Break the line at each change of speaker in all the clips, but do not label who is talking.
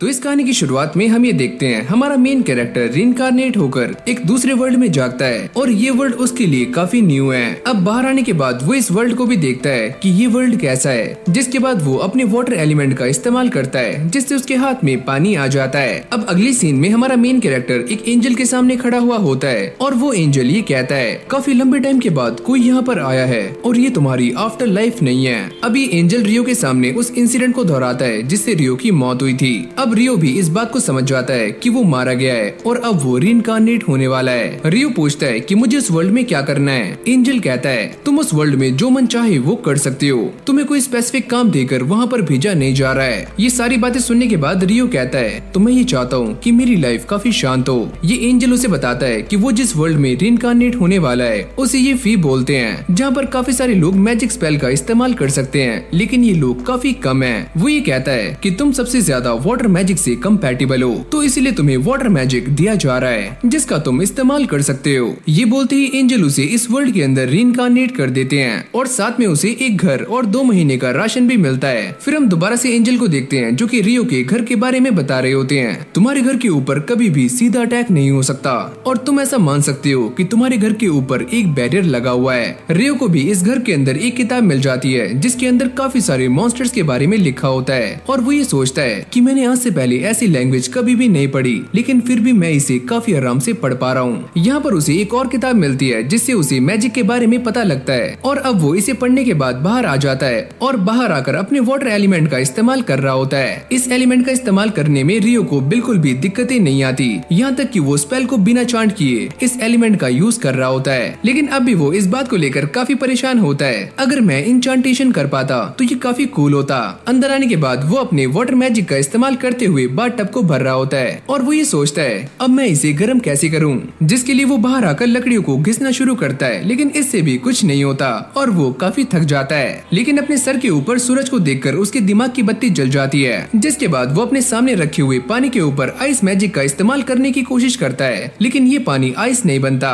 तो इस कहानी की शुरुआत में हम ये देखते हैं हमारा मेन कैरेक्टर रिइंकार्नेट होकर एक दूसरे वर्ल्ड में जागता है और ये वर्ल्ड उसके लिए काफी न्यू है। अब बाहर आने के बाद वो इस वर्ल्ड को भी देखता है कि ये वर्ल्ड कैसा है, जिसके बाद वो अपने वाटर एलिमेंट का इस्तेमाल करता है जिससे उसके हाथ में पानी आ जाता है। अब अगली सीन में हमारा मेन कैरेक्टर एक एंजल के सामने खड़ा हुआ होता है और वो एंजल ये कहता है काफी लंबे टाइम के बाद कोई यहाँ पर आया है और ये तुम्हारी आफ्टर लाइफ नहीं है। अभी एंजल रियो के सामने उस इंसिडेंट को दोहराता है जिससे रियो की मौत हुई थी। अब रियो भी इस बात को समझ जाता है कि वो मारा गया है और अब वो रिइंकार्नेट होने वाला है। रियो पूछता है कि मुझे उस वर्ल्ड में क्या करना है। एंजल कहता है तुम उस वर्ल्ड में जो मन चाहे वो कर सकते हो, तुम्हें कोई स्पेसिफिक काम देकर वहाँ पर भेजा नहीं जा रहा है। ये सारी बातें सुनने के बाद रियो कहता है तो मैं ये चाहता हूँ कि मेरी लाइफ काफी शांत हो। ये एंजल उसे बताता है कि वो जिस वर्ल्ड में रिइंकार्नेट होने वाला है उसे ये फी बोलते हैं, जहाँ पर काफी सारे लोग मैजिक स्पेल का इस्तेमाल कर सकते हैं लेकिन ये लोग काफी कम है। वो ये कहता है कि तुम सबसे ज्यादा वाटर मैजिक से कंपैटिबल हो तो इसलिए तुम्हें वाटर मैजिक दिया जा रहा है जिसका तुम इस्तेमाल कर सकते हो। ये बोलते ही एंजल उसे इस वर्ल्ड के अंदर रिइंकार्नेट कर देते हैं और साथ में उसे एक घर और 2 महीने का राशन भी मिलता है। फिर हम दोबारा से एंजल को देखते हैं जो कि रियो के घर के बारे में बता रहे होते हैं। तुम्हारे घर के ऊपर कभी भी सीधा अटैक नहीं हो सकता और तुम ऐसा मान सकते हो कि तुम्हारे घर के ऊपर एक बैरियर लगा हुआ है। रियो को भी इस घर के अंदर एक किताब मिल जाती है जिसके अंदर काफी सारे मॉन्स्टर्स के बारे में लिखा होता है और वो ये सोचता है कि मैंने आज से पहले ऐसी लैंग्वेज कभी भी नहीं पढ़ी लेकिन फिर भी मैं इसे काफी आराम से पढ़ पा रहा हूँ। यहाँ पर उसे एक और किताब मिलती है जिससे उसे मैजिक के बारे में पता लगता है और अब वो इसे पढ़ने के बाद बाहर आ जाता है और बाहर आकर अपने वाटर एलिमेंट का इस्तेमाल कर रहा होता है। इस एलिमेंट का इस्तेमाल करने में रियो को बिल्कुल भी दिक्कतें नहीं आती, यहाँ तक कि वो स्पेल को बिना चांट किए इस एलिमेंट का यूज कर रहा होता है। लेकिन अब भी वो इस बात को लेकर काफी परेशान होता है, अगर मैं इंचांटेशन कर पाता तो ये काफी कूल होता। अंदर आने के बाद वो अपने वाटर मैजिक का इस्तेमाल करते हुए बाथ टब को भर रहा होता है और वो ये सोचता है अब मैं इसे गर्म कैसे करूं, जिसके लिए वो बाहर आकर लकड़ियों को घिसना शुरू करता है लेकिन इससे भी कुछ नहीं होता और वो काफी थक जाता है। लेकिन अपने सर के ऊपर सूरज को देखकर उसके दिमाग की बत्ती जल जाती है, जिसके बाद वो अपने सामने रखे हुए पानी के ऊपर आइस मैजिक का इस्तेमाल करने की कोशिश करता है लेकिन ये पानी आइस नहीं बनता।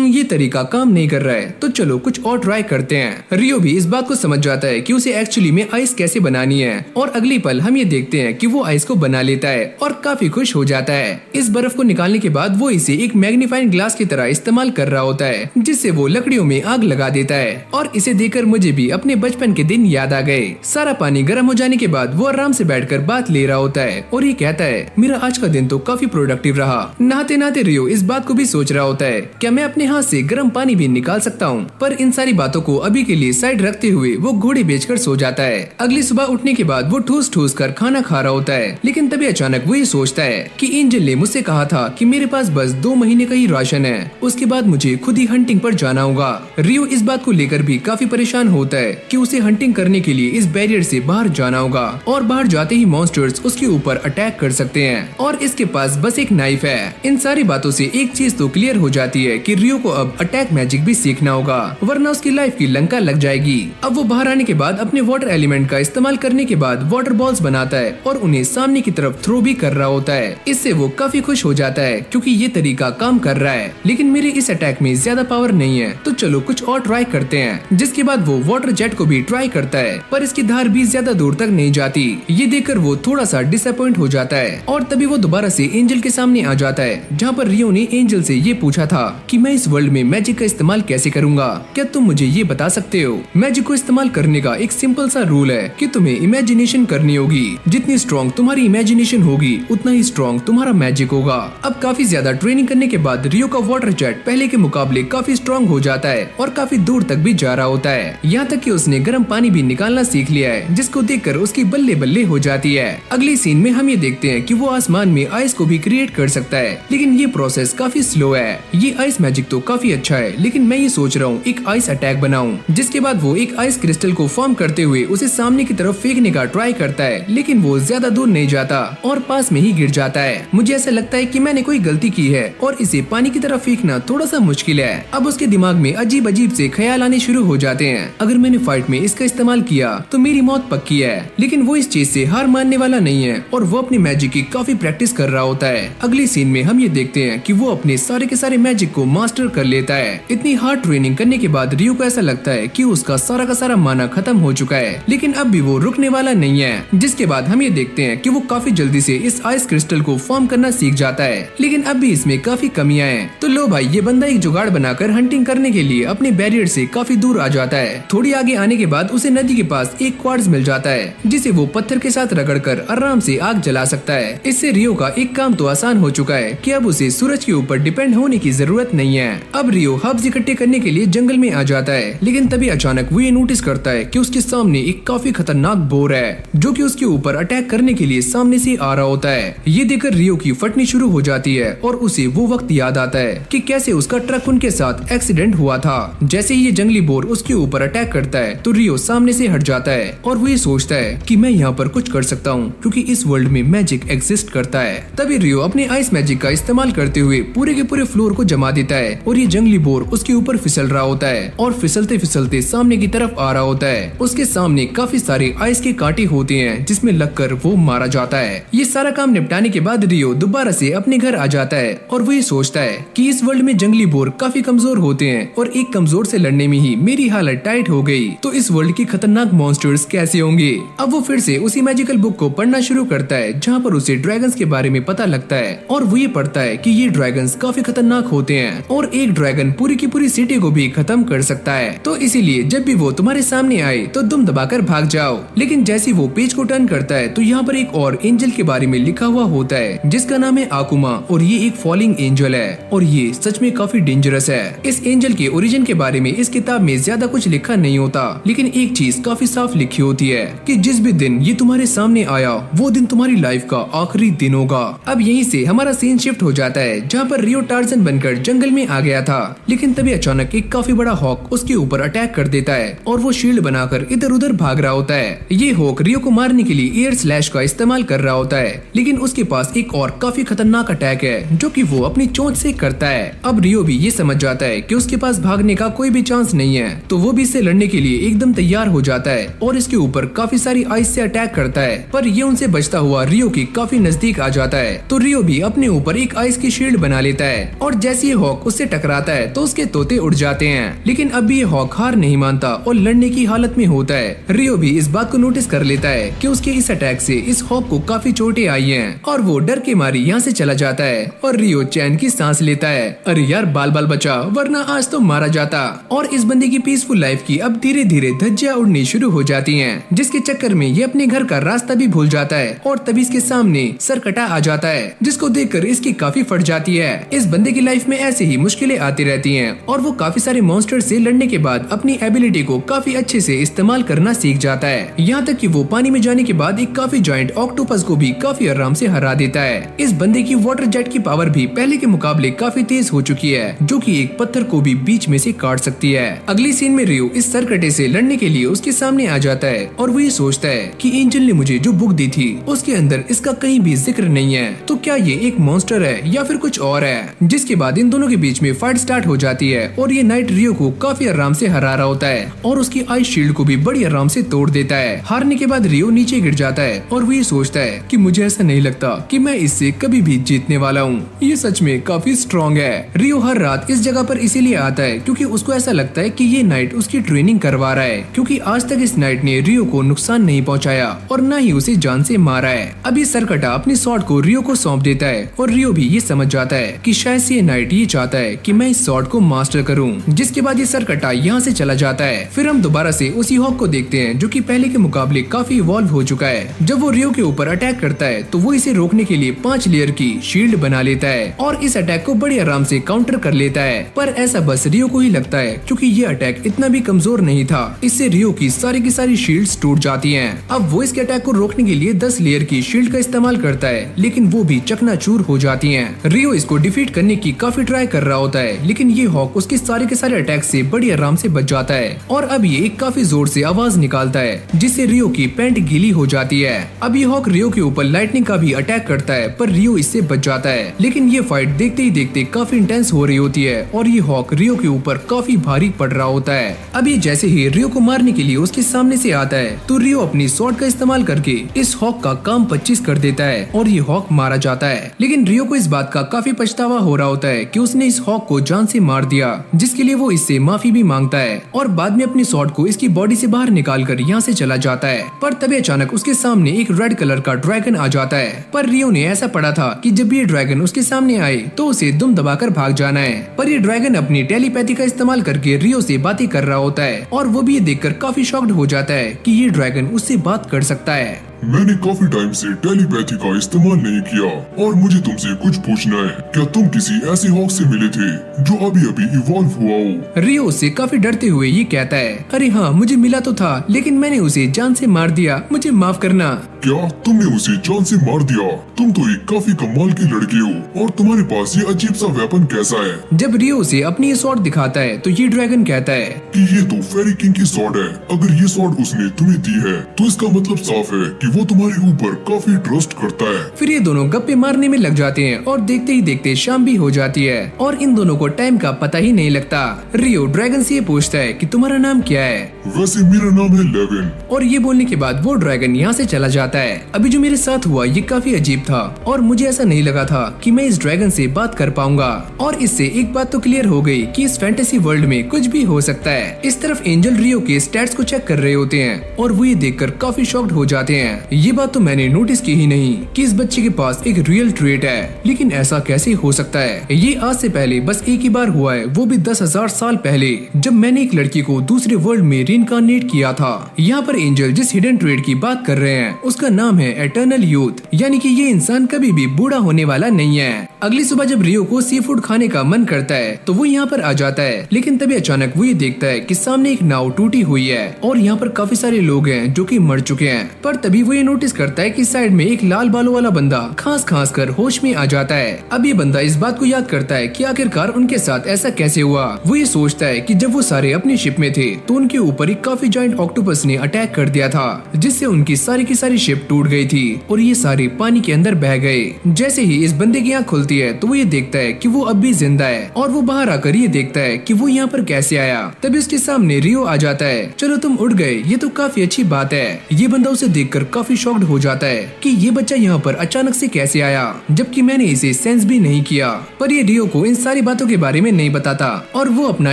ये तरीका काम नहीं कर रहा है तो चलो कुछ और ट्राई करते हैं। रियो भी इस बात को समझ जाता है कि उसे एक्चुअली में आइस कैसे बनानी है और अगली पल हम ये देखते हैं कि वो आइस को बना लेता है और काफी खुश हो जाता है। इस बर्फ को निकालने के बाद वो इसे एक मैग्नीफाइंग ग्लास की तरह इस्तेमाल कर रहा होता है जिससे वो लकड़ियों में आग लगा देता है और इसे देखकर मुझे भी अपने बचपन के दिन याद आ गए। सारा पानी गर्म हो जाने के बाद वो आराम से बैठकर बात ले रहा होता है और ये कहता है मेरा आज का दिन तो काफी प्रोडक्टिव रहा। नहाते नहाते रियो इस बात को भी सोच रहा होता है क्या मैं अपने हाथ से गर्म पानी भी निकाल सकता हूँ, पर इन सारी बातों को अभी के लिए साइड रखते हुए वो घोड़े बेचकर सो जाता है। अगली सुबह उठने के बाद वो ठूस ठूस कर खाना खा रहा होता है लेकिन तभी अचानक वो ये सोचता है कि एंजल ने मुझसे कहा था कि मेरे पास बस 2 महीने का ही राशन है, उसके बाद मुझे खुद ही हंटिंग पर जाना होगा। रियो इस बात को लेकर भी काफी परेशान होता है कि उसे हंटिंग करने के लिए इस बैरियर से बाहर जाना होगा और बाहर जाते ही मॉन्स्टर्स उसके ऊपर अटैक कर सकते हैं और इसके पास बस एक नाइफ है। इन सारी बातों से एक चीज तो क्लियर हो जाती है कि रियो को अब अटैक मैजिक भी सीखना होगा वरना उसकी लाइफ की लंका लग जाएगी। अब वो बाहर आने के बाद अपने वाटर एलिमेंट का इस्तेमाल करने के बाद वाटर बॉल्स बनाता है और उन्हें सामने की तरफ थ्रो भी कर रहा होता है। इससे वो काफी खुश हो जाता है क्योंकि ये तरीका काम कर रहा है लेकिन मेरे इस अटैक में ज्यादा पावर नहीं है तो चलो कुछ और ट्राई करते हैं। जिसके बाद वो वाटर जेट को भी ट्राई करता है पर इसकी धार भी ज्यादा दूर तक नहीं जाती। ये देखकर वो थोड़ा सा डिसअपॉइंट हो जाता है और तभी वो दोबारा से एंजल के सामने आ जाता है जहाँ पर रियो ने एंजल से ये पूछा था कि मैं इस वर्ल्ड में मैजिक का इस्तेमाल कैसे करूंगा, क्या तुम मुझे ये बता सकते हो। मैजिक को इस्तेमाल करने का एक सिंपल सा रूल है कि तुम्हें इमेजिनेशन करनी होगी, जितनी स्ट्रॉन्ग तुम्हारी इमेजिनेशन होगी उतना ही स्ट्रॉन्ग तुम्हारा मैजिक होगा। अब काफी ज्यादा ट्रेनिंग करने के बाद रियो का वाटर जेट पहले के मुकाबले काफी स्ट्रॉन्ग हो जाता है और काफी दूर तक भी जा रहा होता है, यहाँ तक कि उसने गर्म पानी भी निकालना सीख लिया है जिसको देखकर उसकी बल्ले बल्ले हो जाती है। अगली सीन में हम ये देखते हैं कि वो आसमान में आइस को भी क्रिएट कर सकता है लेकिन ये प्रोसेस काफी स्लो है। ये आइस मैजिक तो काफी अच्छा है लेकिन मैं ये सोच रहा हूँ एक आइस अटैक बनाऊं। जिसके बाद वो एक आइस क्रिस्टल को फॉर्म करते हुए उसे सामने की तरफ फेंकने का ट्राई करता है लेकिन वो ज्यादा दूर नहीं जाता और पास में ही गिर जाता है। मुझे ऐसा लगता है कि मैंने कोई गलती की है और इसे पानी की तरफ फेंकना थोड़ा सा मुश्किल है। अब उसके दिमाग में अजीब अजीब से ख्याल आने शुरू हो जाते हैं, अगर मैंने फाइट में इसका इस्तेमाल किया तो मेरी मौत पक्की है। लेकिन वो इस चीज से हार मानने वाला नहीं है और वो अपनी मैजिक की काफी प्रैक्टिस कर रहा होता है। अगली सीन में हम ये देखते हैं कि वो अपने सारे के सारे मैजिक को मास्टर कर लेता है। इतनी हार्ड ट्रेनिंग करने के बाद रियो को ऐसा लगता है कि उसका सारा का सारा माना खत्म हो चुका है लेकिन अब भी वो रुकने वाला नहीं है। जिसके बाद हम ये देखते हैं कि वो काफी जल्दी से इस आइस क्रिस्टल को फॉर्म करना सीख जाता है, लेकिन अब भी इसमें काफी कमियां हैं। तो लो भाई, ये बंदा एक जुगाड़ बनाकर हंटिंग करने के लिए अपने बैरियर से काफी दूर आ जाता है। थोड़ी आगे आने के बाद उसे नदी के पास एक क्वार्ट्ज मिल जाता है, जिसे वो पत्थर के साथ रगड़कर आराम से आग जला सकता है। इससे रियो का एक काम तो आसान हो चुका है कि अब उसे सूरज के ऊपर डिपेंड होने की जरूरत नहीं है। अब रियो हर्ब्स इकट्ठे करने के लिए जंगल में आ जाता है, लेकिन तभी अचानक वो ये नोटिस करता है कि उसके सामने एक काफी खतरनाक बोर है, जो कि उसके ऊपर अटैक करने के लिए सामने से आ रहा होता है। ये देखकर रियो की फटनी शुरू हो जाती है और उसे वो वक्त याद आता है कि कैसे उसका ट्रक उनके साथ एक्सीडेंट हुआ था। जैसे ही ये जंगली बोर उसके ऊपर अटैक करता है तो रियो सामने से हट जाता है और वो ये सोचता है कि मैं यहाँ पर कुछ कर सकता हूँ, क्योंकि इस वर्ल्ड में मैजिक एग्जिस्ट करता है। तभी रियो अपने आइस मैजिक का इस्तेमाल करते हुए पूरे के पूरे फ्लोर को जमा देता है और ये जंगली बोर उसके ऊपर फिसल रहा होता है और फिसलते फिसलते सामने की तरफ आ रहा होता है। उसके सामने काफी सारे आइस के कांटे होते हैं जिसमें लगकर वो मारा जाता है। ये सारा काम निपटाने के बाद रियो दोबारा से अपने घर आ जाता है और वो ये सोचता है कि इस वर्ल्ड में जंगली बोर काफी कमजोर होते हैं और एक कमजोर से लड़ने में ही मेरी हालत टाइट हो गई, तो इस वर्ल्ड के खतरनाक मॉन्स्टर्स कैसे होंगे। अब वो फिर से उसी मैजिकल बुक को पढ़ना शुरू करता है जहाँ पर उसे ड्रैगन्स के बारे में पता लगता है और वो ये पढ़ता है कि ये ड्रैगन्स काफी खतरनाक होते हैं और एक ड्रैगन पूरी की पूरी सिटी को भी खत्म कर सकता है। तो इसीलिए जब भी वो तुम्हारे सामने आए तो दुम दबाकर भाग जाओ। लेकिन जैसे वो पेज को टर्न करता है तो यहाँ पर एक और एंजल के बारे में लिखा हुआ होता है जिसका नाम है आकुमा और ये एक फॉलिंग एंजल है और ये सच में काफी डेंजरस है। इस एंजल के ओरिजिन के बारे में इस किताब में ज्यादा कुछ लिखा नहीं होता, लेकिन एक चीज काफी साफ लिखी होती है कि जिस भी दिन ये तुम्हारे सामने आया वो दिन तुम्हारी लाइफ का आखिरी दिन होगा। अब यहीं से हमारा सीन शिफ्ट हो जाता है जहाँ पर रियो टार्जन बनकर जंगल में आ गया था, लेकिन तभी अचानक एक काफी बड़ा हॉक उसके ऊपर अटैक कर देता है और वो शील्ड बनाकर इधर उधर भाग रहा होता है। ये हॉक रियो को मारने के लिए एयर स्लैश का इस्तेमाल कर रहा होता है, लेकिन उसके पास एक और काफी खतरनाक अटैक है जो कि वो अपनी चोंच से करता है। अब रियो भी ये समझ जाता है कि उसके पास भागने का कोई भी चांस नहीं है, तो वो भी इससे लड़ने के लिए एकदम तैयार हो जाता है और इसके ऊपर काफी सारी आइस से अटैक करता है, पर ये उनसे बचता हुआ रियो की काफी नजदीक आ जाता है। तो रियो भी अपने ऊपर एक आइस की शील्ड बना लेता है और जैसे ये हॉक उससे टकराता है तो उसके तोते उड़ जाते हैं, लेकिन अब भी ये हॉक हार नहीं मानता और लड़ने की हालत में होता है। रियो भी इस बात को नोटिस कर लेता है कि उसके इस अटैक से इस हॉक को काफी चोटें आई हैं और वो डर के मारे यहाँ से चला जाता है और रियो चैन की सांस लेता है। अरे यार, बाल बाल बचा, वरना आज तो मारा जाता। और इस बंदे की पीसफुल लाइफ की अब धीरे धीरे धज्जियां उड़नी शुरू हो जाती हैं, जिसके चक्कर में ये अपने घर का रास्ता भी भूल जाता है और तभी इसके सामने सरकटा आ जाता है, जिसको देखकर इसकी काफी फट जाती है। इस बंदे की लाइफ में ऐसे ही मुश्किलें आती रहती हैं और वो काफी सारे मॉन्स्टर से लड़ने के बाद अपनी एबिलिटी को काफी अच्छे से इस्तेमाल करना सीख जाता है, यहाँ तक कि वो पानी में जाने के बाद एक काफी जॉइंट ऑक्टोपस को भी काफी आराम से हरा देता है। इस बंदे की वाटर जेट की पावर भी पहले के मुकाबले काफी तेज हो चुकी है, जो कि एक पत्थर को भी बीच में से काट सकती है। अगली सीन में रियो इस सरकटे से लड़ने के लिए उसके सामने आ जाता है और वो ये सोचता है कि एंजल ने मुझे जो बुक दी थी उसके अंदर इसका कहीं भी जिक्र नहीं है, तो क्या ये एक मॉन्स्टर है या फिर कुछ और है। जिसके बाद इन दोनों के बीच में फाइट स्टार्ट हो जाती है और ये नाइट रियो को काफी आराम से हरा रहा होता है और उसकी आइस शील्ड को भी बड़ी आराम से तोड़ देता है। हारने के बाद रियो नीचे गिर जाता है और वो ये सोचता है कि मुझे ऐसा नहीं लगता कि मैं इससे कभी भी जीतने वाला हूँ, ये सच में काफी स्ट्रॉन्ग है। रियो हर रात इस जगह पर इसीलिए आता है क्योंकि उसको ऐसा लगता है कि ये नाइट उसकी ट्रेनिंग करवा रहा है, क्योंकि आज तक इस नाइट ने रियो को नुकसान नहीं पहुंचाया और न ही उसे जान से मारा है। अभी सरकटा अपनी स्वॉर्ड को रियो को सौंप देता है और रियो भी ये समझ जाता है कि शायद से ये नाइट ये चाहता है कि मैं इस स्वॉर्ड को मास्टर करूं। जिसके बाद ये सरकटा यहाँ से चला जाता है। फिर हम दोबारा से उसी हॉक को देखते हैं जो कि पहले के मुकाबले काफी इवॉल्व हो चुका है। जब वो रियो के ऊपर अटैक करता है तो वो इसे रोकने के लिए 5 लेयर की शील्ड बना लेता है और इस अटैक को बड़ी आराम से काउंटर कर लेता है, पर ऐसा बस रियो को ही लगता है क्योंकि ये अटैक इतना भी कमजोर नहीं था। इससे रियो की सारी शील्ड्स टूट जाती हैं। अब वो इसके अटैक को रोकने के लिए 10 लेयर की शील्ड का इस्तेमाल करता है, लेकिन वो भी चकनाचूर हो जाती हैं। रियो इसको डिफीट करने की काफी ट्राई कर रहा होता है, लेकिन ये हॉक उसके सारे के सारे अटैक से बड़ी आराम से बच जाता है और अब ये एक काफी जोर से आवाज निकालता है जिससे रियो की पैंट गीली हो जाती है। अब ये हॉक रियो के ऊपर लाइटनिंग का भी अटैक करता है, पर रियो इससे बच जाता है। लेकिन ये फाइट देखते ही देखते काफी इंटेंस हो रही होती है और ये हॉक रियो के ऊपर काफी भारी पड़ रहा होता है। अब ये जैसे ही रियो को मारने के लिए उसके सामने से आता है तो रियो अपनी स्वॉर्ड का इस्तेमाल करके इस हॉक का काम 25 कर देता है और ये हॉक मारा जाता है। लेकिन रियो को इस बात का काफी पछतावा हो रहा होता है कि उसने इस हॉक को जान से मार दिया, जिसके लिए वो इससे माफी भी मांगता है और बाद में अपनी स्वॉर्ड को इसकी बॉडी से बाहर निकाल कर यहाँ से चला जाता है। पर तभी अचानक उसके सामने एक रेड कलर कलर का ड्रैगन आ जाता है। पर रियो ने ऐसा पढ़ा था कि जब ये ड्रैगन उसके सामने आए तो उसे दुम दबाकर भाग जाना है। पर ये ड्रैगन अपनी टेलीपैथी का इस्तेमाल करके रियो से बातें कर रहा होता है और वो भी ये देखकर काफी शॉक्ड हो जाता है कि ये ड्रैगन उससे बात कर सकता है।
मैंने काफी टाइम से टेलीपैथी का इस्तेमाल नहीं किया और मुझे तुमसे कुछ पूछना है। क्या तुम किसी ऐसे हॉक से मिले थे जो अभी अभी इवॉल्व हुआ हो?
रियो उससे काफी डरते हुए ये कहता है, अरे हाँ मुझे मिला तो था, लेकिन मैंने उसे जान से मार दिया, मुझे माफ करना।
क्या तुमने उसे जान से मार दिया? तुम तो एक काफी कमाल की लड़की हो और तुम्हारे पास ये अजीब सा वेपन कैसा है?
जब रियो उसे अपनी ये स्वॉर्ड दिखाता है तो ये ड्रैगन कहता है
कि ये तो फेरी किंग की स्वॉर्ड है। अगर ये स्वॉर्ड उसने तुम्हें दी है तो इसका मतलब साफ है कि वो तुम्हारे ऊपर काफी ट्रस्ट करता है।
फिर ये दोनों गप्पे मारने में लग जाते हैं और देखते ही देखते शाम भी हो जाती है और इन दोनों को टाइम का पता ही नहीं लगता। रियो ड्रैगन से ये पूछता है कि तुम्हारा नाम क्या है?
वैसे मेरा नाम है लेविन।
और ये बोलने के बाद वो ड्रैगन यहाँ से चला जाता है। अभी जो मेरे साथ हुआ ये काफी अजीब था और मुझे ऐसा नहीं लगा था कि मैं इस ड्रैगन से बात कर पाऊंगा। और इससे एक बात तो क्लियर हो गई कि इस फैंटेसी वर्ल्ड में कुछ भी हो सकता है। इस तरफ एंजल रियो के स्टैट्स को चेक कर रहे होते हैं और वो ये देखकर काफी शॉक्ड हो जाते हैं। ये बात तो मैंने नोटिस की ही नहीं कि इस बच्चे के पास एक रियल ट्रेट है, लेकिन ऐसा कैसे हो सकता है? ये आज से पहले बस एक ही बार हुआ है, वो भी 10,000 साल पहले, जब मैंने एक लड़की को दूसरे वर्ल्ड में रीइंकार्नेट किया था। यहाँ पर एंजल जिस हिडन ट्रेट की बात कर रहे हैं उसका नाम है एटर्नल यूथ, यानी कि ये इंसान कभी भी बूढ़ा होने वाला नहीं है। अगली सुबह जब रियो को सी फूड खाने का मन करता है तो वो यहाँ पर आ जाता है, लेकिन तभी अचानक वो ये देखता है कि सामने एक नाव टूटी हुई है और यहाँ पर काफी सारे लोग हैं जो कि मर चुके हैं। पर तभी वो ये नोटिस करता है कि साइड में एक लाल बालों वाला बंदा खांस खांस कर होश में आ जाता है। अब ये बंदा इस बात को याद करता है कि आखिरकार उनके साथ ऐसा कैसे हुआ। वो ये सोचता है कि जब वो सारे अपनी शिप में थे तो उनके ऊपर एक काफी जायंट ऑक्टोपस ने अटैक कर दिया था, जिससे उनकी सारी की सारी शिप टूट गई थी और ये सारे पानी के अंदर बह गए। जैसे ही इस बंदे की आँख खुलती है तो वो ये देखता है कि वो अब भी जिंदा है और वो बाहर आकर ये देखता है कि वो यहाँ पर कैसे आया। तभी उसके सामने रियो आ जाता है। चलो तुम उड़ गए, ये तो काफी अच्छी बात है। ये बंदा उसे देखकर काफी शॉक्ड हो जाता है कि ये बच्चा यहाँ पर अचानक से कैसे आया, जबकि मैंने इसे सेंस भी नहीं किया। पर ये रियो को इन सारी बातों के बारे में नहीं बताता और वो अपना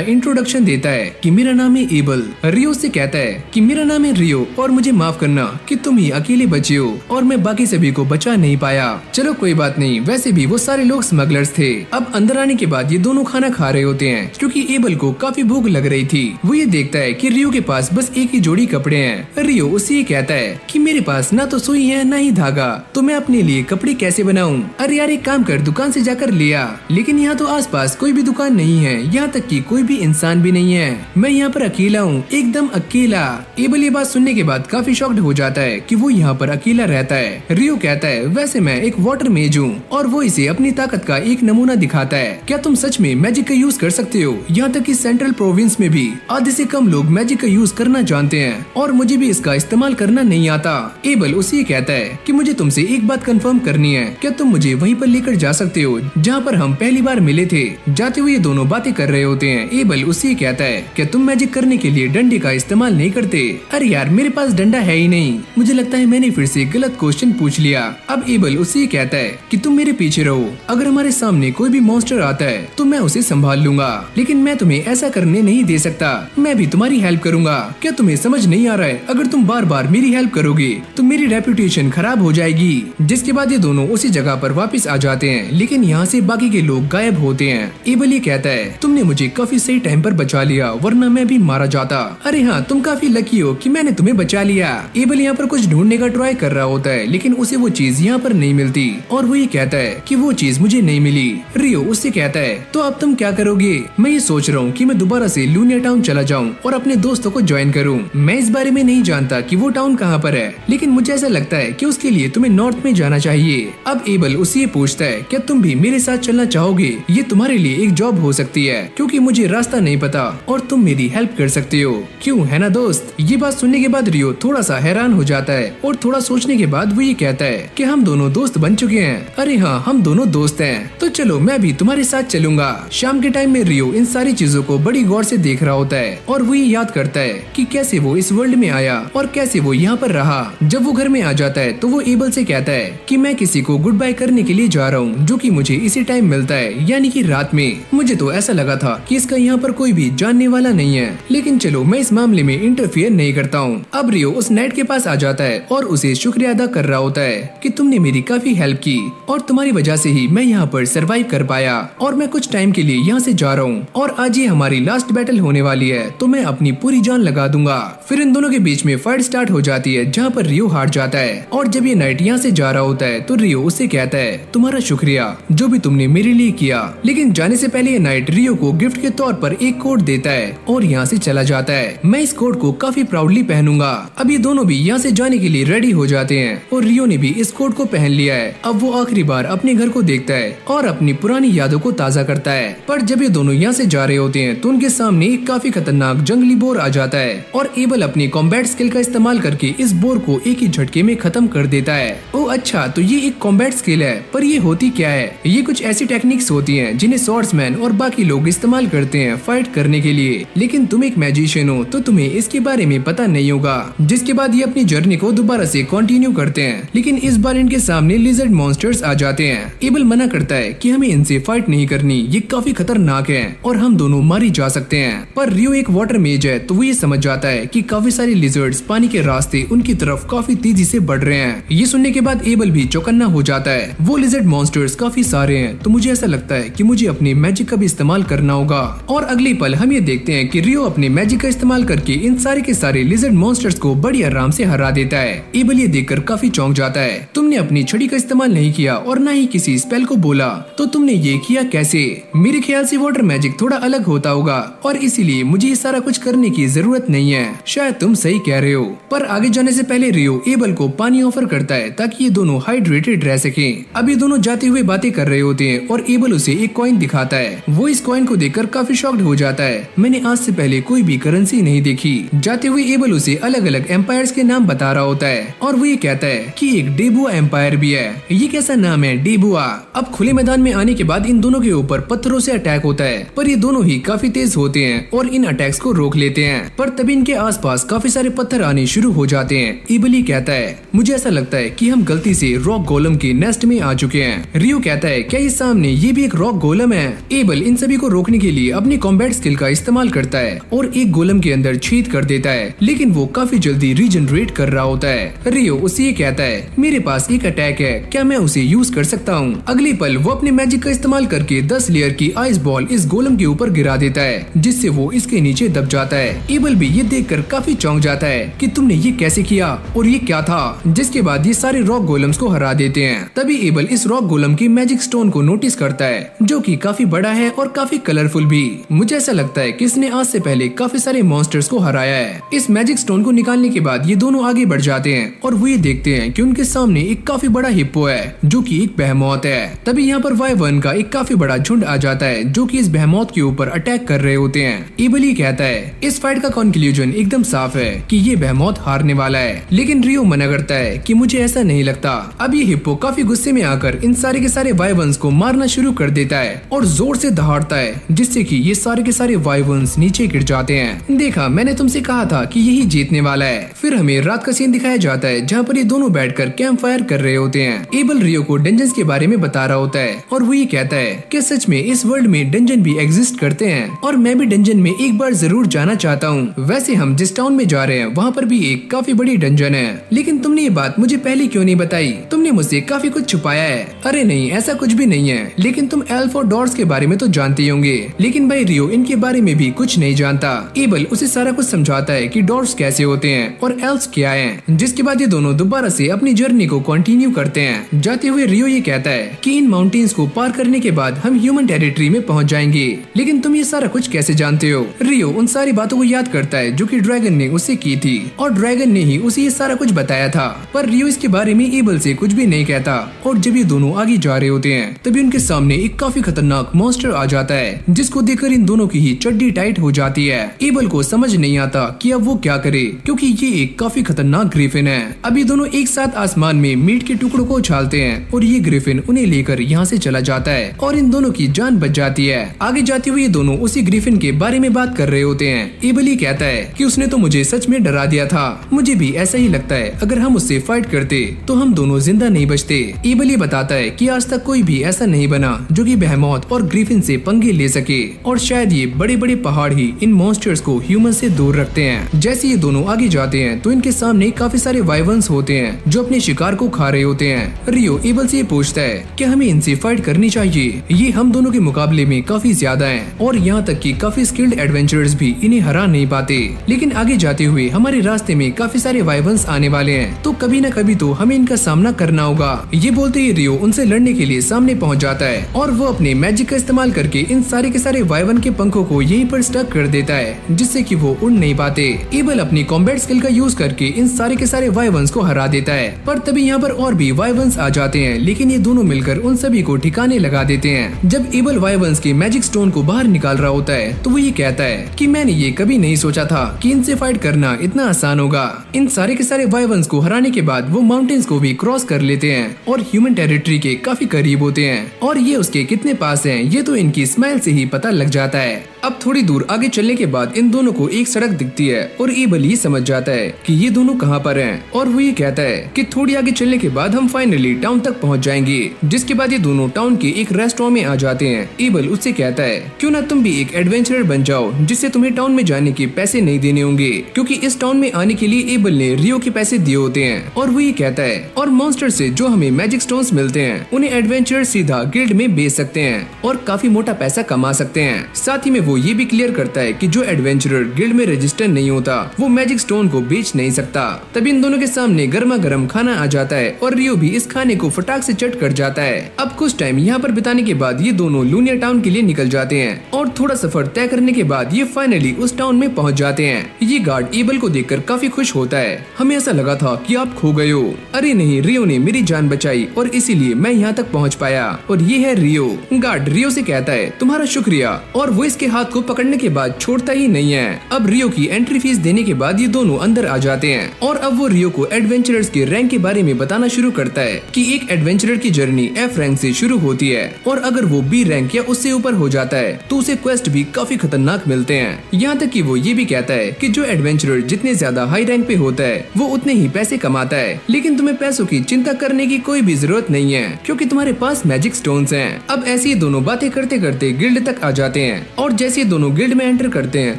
इंट्रोडक्शन देता है कि मेरा नाम है एबल। रियो से कहता है कि मेरा नाम है रियो और मुझे माफ करना कि तुम ही अकेले बचे हो और मैं बाकी सभी को बचा नहीं पाया। चलो कोई बात नहीं, वैसे भी वो सारे लोग स्मगलर्स थे। अब अंदर आने के बाद ये दोनों खाना खा रहे होते हैं क्योंकि एबल को काफी भूख लग रही थी। वो ये देखता है कि रियो के पास बस एक ही जोड़ी कपड़े हैं। रियो उससे ये कहता है कि मेरे पास ना तो सुई है ना ही धागा, तो मैं अपने लिए कपड़े कैसे बनाऊं? अरे यार एक काम कर, दुकान से जाकर ले आ। लेकिन यहाँ तो आसपास कोई भी दुकान नहीं है, यहाँ तक कि कोई भी इंसान भी नहीं है। मैं यहाँ पर अकेला हूँ, एकदम अकेला। एबल ये बात सुनने के बाद काफी शॉक्ड हो जाता है कि वो यहाँ पर अकेला रहता है। रियो कहता है वैसे मैं एक वाटर मेज हूँ और वो इसे अपनी ताकत का एक नमूना दिखाता है। क्या तुम सच में मैजिक का यूज कर सकते हो? यहाँ तक कि सेंट्रल प्रोविंस में भी आधे से कम लोग मैजिक का यूज करना जानते हैं और मुझे भी इसका इस्तेमाल करना नहीं आता। एबल उसे कहता है कि मुझे तुमसे एक बात कंफर्म करनी है, क्या तुम मुझे वहीं पर लेकर जा सकते हो जहाँ पर हम पहली बार मिले थे? जाते हुए ये दोनों बातें कर रहे होते हैं। एबल उसे कहता है क्या तुम मैजिक करने के लिए डंडे का इस्तेमाल नहीं करते? अरे यार मेरे पास डंडा है ही नहीं। मुझे लगता है मैंने फिर से गलत क्वेश्चन पूछ लिया। अब एबल उसे कहता है कि तुम मेरे पीछे रहो, अगर हमारे सामने कोई भी मॉन्स्टर आता है तो मैं उसे संभाल लूंगा, लेकिन मैं तुम्हें ऐसा करने नहीं दे सकता। मैं भी तुम्हारी हेल्प करूंगा। क्या तुम्हें समझ नहीं आ रहा है? अगर तुम बार बार मेरी हेल्प करोगे तो मेरी रेपुटेशन खराब हो जाएगी। जिसके बाद ये दोनों उसी जगह पर वापस आ जाते हैं, लेकिन यहाँ से बाकी के लोग गायब होते हैं। एबल ये कहता है तुमने मुझे काफी सही टाइम पर बचा लिया, वरना मैं भी मारा जाता। अरे हाँ तुम काफी लकी हो कि मैंने तुम्हें बचा लिया। एबल यहाँ पर कुछ ढूंढने का ट्राई कर रहा होता है, लेकिन उसे वो चीज यहाँ पर नहीं मिलती और वो ये कहता है कि वो चीज मुझे नहीं मिली। रियो उससे कहता है तो अब तुम क्या करोगे? मैं ये सोच रहा हूँ कि मैं दोबारा से लूनिया टाउन चला जाऊँ और अपने दोस्तों को ज्वाइन करूँ। मैं इस बारे में नहीं जानता कि वो टाउन कहाँ पर है, लेकिन मुझे ऐसा लगता है कि उसके लिए तुम्हें नॉर्थ में जाना चाहिए। अब एबल उससे पूछता है क्या तुम भी मेरे साथ चलना चाहोगे? ये तुम्हारे लिए एक जॉब हो सकती है क्योंकि मुझे रास्ता नहीं पता और तुम मेरी हेल्प कर सकते हो। क्यों है ना दोस्त? ये बात सुनने के बाद रियो थोड़ा सा हैरान हो जाता है और थोड़ा सोचने के बाद वो ये कहता है कि हम दोनों दोस्त बन चुके हैं। अरे हाँ हम दोनों दोस्त दोस्त हैं, तो चलो मैं भी तुम्हारे साथ चलूंगा। शाम के टाइम में रियो इन सारी चीजों को बड़ी गौर से देख रहा होता है और वो ये याद करता है कि कैसे वो इस वर्ल्ड में आया और कैसे वो यहाँ पर रहा। जब वो घर में आ जाता है तो वो एबल से कहता है कि मैं किसी को गुड बाय करने के लिए जा रहा हूँ, जो कि मुझे इसी टाइम मिलता है, यानी कि रात में। मुझे तो ऐसा लगा था कि इसका यहाँ पर कोई भी जानने वाला नहीं है, लेकिन चलो मैं इस मामले में इंटरफियर नहीं करता हूँ। अब रियो उस नाइट के पास आ जाता है और उसे शुक्रिया अदा कर रहा होता है कि तुमने मेरी काफी हेल्प की और तुम्हारी वजह से ही मैं यहाँ पर सरवाइव कर पाया और मैं कुछ टाइम के लिए यहाँ से जा रहा हूँ और आज ये हमारी लास्ट बैटल होने वाली है, तो मैं अपनी पूरी जान लगा दूंगा। फिर इन दोनों के बीच में फाइट स्टार्ट हो जाती है जहाँ पर रियो हार जाता है और जब ये नाइट यहाँ से जा रहा होता है तो रियो उससे कहता है तुम्हारा शुक्रिया जो भी तुमने मेरे लिए किया। लेकिन जाने से पहले ये नाइट रियो को गिफ्ट के तौर पर एक कोट देता है और यहाँ से चला जाता है। मैं इस कोट को काफी प्राउडली पहनूंगा। अब ये दोनों भी यहाँ से जाने के लिए रेडी हो जाते हैं और रियो ने भी इस कोट को पहन लिया है। अब वो आखिरी बार अपने घर को देखता है और अपनी पुरानी यादों को ताजा करता है। पर जब ये दोनों यहाँ से जा रहे होते हैं तो उनके सामने एक काफी खतरनाक जंगली बोर आ जाता है और एबल अपनी कॉम्बैट स्किल का इस्तेमाल करके इस बोर को एक ही झटके में खत्म कर देता है। ओ अच्छा, तो ये एक कॉम्बैट स्किल है, पर ये होती क्या है? ये कुछ ऐसी टेक्निक्स होती हैं जिन्हें स्वॉर्ड्समैन और बाकी लोग इस्तेमाल करते हैं फाइट करने के लिए, लेकिन तुम एक मैजिशियन हो तो तुम्हें इसके बारे में पता नहीं होगा। जिसके बाद ये अपनी जर्नी को दोबारा से कंटिन्यू करते हैं, लेकिन इस बार इनके सामने लिजर्ड मॉन्स्टर्स आ जाते हैं। एबल मना करता है कि हमें इनसे फाइट नहीं करनी, ये काफी खतरनाक है और हम दोनों मारी जा सकते हैं। पर रियो एक वाटर मेज है तो वो ये समझ जाता है कि काफी सारे लिजर्ड्स पानी के रास्ते उनकी तरफ काफी तेजी से बढ़ रहे हैं। ये सुनने के बाद एबल भी चौकन्ना हो जाता है। वो लिजर्ड मॉन्स्टर्स काफी सारे हैं तो मुझे ऐसा लगता है कि मुझे अपने मैजिक का भी इस्तेमाल करना होगा। और अगले पल हम ये देखते हैं कि रियो अपने मैजिक का इस्तेमाल करके इन सारे के सारे लिजर्ड मॉन्स्टर्स को बड़ी आराम से हरा देता है। एबल ये देखकर काफी चौंक जाता है। तुमने अपनी छड़ी का इस्तेमाल नहीं किया और न ही किसी स्पेल को बोला, तो तुमने ये किया कैसे? मेरे ख्याल से वाटर मैजिक थोड़ा अलग होता होगा और इसीलिए मुझे ये सारा कुछ करने की जरूरत नहीं है। शायद तुम सही कह रहे हो। पर आगे जाने से पहले रियो एबल को पानी ऑफर करता है ताकि ये दोनों हाइड्रेटेड रह सकें। अब ये दोनों जाते हुए बातें कर रहे होते हैं और एबल उसे एक कॉइन दिखाता है। वो इस कॉइन को देखकर काफी शॉक्ड हो जाता है। मैंने आज से पहले कोई भी करेंसी नहीं देखी। जाते हुए एबल उसे अलग अलग एम्पायर्स के नाम बता रहा होता है और वो ये कहता है कि एक डेबुआ एम्पायर भी है। ये कैसा नाम है, डेबुआ? अब खुले मैदान में आने के बाद इन दोनों के ऊपर पत्थरों से अटैक होता है, पर ये दोनों ही काफी तेज होते हैं और इन अटैक्स को रोक लेते हैं। पर तभी इनके आसपास काफी सारे पत्थर आने शुरू हो जाते हैं। एबल ही कहता है मुझे ऐसा लगता है कि हम गलती से रॉक गोलम के नेस्ट में आ चुके हैं। रियो कहता है क्या ये सामने ये भी एक रॉक गोलम है? एबल इन सभी को रोकने के लिए अपनी कॉम्बैट स्किल का इस्तेमाल करता है और एक गोलम के अंदर छेद कर देता है, लेकिन वो काफी जल्दी रीजनरेट कर रहा होता है। रियो उसे ये कहता है मेरे पास एक अटैक है, क्या मैं उसे यूज कर सकता हूँ? अगले पल वो अपने मैजिक का इस्तेमाल करके 10 लेयर की आइस बॉल इस गोलम के ऊपर गिरा देता है, जिससे वो इसके नीचे दब जाता है। एबल भी ये देखकर काफी चौंक जाता है कि तुमने ये कैसे किया और ये क्या था? जिसके बाद ये सारे रॉक गोलम्स को हरा देते हैं। तभी एबल इस रॉक गोलम की मैजिक स्टोन को नोटिस करता है, जो कि काफी बड़ा है और काफी कलरफुल भी। मुझे ऐसा लगता है कि इसने आज से पहले काफी सारे मॉन्स्टर्स को हराया है। इस मैजिक स्टोन को निकालने के बाद ये दोनों आगे बढ़ जाते हैं और वो ये देखते हैं कि उनके सामने एक काफी बड़ा हिप्पो है, जो कि एक बेहेमोथ है। तभी यहाँ पर वाइवर्न का एक काफी बड़ा झुंड आ जाता है, जो कि इस बेहेमोथ के ऊपर अटैक कर रहे होते हैं। एबल ही कहता है इस फाइट का कंक्लूजन एकदम साफ है कि ये बेहेमोथ हारने वाला है, लेकिन रियो मना करता है कि मुझे ऐसा नहीं लगता। अब ये हिप्पो काफी गुस्से में आकर इन सारे के सारे वाइवर्न्स को मारना शुरू कर देता है और जोर से दहाड़ता है, जिससे कि ये सारे के सारे वाइवर्न्स नीचे गिर जाते हैं। देखा, मैंने तुमसे कहा था कि यही जीतने वाला है। फिर हमें रात का सीन दिखाया जाता है जहाँ पर ये दोनों बैठकर कैंप फायर कर रहे होते हैं। एबल रियो को डंजन्स के बारे में बता रहा होता है और वो ये कहता है कि सच में इस वर्ल्ड में डंजन भी एग्जिस्ट करते हैं और मैं भी डंजन में एक बार जरूर जाना चाहता हूँ। वैसे हम जिस टाउन में जा रहे हैं वहाँ पर भी एक काफी बड़ी डंजन है, लेकिन तुमने ये बात मुझे पहले क्यों नहीं बताई? तुमने मुझसे काफी कुछ छुपाया है। अरे नहीं, ऐसा कुछ भी नहीं है, लेकिन तुम एल्फ और डॉर्स के बारे में तो जानते ही होंगे, लेकिन भाई रियो इनके बारे में भी कुछ नहीं जानता। एबल उसे सारा कुछ समझाता है कि डॉर्स कैसे होते हैं और एल्फ्स क्या हैं, जिसके बाद ये दोनों दोबारा से अपनी जर्नी को कंटिन्यू करते हैं। जाते हुए रियो ये कहता है कि इन माउंटेन्स को पार करने के बाद हम ह्यूमन टेरिटरी में पहुंच जाएंगे, लेकिन तुम ये सारा कुछ कैसे जानते हो? रियो उन सारी बातों को याद करता है जो कि ड्रैगन ने उससे की थी और ड्रैगन ने ही उसे ये सारा कुछ बताया था, पर रियो इसके बारे में एबल से कुछ भी नहीं कहता। और जब ये दोनों आगे जा रहे होते हैं तभी उनके सामने एक काफी खतरनाक मॉन्स्टर आ जाता है, जिसको देखकर इन दोनों की ही चड्डी टाइट हो जाती है। एबल को समझ नहीं आता कि अब वो क्या करे, क्योंकि ये एक काफी खतरनाक ग्रिफिन है। अब ये दोनों एक साथ आसमान में मीट के टुकड़ों को उछालते हैं और ये ग्रिफिन उन्हें लेकर यहाँ से चला जाता है और इन दोनों की जान बच जाती है। आगे जाते हुए ये दोनों उसी ग्रिफिन के बारे में बात कर रहे होते हैं। एबल ही कहता है कि उसने तो मुझे सच में डरा दिया था, मुझे भी ऐसा ही लगता है, अगर हम उससे फाइट करते तो हम दोनों जिंदा नहीं बचते। एबल ही बताता है कि आज तक कोई भी ऐसा नहीं बना जो कि बेहेमोथ और ग्रिफिन से पंगे ले सके और शायद ये बड़े बड़े पहाड़ ही इन मॉन्स्टर्स को ह्यूमन से दूर रखते हैं। जैसे ये दोनों आगे जाते हैं तो इनके सामने काफी सारे वाइवर्न्स होते हैं जो अपने शिकार को खा रहे होते हैं। रियो एबल से पूछता है कि हमें इनसे फाइट करनी चाहिए, ये हम दोनों के मुकाबले में काफी ज्यादा हैं और यहाँ तक कि काफी स्किल्ड एडवेंचरर्स भी इन्हें हरा नहीं पाते। लेकिन आगे जाते हुए हमारे रास्ते में काफी सारे वाइवर्न्स आने वाले हैं, तो कभी न कभी तो हमें इनका सामना करना होगा। ये बोलते ही रियो उनसे लड़ने के लिए सामने पहुँच जाता है और वो अपने मैजिक का इस्तेमाल करके इन सारे के सारे वाइवर्न के पंखों को यहीं पर स्टक कर देता है, जिससे कि वो उड़ नहीं पाते। एबल अपनी कॉम्बैट स्किल का यूज करके इन सारे के सारे वाइवर्न्स को हरा देता है, पर तभी यहाँ पर और भी वाइवर्न्स आ जाते हैं, लेकिन ये दोनों मिलकर उन सभी को ठिकाने लगा देते हैं। जब एबल वाइवर्न्स के मैजिक स्टोन को बाहर निकाल रहा होता है तो वो ये कहता है कि मैंने ये कभी नहीं सोचा था कि इनसे फाइट करना इतना आसान होगा। इन सारे के सारे वाइवर्न्स को हराने के बाद वो माउंटेन्स को भी क्रॉस कर लेते हैं और ह्यूमन टेरिटरी के काफी करीब होते हैं और ये उसके कितने पास हैं ये तो इनकी स्माइल से ही पता लग जाता है। अब थोड़ी दूर आगे चलने के बाद इन दोनों को एक सड़क दिखती है और एबल ये समझ जाता है कि ये दोनों कहाँ पर हैं और वो ये कहता है कि थोड़ी आगे चलने के बाद हम फाइनली टाउन तक पहुँच जाएंगे। जिसके बाद ये दोनों टाउन के एक रेस्टोरेंट में आ जाते हैं। एबल उससे कहता है क्यों ना तुम भी एक एडवेंचरर बन जाओ जिससे तुम्हें टाउन में जाने के पैसे नहीं देने होंगे, क्योंकि इस टाउन में आने के लिए एबल ने रियो के पैसे दिए होते हैं। और वो ये कहता है और मॉन्स्टर से जो हमें मैजिक स्टोन्स मिलते हैं उन्हें एडवेंचरर सीधा गिल्ड में बेच सकते हैं और काफी मोटा पैसा कमा सकते हैं। साथ ही में वो ये भी क्लियर करता है कि जो एडवेंचरर गिल्ड में रजिस्टर नहीं होता वो मैजिक स्टोन को बेच नहीं सकता। तभी इन दोनों के सामने गर्मा गर्म खाना आ जाता है और रियो भी इस खाने को फटाक से चट कर जाता है। अब कुछ टाइम यहाँ पर बिताने के बाद ये दोनों लूनिया टाउन के लिए निकल जाते हैं और थोड़ा सफर तय करने के बाद ये फाइनली उस टाउन में पहुँच जाते हैं। ये गार्ड एबल को देखकर काफी खुश होता है। हमें ऐसा लगा था कि आप खो गए हो। अरे नहीं, रियो ने मेरी जान बचाई और इसीलिए मैं यहाँ तक पहुँच पाया। और ये है रियो। गार्ड रियो से कहता है तुम्हारा शुक्रिया और वो इसके हाथ को पकड़ने के बाद छोड़ता ही नहीं है। अब रियो की एंट्री फीस देने के बाद ये दोनों अंदर आ जाते हैं और अब वो रियो को एडवेंचरर्स के रैंक के बारे में बताना शुरू करता है कि एक एडवेंचरर की जर्नी F रैंक से शुरू होती है और अगर वो B रैंक या उससे ऊपर हो जाता है तो उसे क्वेस्ट भी काफी खतरनाक मिलते हैं। यहाँ तक कि वो ये भी कहता है कि जो एडवेंचरर जितने ज्यादा हाई रैंक पे होता है वो उतने ही पैसे कमाता है, लेकिन तुम्हें पैसों की चिंता करने की कोई भी जरूरत नहीं है क्योंकि तुम्हारे पास मैजिक स्टोन्स हैं। अब ऐसी दोनों बातें करते करते गिल्ड तक आ जाते हैं और जैसे दोनों गिल्ड में एंटर करते हैं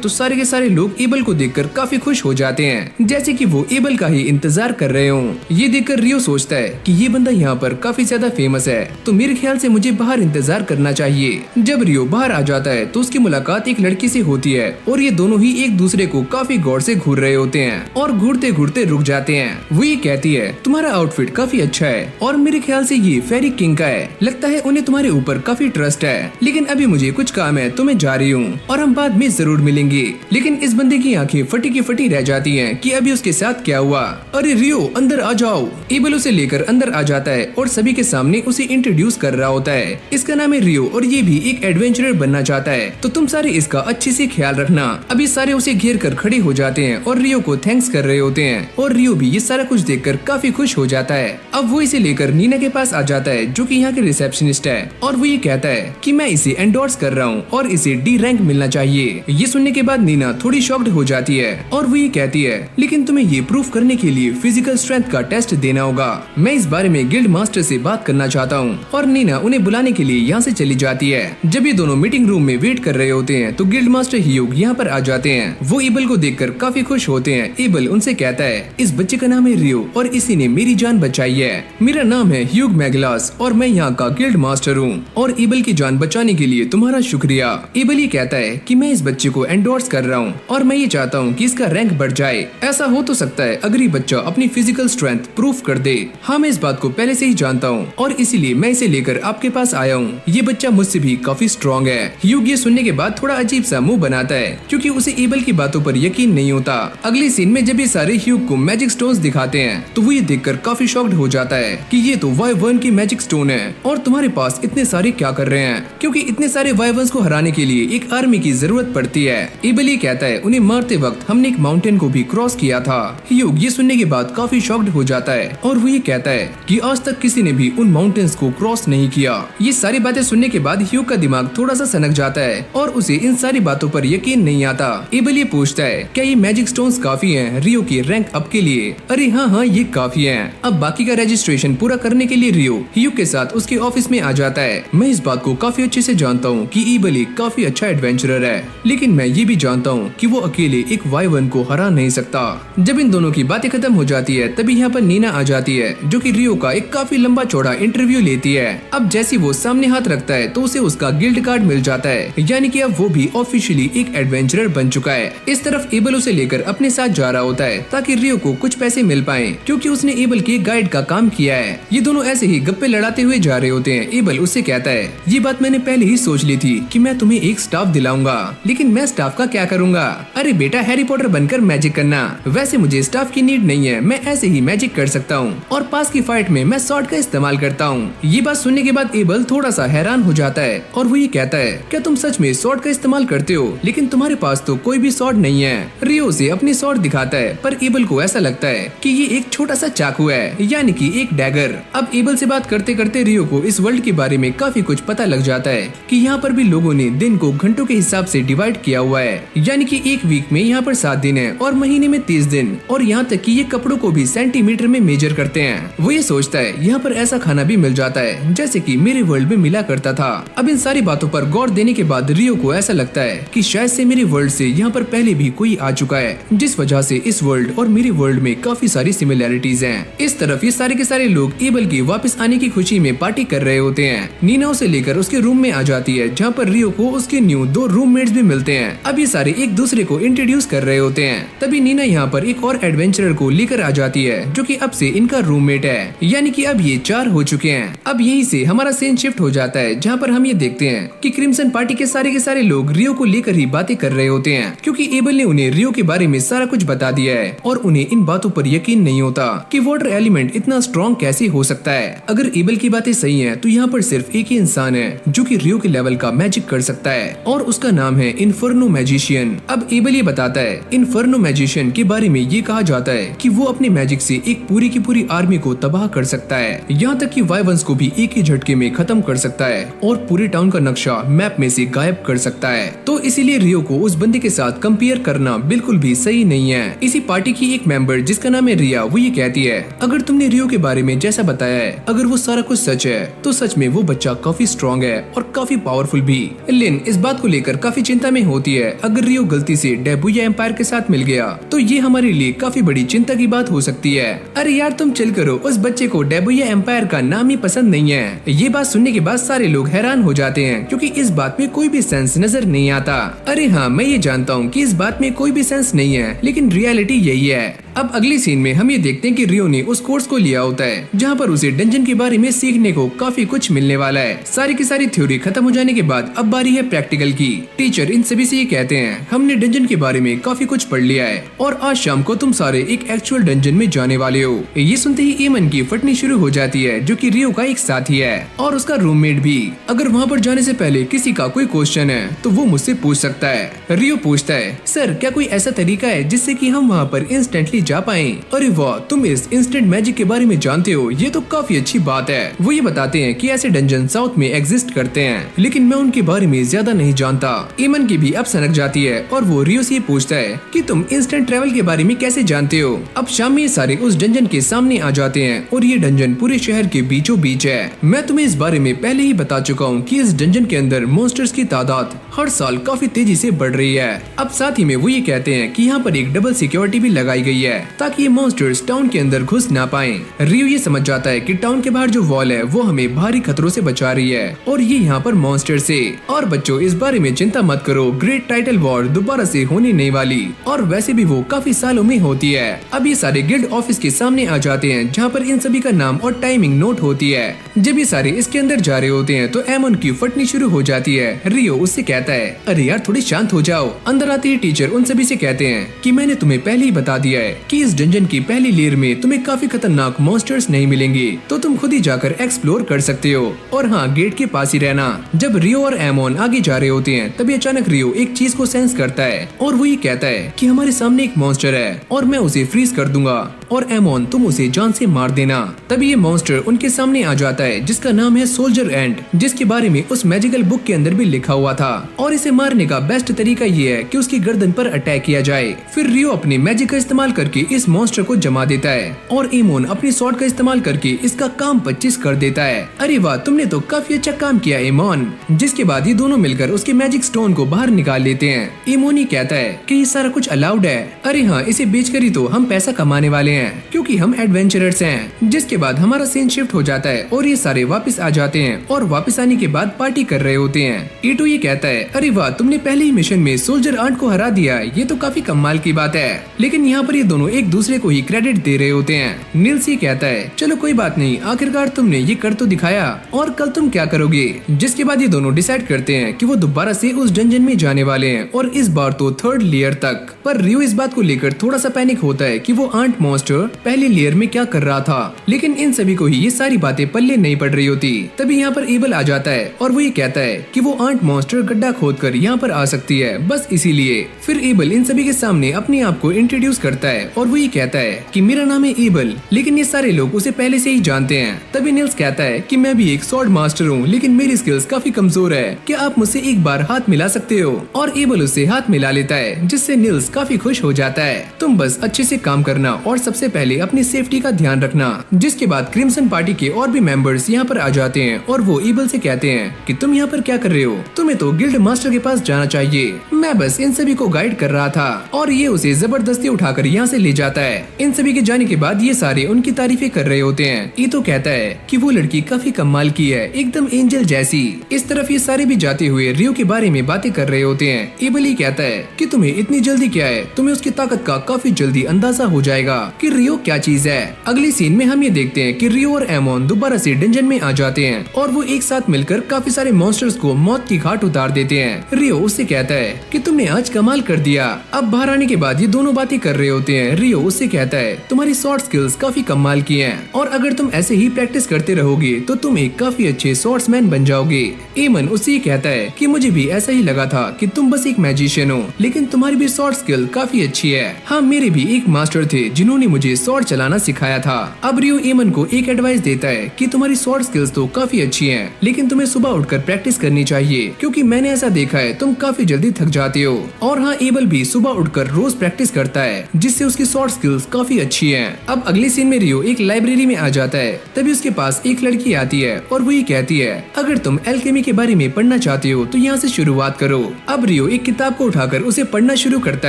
तो सारे के सारे लोग एबल को देखकर काफी खुश हो जाते हैं, जैसे कि वो एबल का ही इंतजार कर रहे हों। ये देखकर रियो सोचता है कि ये बंदा यहाँ पर काफी ज्यादा फेमस है तो मेरे ख्याल से मुझे बाहर इंतजार करना चाहिए। जब रियो बाहर आ जाता है तो उसकी मुलाकात एक लड़की से होती है और ये दोनों ही एक दूसरे को काफी गौर से घूर रहे होते हैं और घूरते घूरते रुक जाते हैं। वो ये कहती है तुम्हारा आउटफिट काफी अच्छा है और मेरे ख्याल से ये फेरी किंग का है, लगता है उन्हें तुम्हारे ऊपर काफी ट्रस्ट है, लेकिन अभी मुझे कुछ काम है तो मैं जा रही हूँ और हम बाद में जरूर मिलेंगे। लेकिन इस बंदे की आंखें फटी की फटी रह जाती हैं कि अभी उसके साथ क्या हुआ। अरे रियो अंदर आ जाओ। एबल उसे लेकर अंदर आ जाता है और सभी के सामने उसे इंट्रोड्यूस कर रहा होता है। इसका नाम है रियो और ये भी एक एडवेंचरर बनना चाहता है, तो तुम सारे इसका अच्छे से ख्याल रखना। अभी सारे उसे घेर कर खड़े हो जाते हैं और रियो को थैंक्स कर रहे होते हैं और रियो भी ये सारा कुछ देखकर काफी खुश हो जाता है। अब वो इसे लेकर नीना के पास आ जाता है जो कि यहाँ के रिसेप्शनिस्ट है और वो ये कहता है कि मैं इसे एंडोर्स कर रहा हूँ और इसे D रैंक मिलना चाहिए। ये सुनने के बाद नीना थोड़ी शॉक्ड हो जाती है और वो ये कहती है लेकिन तुम्हें ये प्रूफ करने के लिए फिजिकल स्ट्रेंथ का टेस्ट देना होगा। मैं इस बारे में गिल्ड मास्टर से बात करना चाहता हूँ। और नीना उन्हें बुलाने के लिए यहाँ से चली जाती है। जब ये दोनों मीटिंग रूम में वेट कर रहे होते हैं तो गिल्ड मास्टर ह्यूग यहाँ पर आ जाते हैं। वो एबल को देखकर काफी खुश होते हैं। एबल उनसे कहता है इस बच्चे का नाम है रियो और इसी ने मेरी जान बचाई है। मेरा नाम है ह्यूग मैगलास और मैं यहाँ का गिल्ड मास्टर हूँ और एबल की जान बचाने के लिए तुम्हारा शुक्रिया। एबल ये कहता है कि मैं इस बच्चे को एंडोर्स कर रहा हूँ और मैं ये चाहता हूँ कि इसका रैंक बढ़ जाए। ऐसा हो तो सकता है अगर ये बच्चा अपनी फिजिकल स्ट्रेंथ प्रूफ कर दे। हाँ, मैं इस बात को पहले से ही जानता हूँ और इसीलिए मैं इसे लेकर आपके पास आया हूँ। ये बच्चा मुझसे भी काफी स्ट्रॉन्ग है। ह्यूग ये सुनने के बाद थोड़ा अजीब सा मुंह बनाता है क्योंकि उसे एबल की बातों पर यकीन नहीं होता। अगली सीन में जब ये सारे ह्यूग को मैजिक स्टोन्स दिखाते हैं तो वो ये देखकर काफी शॉक्ड हो जाता है कि ये तो वाइवर्न की मैजिक स्टोन है और तुम्हारे पास इतने सारे क्या कर रहे हैं, क्योंकि इतने सारे वाइवर्न्स को हराने के लिए एक आर्मी की जरूरत पड़ती है। एबल ये कहता है उन्हें मारते वक्त हमने एक माउंटेन को भी क्रॉस किया था। ह्यूग ये सुनने के बाद काफी शॉक्ड हो जाता है और वो ये कहता है कि आज तक किसी ने भी उन माउंटेन्स लाइंस को क्रॉस नहीं किया। ये सारी बातें सुनने के बाद ह्यूग का दिमाग थोड़ा सा सनक जाता है और उसे इन सारी बातों पर यकीन नहीं आता। एबल ये पूछता है, क्या ये मैजिक स्टोन्स काफी हैं रियो की रैंक अप के लिए? अरे हाँ, ये काफी हैं। अब बाकी का रजिस्ट्रेशन पूरा करने के लिए रियो ह्यूग के साथ उसके ऑफिस में आ जाता है। मैं इस बात को काफी अच्छे से जानता हूँ कि एबल एक काफी अच्छा एडवेंचरर है, लेकिन मैं ये भी जानता हूँ कि वो अकेले एक वाई-1 को हरा नहीं सकता। जब इन दोनों की बातें खत्म हो जाती है तभी यहाँ पर नीना आ जाती है, जो कि रियो का एक काफी लंबा चौड़ा इंटरव्यू लेती है। अब जैसी वो सामने हाथ रखता है तो उसे उसका गिल्ड कार्ड मिल जाता है, यानी कि अब वो भी ऑफिशियली एक एडवेंचरर बन चुका है। इस तरफ एबल उसे लेकर अपने साथ जा रहा होता है ताकि रियो को कुछ पैसे मिल पाए, क्योंकि उसने एबल के गाइड का काम किया है। ये दोनों ऐसे ही गप्पे लड़ाते हुए जा रहे होते हैं। एबल उससे कहता है, ये बात मैंने पहले ही सोच ली थी कि मैं तुम्हें एक स्टाफ दिलाऊंगा, लेकिन मैं स्टाफ का क्या करूंगा? अरे बेटा, हैरी पॉटर बनकर मैजिक करना। वैसे मुझे स्टाफ की नीड नहीं है, मैं ऐसे ही मैजिक कर सकता हूँ और पास की फाइट में मैं स्वॉर्ड का इस्तेमाल करता हूँ। ये बात सुनने के बाद एबल थोड़ा सा हैरान हो जाता है और वो ये कहता है, क्या तुम सच में स्वॉर्ड का इस्तेमाल करते हो? लेकिन तुम्हारे पास तो कोई भी स्वॉर्ड नहीं है। रियो उसे अपनी स्वॉर्ड दिखाता है, पर एबल को ऐसा लगता है कि ये एक छोटा सा चाकू है, यानी कि एक डैगर। अब एबल से बात करते करते रियो को इस वर्ल्ड के बारे में काफी कुछ पता लग जाता है कि यहाँ पर भी लोगों ने दिन को घंटों के हिसाब से डिवाइड किया हुआ है, यानी कि एक वीक में यहाँ पर 7 दिन है और महीने में 30 दिन, और यहाँ तक कि ये कपड़ों को भी सेंटीमीटर में मेजर करते हैं। वो ये सोचता है यहाँ पर ऐसा खाना भी मिल जाता है जैसे कि मेरे वर्ल्ड में मिला करता था। अब इन सारी बातों पर गौर देने के बाद रियो को ऐसा लगता है कि शायद से मेरे वर्ल्ड से यहाँ पर पहले भी कोई आ चुका है, जिस वजह से इस वर्ल्ड और मेरे वर्ल्ड में काफी सारी सिमिलैरिटीज हैं। इस तरफ ये सारे के सारे लोग एबल के वापस आने की खुशी में पार्टी कर रहे होते हैं। नीना उसे लेकर उसके रूम में आ जाती है, जहाँ पर रियो को उसके न्यू 2 रूममेट्स भी मिलते हैं। अब ये सारे एक दूसरे को इंट्रोड्यूस कर रहे होते हैं। तभी नीना यहाँ पर एक और एडवेंचरर को लेकर आ जाती है, जो कि अब से इनका रूममेट है, यानी कि अब ये 4 हो चुके हैं। अब यहीं से हमारा सीन शिफ्ट हो जाता है, जहाँ पर हम ये देखते हैं कि क्रिम्सन पार्टी के सारे लोग रियो को लेकर ही बातें कर रहे होते हैं, क्योंकि एबल ने उन्हें रियो के बारे में सारा कुछ बता दिया है और उन्हें इन बातों पर यकीन नहीं होता कि वाटर एलिमेंट इतना स्ट्रॉन्ग कैसे हो सकता है। अगर एबल की बातें सही हैं, तो यहाँ पर सिर्फ एक ही इंसान है जो कि रियो के लेवल का मैजिक कर सकता है, और उसका नाम है इन्फर्नो मैजिशियन। अब एबल ये बताता है, इन्फर्नो मैजिशियन के बारे में ये कहा जाता है कि वो अपने मैजिक से एक पूरी की पूरी आर्मी को तबाह कर सकता है, यहाँ तक कि वाई-1s को भी एक ही झटके में खत्म कर सकता है और पूरे टाउन का नक्शा मैप में से गायब कर सकता है। तो इसीलिए रियो को उस बंदे के साथ कंपेयर करना बिल्कुल भी सही नहीं है। इसी पार्टी की एक मेंबर जिसका नाम है रिया, वो ये कहती है, अगर तुमने रियो के बारे में जैसा बताया है, अगर वो सारा कुछ सच है तो सच में वो बच्चा काफी स्ट्रॉन्ग है और काफी पावरफुल भी। लिन इस बात को लेकर काफी चिंता में होती है, अगर रियो गलती से डेबुया एम्पायर के साथ मिल गया तो ये हमारे लिए काफी बड़ी चिंता की बात हो सकती है। अरे यार तुम चिल करो, उस बच्चे को डेबुया एम्पायर का नाम ही पसंद नहीं है। ये बात सुनने के बाद सारे लोग हैरान हो जाते हैं, क्योंकि इस बात में कोई भी सेंस नजर नहीं आता। अरे हाँ, मैं ये जानता हूँ कि इस बात में कोई भी सेंस नहीं है, लेकिन रियलिटी यही है। अब अगली सीन में हम ये देखते हैं कि रियो ने उस कोर्स को लिया होता है, जहाँ पर उसे डंजन के बारे में सीखने को काफी कुछ मिलने वाला है। सारी की सारी थ्योरी खत्म हो जाने के बाद अब बारी है प्रैक्टिकल की। टीचर इन सभी से ये कहते हैं, हमने डंजन के बारे में काफी कुछ पढ़ लिया है और आज शाम को तुम सारे एक एक्चुअल डंजन में जाने वाले हो। ये सुनते ही एमन की फटनी शुरू हो जाती है, जो कि रियो का एक साथी है और उसका रूममेट भी। अगर वहाँ पर जाने से पहले किसी का कोई क्वेश्चन है तो वो मुझसे पूछ सकता है। रियो पूछता है, सर क्या कोई ऐसा तरीका है जिससे कि हम वहाँ पर इंस्टेंटली जा पाएं? अरे वाह, तुम इस इंस्टेंट मैजिक के बारे में जानते हो, ये तो काफी अच्छी बात है। वो ये बताते हैं कि ऐसे डंजन साउथ में एग्जिस्ट करते हैं, लेकिन मैं उनके बारे में ज्यादा नहीं जानता। एमन की भी अब सनक जाती है और वो रियो से पूछता है कि तुम इंस्टेंट ट्रेवल के बारे में कैसे जानते हो। अब शाम में सारे उस डंजन के सामने आ जाते हैं और ये डंजन पूरे शहर के बीचों बीच है। मैं तुम्हें इस बारे में पहले ही बता चुका हूँ कि इस डंजन के अंदर मॉन्स्टर्स की तादाद हर साल काफी तेजी से बढ़ रही है। अब साथ ही में वो ये कहते हैं कि यहाँ पर एक डबल सिक्योरिटी भी लगाई गई है ताकि ये मॉन्स्टर्स टाउन के अंदर घुस ना पाएं। रियो ये समझ जाता है कि टाउन के बाहर जो वॉल है वो हमें भारी खतरों से बचा रही है और ये यहाँ पर मॉन्स्टर से। और बच्चों इस बारे में चिंता मत करो, ग्रेट टाइटल वॉर दोबारा से होने नहीं वाली और वैसे भी वो काफी सालों में होती है। अब ये सारे गिल्ड ऑफिस के सामने आ जाते हैं, जहाँ पर इन सभी का नाम और टाइमिंग नोट होती है। जब ये सारे इसके अंदर जा रहे होते हैं तो एमन की फटनी शुरू हो जाती है। रियो उससे कहता है, अरे यार थोड़ी शांत हो जाओ। अंदर आते ही टीचर उन सभी से कहते हैं कि मैंने तुम्हें पहले ही बता दिया है कि इस डंजन की पहली लेयर में तुम्हें काफी खतरनाक मॉन्स्टर्स नहीं मिलेंगे, तो तुम खुद ही जाकर एक्सप्लोर कर सकते हो। और हाँ, गेट के पास ही रहना। जब रियो और एमन आगे जा रहे होते हैं तभी अचानक रियो एक चीज को सेंस करता है और वो ये कहता है कि हमारे सामने एक मॉन्स्टर है और मैं उसे फ्रीज कर दूंगा और एमोन तुम उसे जान से मार देना। तभी ये मॉन्स्टर उनके सामने आ जाता है जिसका नाम है सोल्जर एंट, जिसके बारे में उस मैजिकल बुक के अंदर भी लिखा हुआ था। और इसे मारने का बेस्ट तरीका ये है कि उसकी गर्दन पर अटैक किया जाए। फिर रियो अपनी मैजिक का इस्तेमाल करके इस मॉन्स्टर को जमा देता है और एमोन अपनी स्वॉर्ड का इस्तेमाल करके इसका काम 25 कर देता है। अरे वाह, तुमने तो काफी अच्छा काम किया एमोन। जिसके बाद ये दोनों मिलकर उसके मैजिक स्टोन को बाहर निकाल लेते हैं। एमोन ही कहता है कि ये सारा कुछ अलाउड है। अरे हाँ, इसे बेचकर ही तो हम पैसा कमाने वाले हैं क्योंकि हम एडवेंचरर्स हैं। जिसके बाद हमारा सीन शिफ्ट हो जाता है और ये सारे वापस आ जाते हैं और वापस आने के बाद पार्टी कर रहे होते हैं। ईटो ये कहता है, अरे वाह, तुमने पहले ही मिशन में सोल्जर आंट को हरा दिया, ये तो काफी कमाल की बात है। लेकिन यहाँ पर ये दोनों एक दूसरे को ही क्रेडिट दे रहे होते हैं। निल्स ये कहता है, चलो कोई बात नहीं, आखिरकार तुमने ये कर तो दिखाया, और कल तुम क्या करोगे। जिसके बाद ये दोनों डिसाइड करते हैं कि वो दोबारा से उस डंजन में जाने वाले हैं और इस बार तो 3rd लेयर तक। पर रियो इस बात को लेकर थोड़ा सा पैनिक होता है कि वो आंट मॉन्स्टर पहली लेयर में क्या कर रहा था। लेकिन इन सभी को ही ये सारी बातें पल्ले नहीं पड़ रही होती। तभी यहाँ पर एबल आ जाता है और वो ये कहता है कि वो आंट मॉन्स्टर गड्ढा खोदकर यहाँ पर आ सकती है, बस इसीलिए। फिर एबल इन सभी के सामने अपने आप को इंट्रोड्यूस करता है और वो ये कहता है कि मेरा नाम है एबल, लेकिन ये सारे लोग उसे पहले से ही जानते हैं। तभी निल्स कहता है कि मैं भी एक स्वॉर्ड मास्टर हूँ, लेकिन मेरी स्किल्स काफी कमजोर है, क्या आप मुझसे एक बार हाथ मिला सकते हो। और एबल उससे हाथ मिला लेता है, जिससे निल्स काफी खुश हो जाता है। तुम बस अच्छे से काम करना और सबसे पहले अपनी सेफ्टी का ध्यान रखना। जिसके बाद क्रिम्सन पार्टी के और भी मेंबर्स यहाँ पर आ जाते हैं और वो एबल से कहते हैं कि तुम यहाँ पर क्या कर रहे हो, तुम्हें तो गिल्ड मास्टर के पास जाना चाहिए, मैं बस इन सभी को गाइड कर रहा था। और ये उसे जबरदस्ती उठाकर यहाँ से ले जाता है। इन सभी के जाने के बाद ये सारे उनकी तारीफें कर रहे होते हैं। ईतो कहता है कि वो लड़की काफी कमाल की है, एकदम एंजल जैसी। इस तरफ ये सारे भी जाते हुए रियो के बारे में बातें कर रहे होते हैं। एबल ही कहता है कि तुम्हें इतनी जल्दी क्या है, तुम्हें उसकी ताकत का काफी जल्दी अंदाजा हो जाएगा कि रियो क्या चीज है। अगली सीन में हम ये देखते हैं कि रियो और एमोन दोबारा से डंजन में आ जाते हैं और वो एक साथ मिलकर काफी सारे मॉन्स्टर्स को मौत की घाट उतार देते हैं। रियो उससे कहता है कि तुमने आज कमाल कर दिया। अब बाहर आने के बाद ये दोनों बातें कर रहे होते हैं। रियो उससे कहता है तुम्हारी स्वॉर्ड स्किल्स काफी कमाल की हैं और अगर तुम ऐसे ही प्रैक्टिस करते रहोगे तो तुम एक काफी अच्छे स्वॉर्ड्समैन बन जाओगे। एमन उससे कहता है कि मुझे भी ऐसा ही लगा था कि तुम बस एक मैजिशियन हो, लेकिन तुम्हारी भी स्वॉर्ड स्किल काफी अच्छी है। हाँ, मेरे भी एक मास्टर थे जिन्होंने मुझे स्वॉर्ड चलाना सिखाया था। अब रियो एमन को एक एडवाइस देता है कि तुम्हारी स्वॉर्ड स्किल्स तो काफी अच्छी हैं, लेकिन तुम्हें सुबह उठकर प्रैक्टिस करनी चाहिए, क्योंकि मैंने ऐसा देखा है तुम काफी जल्दी थक जाते हो। और हाँ, एबल भी सुबह उठकर रोज प्रैक्टिस करता है, जिससे उसकी स्वॉर्ड स्किल्स काफी अच्छी हैं। अब अगले सीन में रियो एक लाइब्रेरी में आ जाता है। तभी उसके पास एक लड़की आती है और वो ये कहती है अगर तुम एल्केमी के बारे में पढ़ना चाहते हो तो यहाँ से शुरुआत करो। अब रियो एक किताब को उठाकर उसे पढ़ना शुरू करता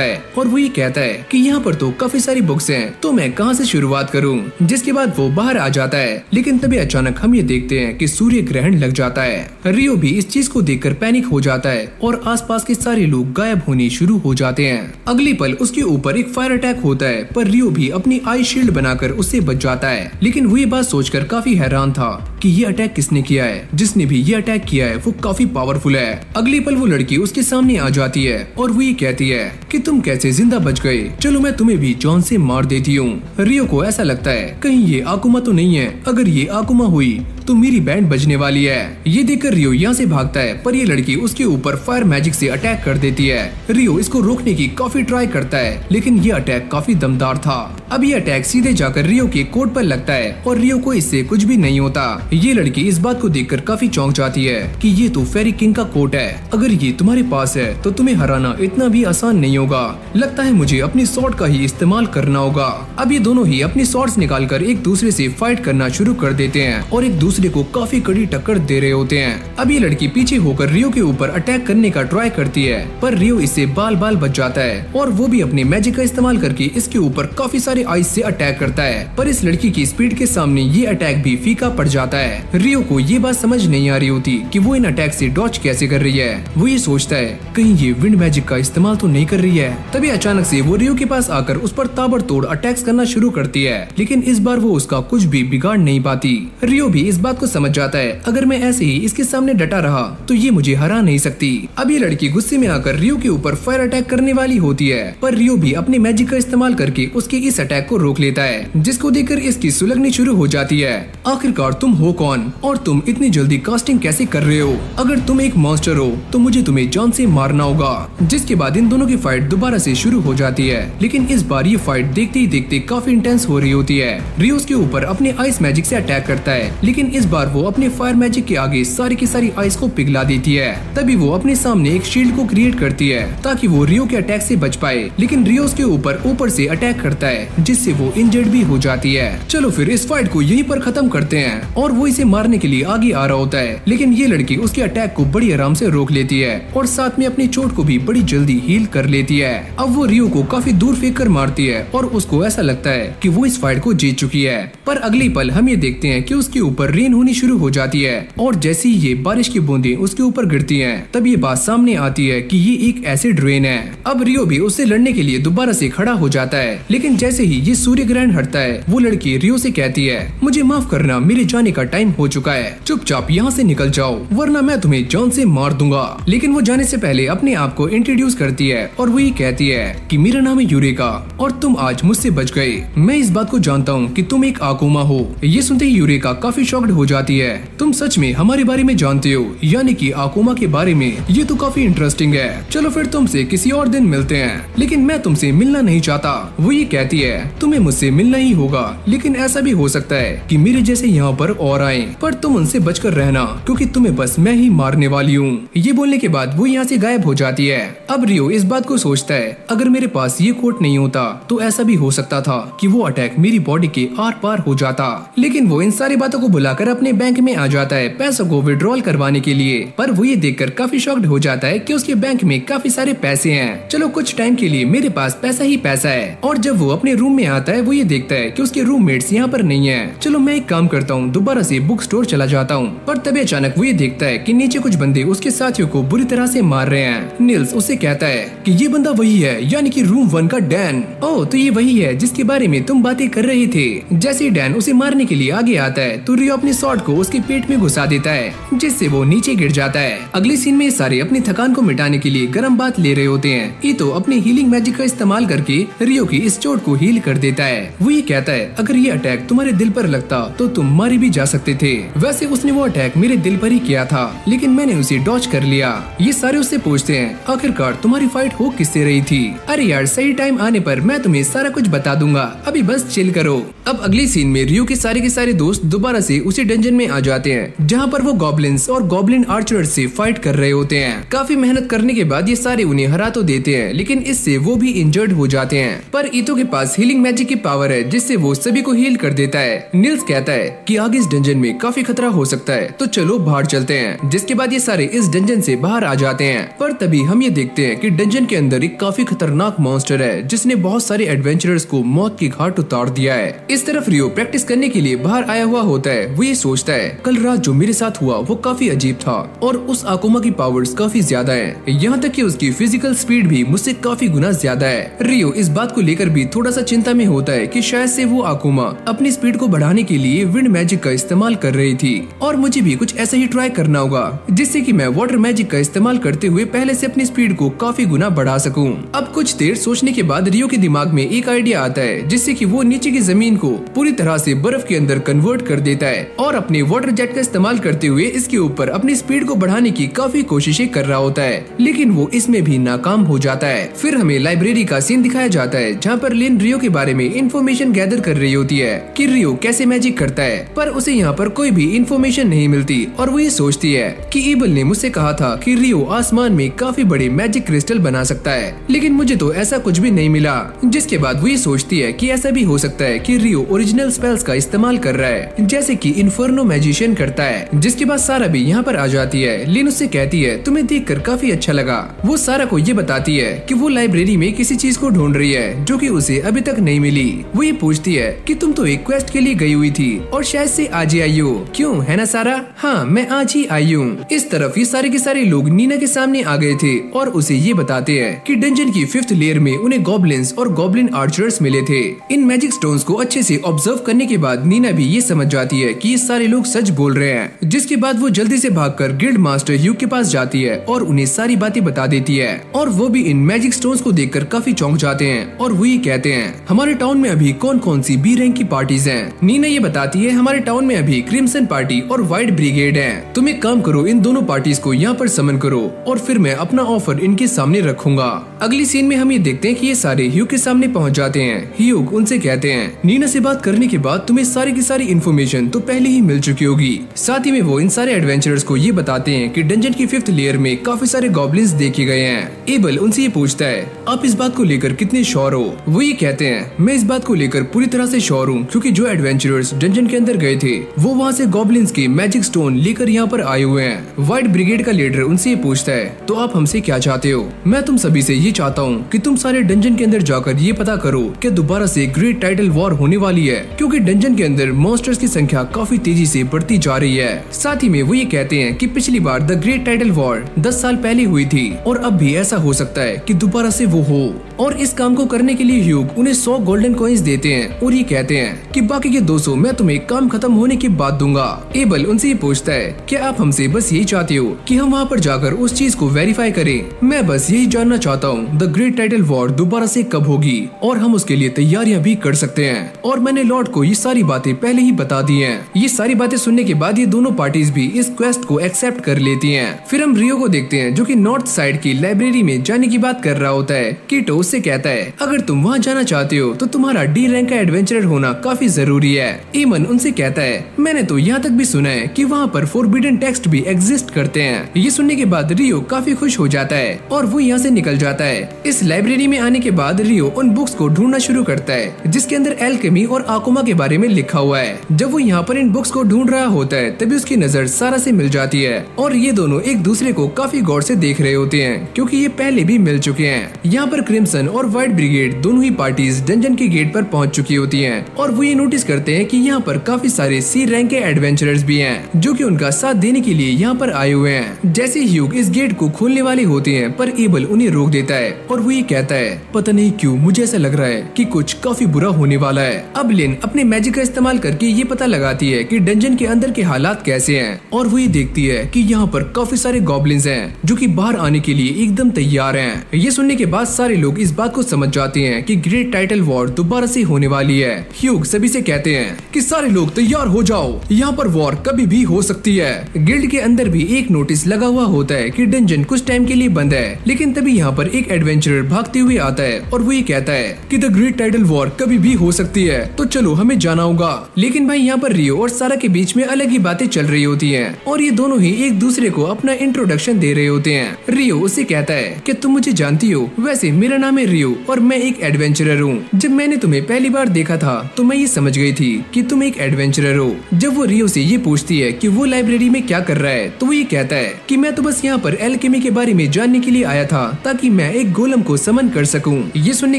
है और वो ये कहता है कि यहाँ पर तो काफी सारी बुक्स हैं, तो मैं कहाँ से शुरुआत करूँ। जिसके बाद वो बाहर आ जाता है, लेकिन तभी अचानक हम ये देखते हैं कि सूर्य ग्रहण लग जाता है। रियो भी इस चीज को देखकर पैनिक हो जाता है और आसपास के सारे लोग गायब होने शुरू हो जाते हैं। अगली पल उसके ऊपर एक फायर अटैक होता है, पर रियो भी अपनी आई शील्ड बनाकर उससे बच जाता है। लेकिन वो ये बात सोचकर काफी हैरान था कि ये अटैक किसने किया है। जिसने भी ये अटैक किया है वो काफी पावरफुल है। अगली पल वो लड़की उसके सामने आ जाती है और वो ये कहती है कि तुम कैसे जिंदा बच गए, चलो मैं तुम्हें भी जान से मार देती हूँ। रियो को ऐसा लगता है कहीं ये आकुमा तो नहीं है, अगर ये आकुमा हुई तो मेरी बैंड बजने वाली है। ये देखकर रियो यहाँ से भागता है, पर ये लड़की उसके ऊपर फायर मैजिक से अटैक कर देती है। रियो इसको रोकने की काफी ट्राई करता है, लेकिन ये अटैक काफी दमदार था। अब ये अटैक सीधे जाकर रियो के कोट पर लगता है और रियो को इससे कुछ भी नहीं होता। ये लड़की इस बात को देखकर काफी चौंक जाती है कि ये तो फेरी किंग का कोट है, अगर ये तुम्हारे पास है तो तुम्हें हराना इतना भी आसान नहीं होगा। लगता है मुझे अपनी स्वॉर्ड का ही इस्तेमाल करना होगा। अब ये दोनों ही अपनी स्वॉर्ड्स निकालकर एक दूसरे से फाइट करना शुरू कर देते हैं और एक दूसरे को काफी कड़ी टक्कर दे रहे होते हैं। अब ये लड़की पीछे होकर रियो के ऊपर अटैक करने का ट्राई करती है, पर रियो इससे बाल बाल बच जाता है और वो भी अपने मैजिक का इस्तेमाल करके इसके ऊपर काफी सारे आइस से अटैक करता है। पर इस लड़की की स्पीड के सामने ये अटैक भी फीका पड़ जाता है। रियो को ये बात समझ नहीं आ रही होती कि वो इन अटैक से डॉज कैसे कर रही है। वो ये सोचता है कहीं ये विंड मैजिक का इस्तेमाल तो नहीं कर रही है। तभी अचानक से वो रियो के पास आकर उस पर ताबड़तोड़ अटैक्स करना शुरू करती है, लेकिन इस बार वो उसका कुछ भी बिगाड़ नहीं पाती। रियो भी इस बात को समझ जाता है अगर मैं ऐसे ही इसके सामने डटा रहा तो ये मुझे हरा नहीं सकती। अब ये लड़की गुस्से में आकर रियो के ऊपर फायर अटैक करने वाली होती है, पर रियो भी अपने मैजिक का इस्तेमाल करके उसके इस अटैक को रोक लेता है, जिसको देखकर इसकी सुलगनी शुरू हो जाती है। आखिरकार तुम हो कौन और तुम इतनी जल्दी कास्टिंग कैसे कर रहे हो? अगर तुम एक मॉन्स्टर हो तो मुझे तुम्हें जान से मारना होगा। जिसके बाद इन दोनों की फाइट दोबारा से शुरू हो जाती है, लेकिन इस बार ये फाइट देखते ही देखते देखते काफी इंटेंस हो रही होती है। रियो उसके ऊपर अपने आइस मैजिक से अटैक करता है, लेकिन इस बार वो अपने फायर मैजिक के आगे सारी की सारी आइस को पिघला देती है। तभी वो अपने सामने एक शील्ड को क्रिएट करती है ताकि वो रियो के अटैक से बच पाए, लेकिन रियो उसके ऊपर से अटैक करता है जिससे वो इंजर्ड भी हो जाती है। चलो फिर इस फाइट को यहीं पर खत्म करते हैं और वो इसे मारने के लिए आगे आ रहा होता है, लेकिन ये लड़की उसके अटैक को बड़ी आराम से रोक लेती है और साथ में अपनी चोट को भी बड़ी जल्दी हील कर लेती है। अब वो रियो को काफी दूर फेंक कर मारती है और उसको ऐसा लगता है कि वो इस फाइट को जीत चुकी है। पर अगली पल हम ये देखते हैं कि उसके ऊपर रेन होनी शुरू हो जाती है और जैसे ही ये बारिश की बूंदें उसके ऊपर गिरती हैं, तब ये बात सामने आती है कि ये एक एसिड रेन है। अब रियो भी उससे लड़ने के लिए दोबारा से खड़ा हो जाता है, लेकिन जैसे ही ये सूर्य ग्रहण हटता है वो लड़की रियो से कहती है, मुझे माफ करना, मेरे जाने का टाइम हो चुका है, चुपचाप यहाँ से निकल जाओ वरना मैं तुम्हें जान से मार दूंगा। लेकिन वो जाने से पहले अपने आप को इंट्रोड्यूस करती है और वो ये कहती है कि मेरा नाम है यूरेका और तुम आज मुझसे बच गए। मैं इस बात को जानता हूँ कि तुम एक आकुमा हो। ये सुनते ही यूरेका काफी शॉक्ड हो जाती है। तुम सच में हमारे बारे में जानते हो, यानी कि आकुमा के बारे में? ये तो काफी इंटरेस्टिंग है। चलो फिर तुमसे किसी और दिन मिलते हैं, लेकिन मैं तुमसे मिलना नहीं चाहता। वो ये कहती है, तुम्हें मुझसे मिलना ही होगा, लेकिन ऐसा भी हो सकता है कि मेरे जैसे यहाँ पर और आए, पर तुम उनसे बचकर रहना क्योंकि तुम्हें बस मैं ही मारने वाली हूँ। ये बोलने के बाद वो यहाँ से गायब हो जाती है। अब रियो इस बात को सोचता है, अगर मेरे पास ये कोट नहीं होता तो ऐसा भी हो सकता था कि वो अटैक मेरी बॉडी के आर पार हो जाता। लेकिन वो इन सारी बातों को भुलाकर अपने बैंक में आ जाता है पैसों को विड्रॉल करवाने के लिए। पर वो ये देखकर काफी शॉक्ड हो जाता है कि उसके बैंक में काफी सारे पैसे हैं। चलो कुछ टाइम के लिए मेरे पास पैसा ही पैसा है। और जब वो अपने रूम में आता है वो ये देखता है कि उसके रूममेट्स यहाँ पर नहीं है। चलो मैं एक काम करता हूँ, दोबारा से बुक स्टोर चला जाता हूँ। पर तभी अचानक वो ये देखता है कि नीचे कुछ बंदे उसके साथियों को बुरी तरह से मार रहे हैं। निल्स उसे कहता है कि ये बंदा वही है, यानी कि रूम 1 का डैन। ओह, तो ये वही है जिसके बारे में तुम बातें कर रहे थे। जैसे डैन उसे मारने के लिए आगे आता है तो रियो अपने स्वॉर्ड को उसके पेट में घुसा देता है, जिससे वो नीचे गिर जाता है। अगले सीन में सारे अपनी थकान को मिटाने के लिए गर्म बात ले रहे होते हैं। ईतो अपने हीलिंग मैजिक का इस्तेमाल करके रियो की इस चोट को हील कर देता है। वो ये कहता है, अगर ये अटैक तुम्हारे दिल पर लगता तो तुम मारे भी जा सकते थे। वैसे उसने वो अटैक मेरे दिल पर ही किया था, लेकिन मैंने उसे डॉज कर लिया। ये सारे उससे पूछते हैं, आखिरकार तुम्हारी फाइट हो किससे रही थी? अरे यार, सही टाइम आने पर मैं तुम्हें सारा कुछ बता दूंगा, अभी बस चिल करो। अब अगली सीन में रियो के सारे दोस्त दोबारा से उसी डंजन में आ जाते हैं जहाँ पर वो गॉब्लिन्स और गॉब्लिन आर्चर्स से फाइट कर रहे होते हैं। काफी मेहनत करने के बाद ये सारे उन्हें हरा तो देते हैं, लेकिन इससे वो भी इंजर्ड हो जाते हैं। पर ईतो के पास हीलिंग मैजिक की पावर है जिससे वो सभी को हील कर देता है। निल्स कहता है कि आगे इस डंजन में काफी खतरा हो सकता है, तो चलो बाहर चलते हैं। जिसके बाद ये सारे इस डंजन से बाहर आ जाते हैं। पर तभी हम ये देखते हैं कि डंजन के अंदर एक काफी खतरनाक मॉन्स्टर है जिसने बहुत सारे एडवेंचरर्स को मौत की घाट उतार दिया है। इस तरफ रियो प्रैक्टिस करने के लिए बाहर आया हुआ होता है। वो ये सोचता है, कल रात जो मेरे साथ हुआ वो काफी अजीब था और उस आकुमा की पावर्स काफी ज्यादा है, यहाँ तक कि उसकी फिजिकल स्पीड भी मुझसे काफी गुना ज्यादा है। रियो इस बात को लेकर भी थोड़ा सा चिंता में होता है कि शायद से वो आकुमा अपनी स्पीड को बढ़ाने के लिए विंड मैजिक का इस्तेमाल कर रही थी और मुझे भी कुछ ऐसा ही ट्राई करना होगा जिससे कि मैं वाटर मैजिक का इस्तेमाल करते हुए पहले से अपनी स्पीड को काफी गुना बढ़ा सकूं। अब कुछ देर सोचने के बाद रियो के दिमाग में एक आइडिया आता है जिससे कि वो नीचे की जमीन को पूरी तरह से बर्फ के अंदर कन्वर्ट कर देता है और अपने वाटर जेट का इस्तेमाल करते हुए इसके ऊपर अपनी स्पीड को बढ़ाने की काफी कोशिशें कर रहा होता है, लेकिन वो इसमें भी नाकाम हो जाता है। फिर हमें लाइब्रेरी का सीन दिखाया जाता है जहाँ पर लिन रियो के बारे में इंफॉर्मेशन गैदर कर रही होती है कि रियो कैसे मैजिक करता है, पर उसे यहाँ पर कोई भी इंफॉर्मेशन नहीं मिलती और वो ये सोचती है कि ईबल ने मुझसे कहा था कि रियो आसमान में काफी बड़े मैजिक क्रिस्टल बना सकता है, लेकिन मुझे तो ऐसा कुछ भी नहीं मिला। जिसके बाद वो ये सोचती है कि ऐसा भी हो सकता है कि रियो ओरिजिनल स्पेल्स का इस्तेमाल कर रहा है जैसे कि इन्फर्नो मैजिशियन करता है। जिसके बाद सारा भी यहाँ पर आ जाती है। लिन उससे कहती है, तुम्हें देखकर काफी अच्छा लगा। वो सारा को ये बताती है कि वो लाइब्रेरी में किसी चीज को ढूंढ रही है जो कि उसे अभी तक नहीं मिली। वो ये पूछती है कि तुम तो एक क्वेस्ट के लिए गई हुई थी और शायद से आज ही आई हो, क्यों है ना सारा? हाँ, मैं आज ही आई हूँ। इस तरफ ये सारे के सारे लोग नीना के सामने आ गए थे और उसे ये बताते हैं कि डंजन की 5th लेयर में उन्हें गॉब्लिन्स और गॉब्लिन आर्चर्स मिले थे। इन मैजिक स्टोन्स को अच्छे से ऑब्जर्व करने के बाद नीना भी ये समझ जाती है कि ये सारे लोग सच बोल रहे हैं। जिसके बाद वो जल्दी से भागकर गिल्ड मास्टर ह्यू के पास जाती है और उन्हें सारी बातें बता देती है और वो भी इन मैजिक स्टोन्स को देखकर काफी चौंक जाते हैं और वो ये कहते हैं, हमारे टाउन में अभी कौन कौन सी बी रैंक की पार्टीज हैं? नीना ये बताती है, हमारे टाउन में अभी क्रिम्सन पार्टी और व्हाइट ब्रिगेड है। तुम एक काम करो, इन दोनों पार्टीज को यहाँ पर समन करो और फिर मैं अपना ऑफर इनके सामने रखूंगा। अगली सीन में हम ये देखते हैं कि ये सारे ह्यू के सामने पहुँच जाते हैं। ह्यूग उनसे कहते हैं नीना से बात करने के बाद तुम्हें सारी की सारी इन्फॉर्मेशन तो पहले ही मिल चुकी होगी। साथ ही में वो इन सारे एडवेंचरर्स को ये बताते हैं कि डंजन की 5th लेयर में काफी सारे गॉब्लिन्स देखे गए हैं। एबल उनसे ये पूछता है आप इस बात को लेकर कितने श्योर हो। वो ये कहते हैं मैं इस बात को लेकर पूरी तरह से श्योर हूँ, क्योंकि जो एडवेंचरर्स डंजन के अंदर गए थे वो वहाँ से गॉब्लिन्स के मैजिक स्टोन लेकर यहाँ पर आए हुए हैं। व्हाइट ब्रिगेड का लीडर उनसे ये पूछता है तो आप हमसे क्या चाहते हो। मैं तुम सभी से ये चाहता हूँ कि तुम सारे डंजन के अंदर जाकर ये पता करो कि दोबारा से ग्रेट टाइटल वॉर होने वाली है, क्योंकि डंजन के अंदर मॉन्स्टर्स की संख्या काफी तेजी से बढ़ती जा रही है। साथ ही में वो ये कहते हैं कि पिछली बार द ग्रेट टाइटल वॉर 10 साल पहले हुई थी और अब भी ऐसा हो सकता है कि दोबारा से वो हो। और इस काम को करने के लिए ह्यूग उन्हें 100 गोल्डन कॉइन्स देते हैं और ये कहते हैं कि बाकी के 200 मैं तुम्हें काम खत्म होने के बाद दूंगा। एबल उनसे ये पूछता है क्या आप हमसे बस यही चाहते हो कि हम वहाँ पर जाकर उस चीज को वेरीफाई करें। मैं बस यही जानना चाहता हूँ द ग्रेट टाइटल वॉर दोबारा से कब होगी और हम उसके लिए तैयारियां भी कर सकते हैं। और मैंने लॉर्ड को ये सारी बातें पहले ही बता दी हैं। ये सारी बातें सुनने के बाद ये दोनों पार्टीज भी इस क्वेस्ट को एक्सेप्ट कर लेती हैं। फिर हम रियो को देखते हैं जो कि नॉर्थ साइड की लाइब्रेरी में जाने की बात कर रहा होता है। कीटो उससे कहता है अगर तुम वहाँ जाना चाहते हो तो तुम्हारा डी रैंक का एडवेंचरर होना काफी जरूरी है। ईमन उनसे कहता है मैंने तो यहाँ तक भी सुना है कि वहाँ पर फॉरबिडन टेक्स्ट भी एग्जिस्ट करते हैं। ये सुनने के बाद रियो काफी खुश हो जाता है और वो यहाँ से निकल जाता है। इस लाइब्रेरी में आने के बाद रियो उन बुक्स को ढूंढना शुरू करता है जिसके अंदर एल्केमी और आकुमा के बारे में लिखा हुआ है। जब वो यहाँ पर इन बुक्स को ढूंढ रहा होता है तभी उसकी नजर सारा से मिल जाती है और ये दोनों एक दूसरे को काफी गौर से देख रहे होते हैं, क्योंकि ये पहले भी मिल चुके हैं। यहाँ पर क्रिम्सन और व्हाइट ब्रिगेड दोनों ही पार्टीज डंजन के गेट पर पहुँच चुकी होती है और वो ये नोटिस करते हैं कि यहाँ पर काफी सारे सी रैंक के एडवेंचरर्स भी हैं जो कि उनका साथ देने के लिए यहाँ पर आए हुए हैं। जैसे ह्यूग इस गेट को खोलने वाले होते हैं पर एबल उन्हें रोक देता है और वो ये कहता है पता नहीं क्यों मुझे ऐसा लग रहा है कि कुछ काफी बुरा होने वाला है। अब लिन अपने मैजिक का इस्तेमाल करके ये पता लगाती है कि डंजन के अंदर के हालात कैसे हैं और वो ये देखती है कि यहाँ पर काफी सारे गॉब्लिन्स हैं जो कि बाहर आने के लिए एकदम तैयार हैं। ये सुनने के बाद सारे लोग इस बात को समझ जाते हैं कि ग्रेट टाइटल वॉर दोबारा से होने वाली है। ह्यूग सभी से कहते हैं कि सारे लोग तैयार हो जाओ, यहाँ पर वॉर कभी भी हो सकती है। गिल्ड के अंदर भी एक नोटिस लगा हुआ होता है कि डंजन कुछ टाइम के लिए बंद है, लेकिन तभी यहाँ पर एक एडवेंचरर भागते हुए आता है और वो ये कहता है कि द ग्रेट टाइटल वॉर कभी भी हो सकती है, तो चलो हमें जाना होगा। लेकिन भाई यहाँ पर रियो और सारा के बीच में अलग ही बातें चल रही होती हैं और ये दोनों ही एक दूसरे को अपना इंट्रोडक्शन दे रहे होते हैं। रियो उससे कहता है कि तुम मुझे जानती हो, वैसे मेरा नाम है रियो और मैं एक एडवेंचरर हूँ। जब मैंने तुम्हें पहली बार देखा था तो मैं ये समझ गई थी कि तुम एक एडवेंचरर हो। जब वो रियो से ये पूछती है कि वो लाइब्रेरी में क्या कर रहा है तो वो ये कहता है कि मैं तो बस यहाँ पर एल्केमी के बारे में जानने के लिए आया था ताकि मैं एक गोलम को समन कर सकूं। ये सुनने